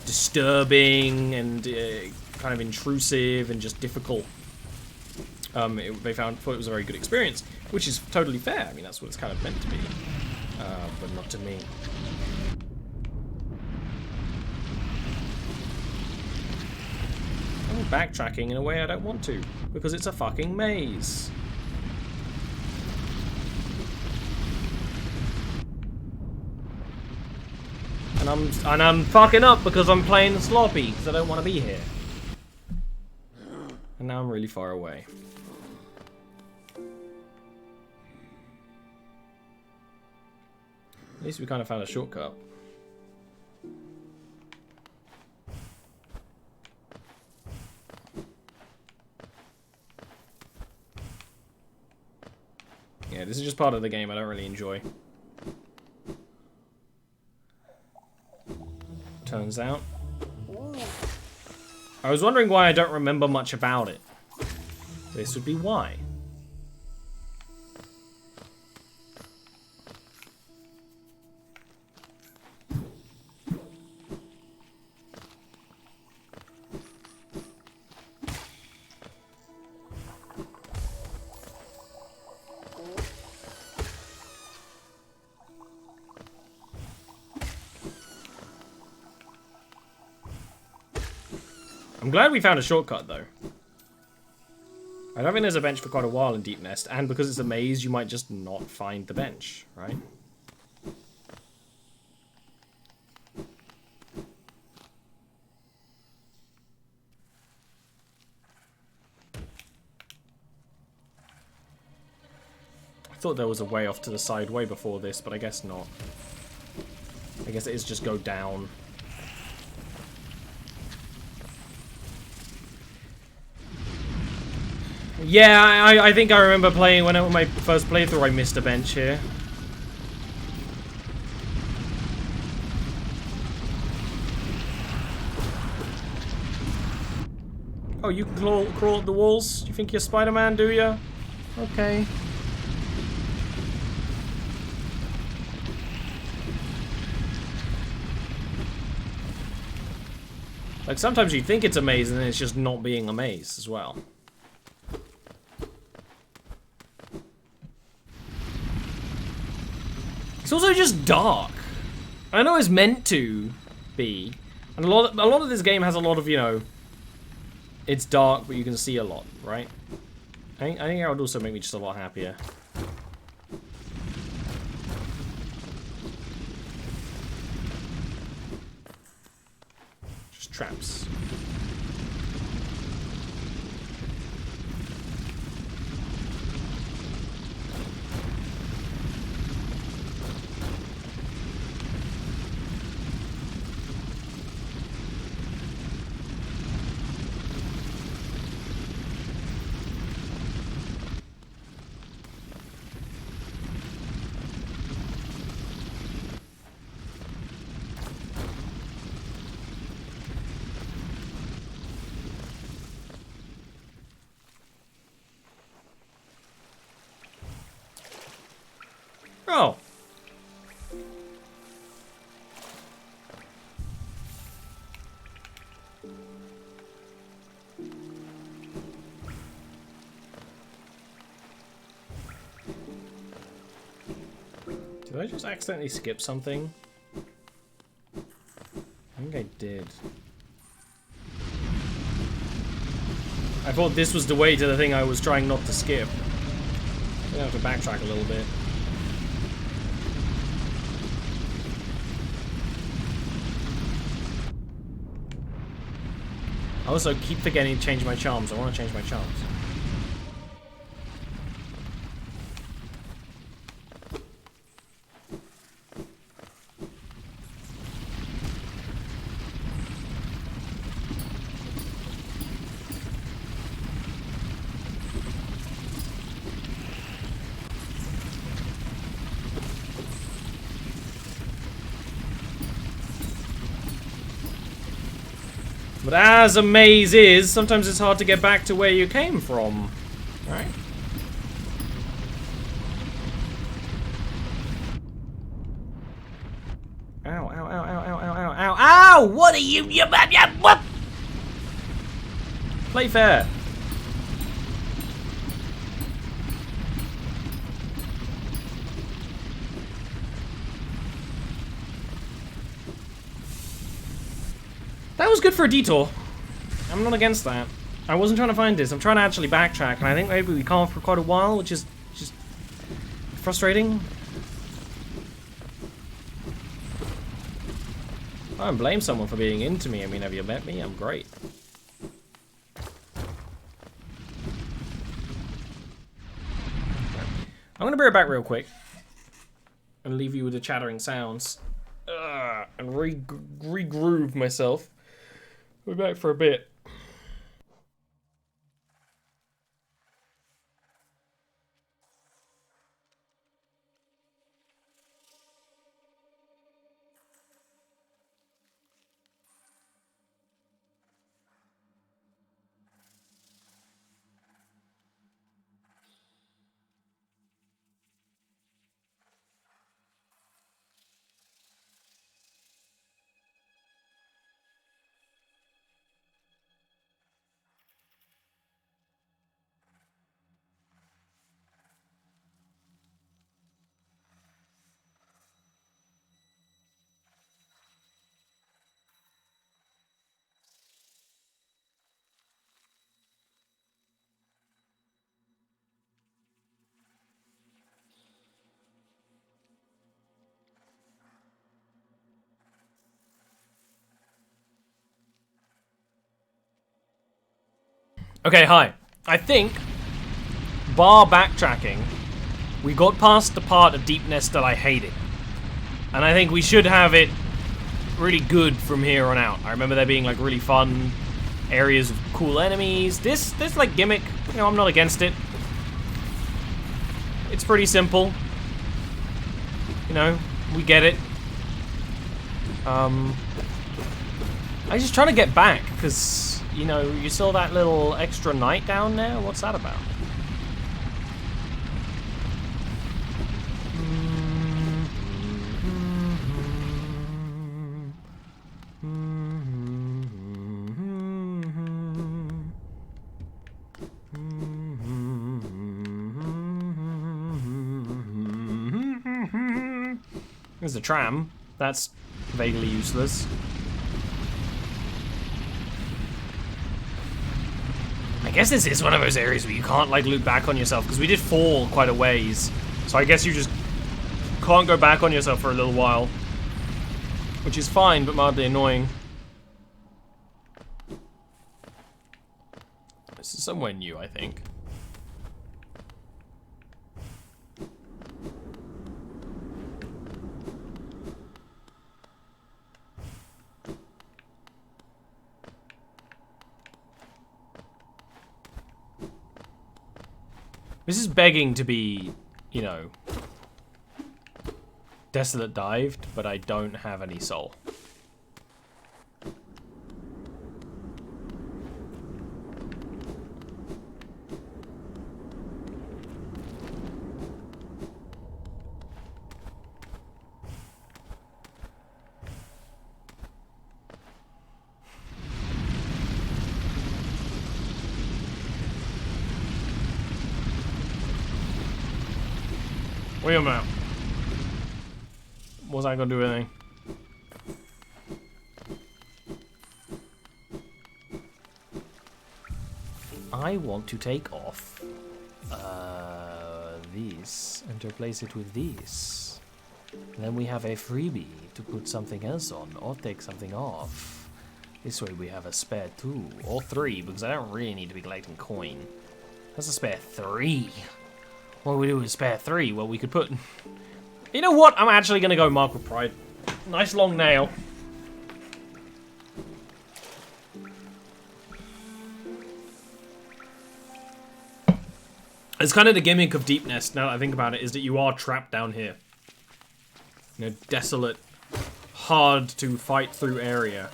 disturbing and kind of intrusive and just difficult, they thought it was a very good experience, which is totally fair. I mean, that's what it's kind of meant to be, but not to me. I'm backtracking in a way I don't want to, because it's a fucking maze. And I'm fucking up because I'm playing sloppy because I don't want to be here. And now I'm really far away. At least we kind of found a shortcut. Yeah, this is just part of the game I don't really enjoy. Turns out. I was wondering why I don't remember much about it. This would be why. I'm glad we found a shortcut, though. I don't think there's a bench for quite a while in Deep Nest, and because it's a maze, you might just not find the bench, right? I thought there was a way off to the side way before this, but I guess not. I guess it is just go down. Yeah, I think I remember playing when my first playthrough I missed a bench here. Oh, you can crawl up the walls? You think you're Spider-Man, do ya? Okay. Like, sometimes you think it's a maze and then it's just not being a maze as well. It's also just dark. I know it's meant to be. And a lot of this game has a lot of, you know, it's dark, but you can see a lot, right? I think that would also make me just a lot happier. Just traps. Oh. Did I just accidentally skip something? I think I did. I thought this was the way to the thing I was trying not to skip. I'm gonna have to backtrack a little bit. I also keep forgetting to change my charms. I want to change my charms. But as a maze is, sometimes it's hard to get back to where you came from, right? Ow, ow, ow, ow, ow, ow, ow, ow, ow! What are you, what? Play fair. That was good for a detour. I'm not against that. I wasn't trying to find this. I'm trying to actually backtrack, and I think maybe we can't for quite a while, which is just frustrating. I don't blame someone for being into me. I mean, have you met me? I'm great. I'm gonna bring it back real quick and leave you with the chattering sounds and regroove myself. We'll be back for a bit. Okay, hi. I think, bar backtracking, we got past the part of Deepness that I hated. And I think we should have it really good from here on out. I remember there being like really fun areas of cool enemies. This like gimmick, you know, I'm not against it. It's pretty simple. You know, we get it. I'm just trying to get back, because you know, you saw that little extra night down there? What's that about? There's a tram. That's vaguely useless. I guess this is one of those areas where you can't, like, loop back on yourself, because we did fall quite a ways. So I guess you just can't go back on yourself for a little while. Which is fine, but mildly annoying. This is somewhere new, I think. This is begging to be, you know, desolate dived, but I don't have any soul. Wait a minute. Was I gonna do anything? I want to take off this and replace it with this. And then we have a freebie to put something else on or take something off. This way we have a spare 2 or 3 because I don't really need to be collecting coin. That's a spare 3. What do we do with spare 3? Well, we could put... You know what? I'm actually going to go Mark with Pride. Nice long nail. It's kind of the gimmick of Deepness, now that I think about it, is that you are trapped down here. In a desolate, hard to fight through area.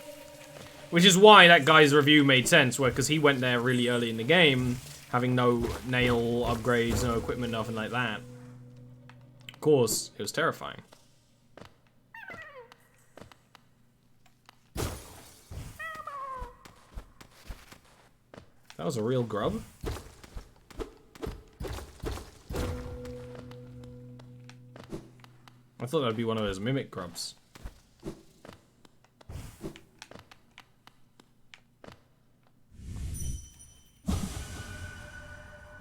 Which is why that guy's review made sense, because he went there really early in the game, having no nail upgrades, no equipment, nothing like that. Of course, it was terrifying. That was a real grub? I thought that would be one of those mimic grubs.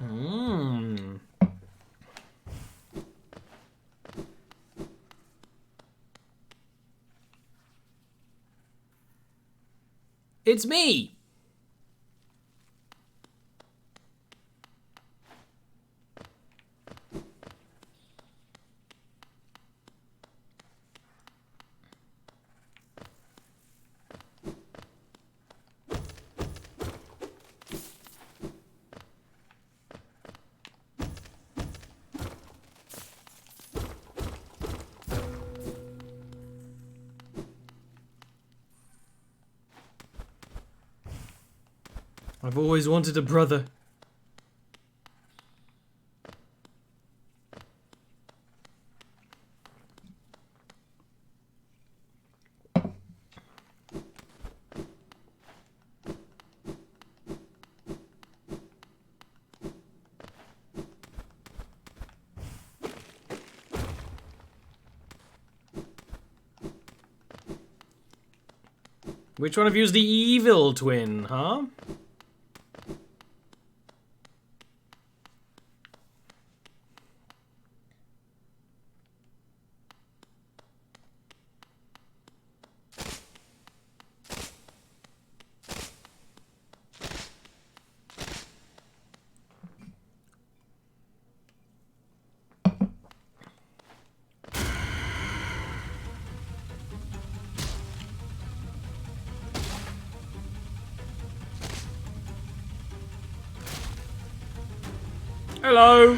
Mmm. It's me! I've always wanted a brother. Which one of you is the evil twin, huh? Hello.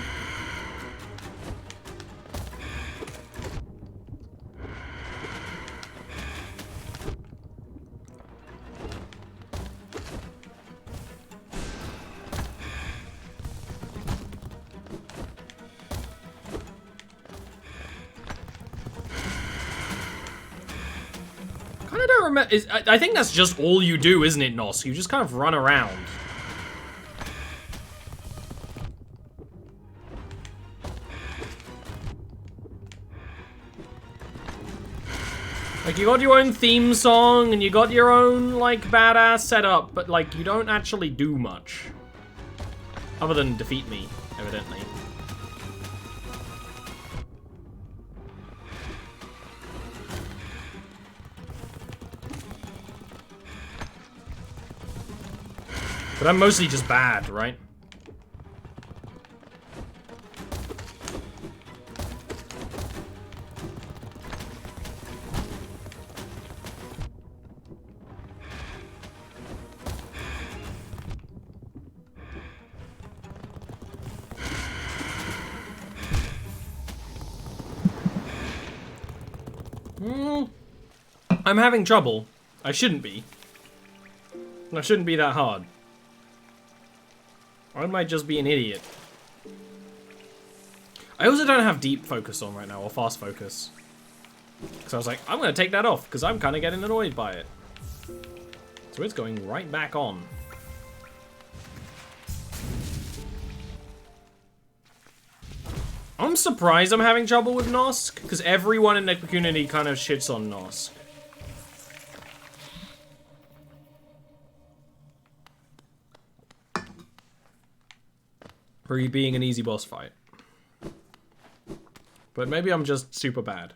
Kinda don't remember. I think that's just all you do, isn't it, Nos? You just kind of run around. Like, you got your own theme song, and you got your own, like, badass setup, but, like, you don't actually do much. Other than defeat me, evidently. But I'm mostly just bad, right? I'm having trouble. I shouldn't be. I shouldn't be that hard. Or I might just be an idiot. I also don't have deep focus on right now, or fast focus. So I was like, I'm gonna take that off, because I'm kind of getting annoyed by it. So it's going right back on. I'm surprised I'm having trouble with Nosk, because everyone in the community kind of shits on Nosk. For being an easy boss fight. But maybe I'm just super bad.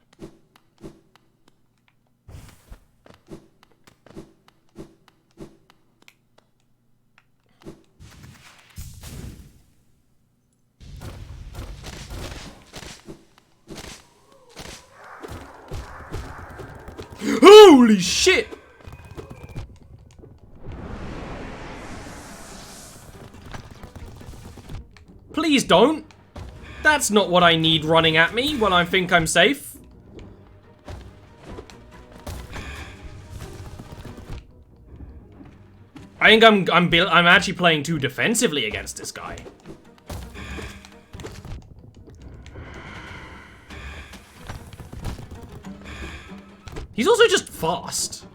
Holy shit! Please don't. That's not what I need running at me when I think I'm safe. I think I'm actually playing too defensively against this guy. He's also just fast.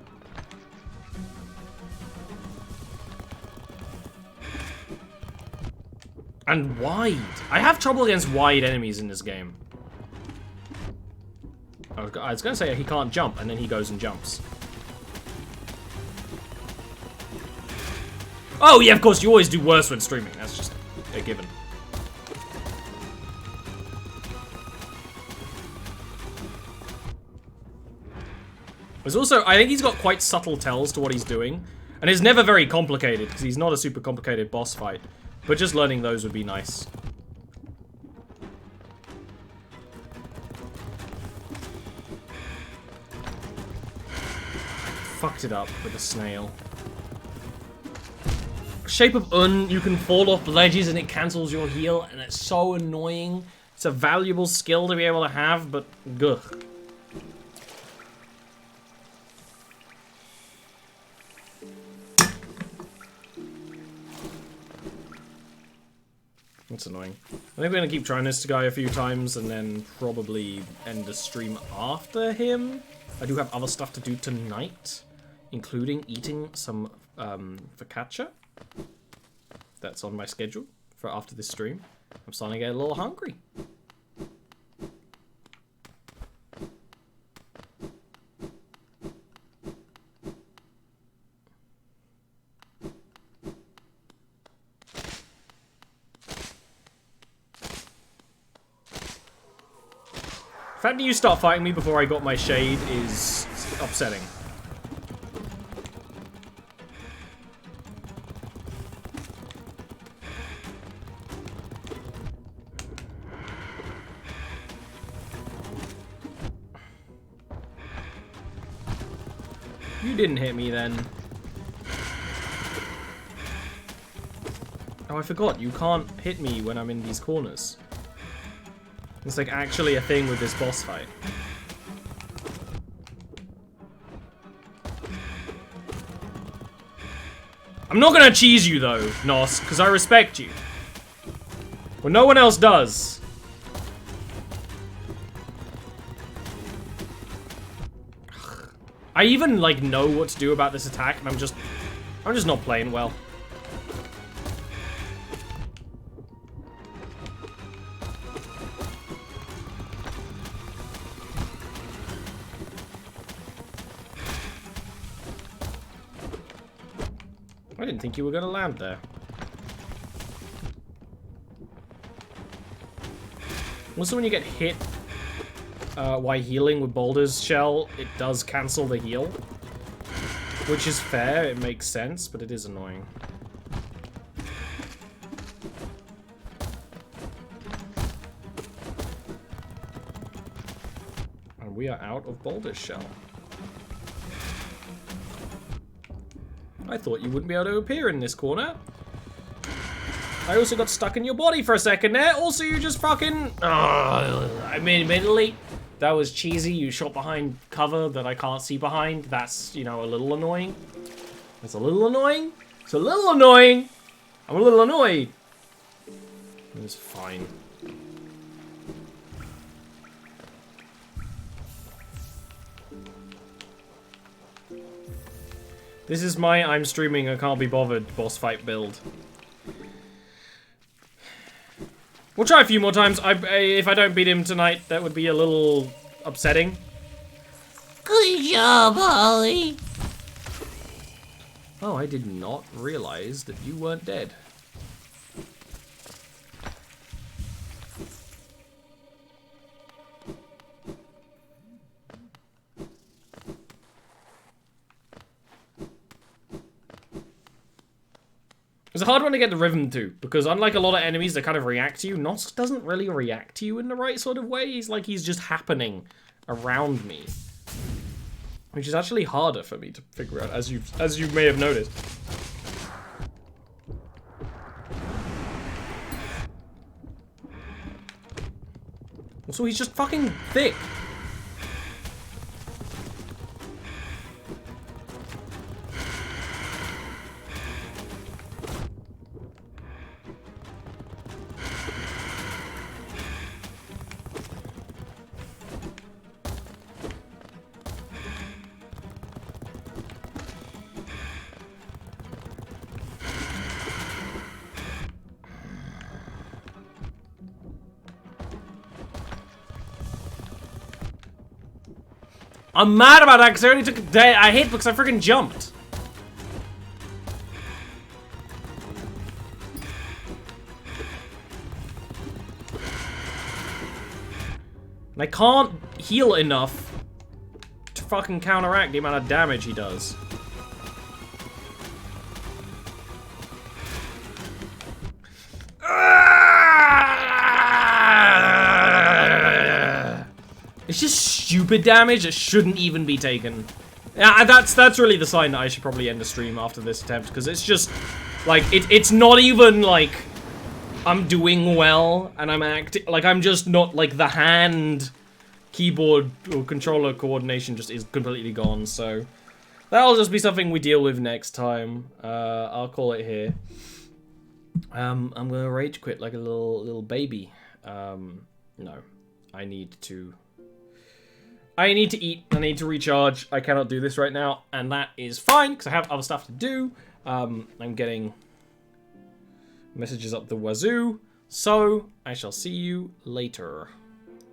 And wide. I have trouble against wide enemies in this game. I was gonna say he can't jump, and then he goes and jumps. Oh yeah, of course, you always do worse when streaming. That's just a given. There's also, I think he's got quite subtle tells to what he's doing. And it's never very complicated, because he's not a super complicated boss fight. But just learning those would be nice. Fucked it up with the snail. Shape of Un, you can fall off ledges and it cancels your heal, and it's so annoying. It's a valuable skill to be able to have, but ugh. That's annoying. I think we're gonna keep trying this guy a few times and then probably end the stream after him. I do have other stuff to do tonight, including eating some focaccia. That's on my schedule for after this stream. I'm starting to get a little hungry. The fact that you start fighting me before I got my shade is upsetting. You didn't hit me then. Oh, I forgot. You can't hit me when I'm in these corners. It's like actually a thing with this boss fight. I'm not gonna cheese you though, Nos, because I respect you. Well, no one else does. I even like know what to do about this attack, and I'm just not playing well. didn't think you were gonna land there. Also, when you get hit while healing with Boulder's Shell, it does cancel the heal. Which is fair, it makes sense, but it is annoying. And we are out of Boulder's Shell. I thought you wouldn't be able to appear in this corner. I also got stuck in your body for a second there. Also, you just fucking... I mean, admittedly, that was cheesy. You shot behind cover that I can't see behind. That's, you know, a little annoying. It's a little annoying. It's a little annoying. I'm a little annoyed. It's fine. This is my I'm streaming, I can't be bothered boss fight build. We'll try a few more times. If I don't beat him tonight, that would be a little upsetting. Good job, Holly. Oh, I did not realize that you weren't dead. It's a hard one to get the rhythm to, because unlike a lot of enemies that kind of react to you, Nosk doesn't really react to you in the right sort of way. He's like, he's just happening around me. Which is actually harder for me to figure out, as you may have noticed. Also, he's just fucking thick. I'm mad about that because I only took a hit because I freaking jumped. And I can't heal enough to fucking counteract the amount of damage he does. It's just stupid damage that shouldn't even be taken. Yeah, that's really the sign that I should probably end the stream after this attempt, because it's just like it's not even like I'm doing well and I'm acting like I'm just not like the hand keyboard or controller coordination just is completely gone. So that'll just be something we deal with next time. I'll call it here. I'm gonna rage quit like a little baby. No, I need to eat, I need to recharge, I cannot do this right now, and that is fine, because I have other stuff to do. I'm getting messages up the wazoo, so I shall see you later.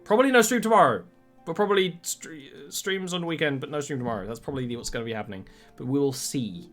Probably no stream tomorrow, but probably streams on the weekend, but no stream tomorrow. That's probably what's going to be happening, but we will see.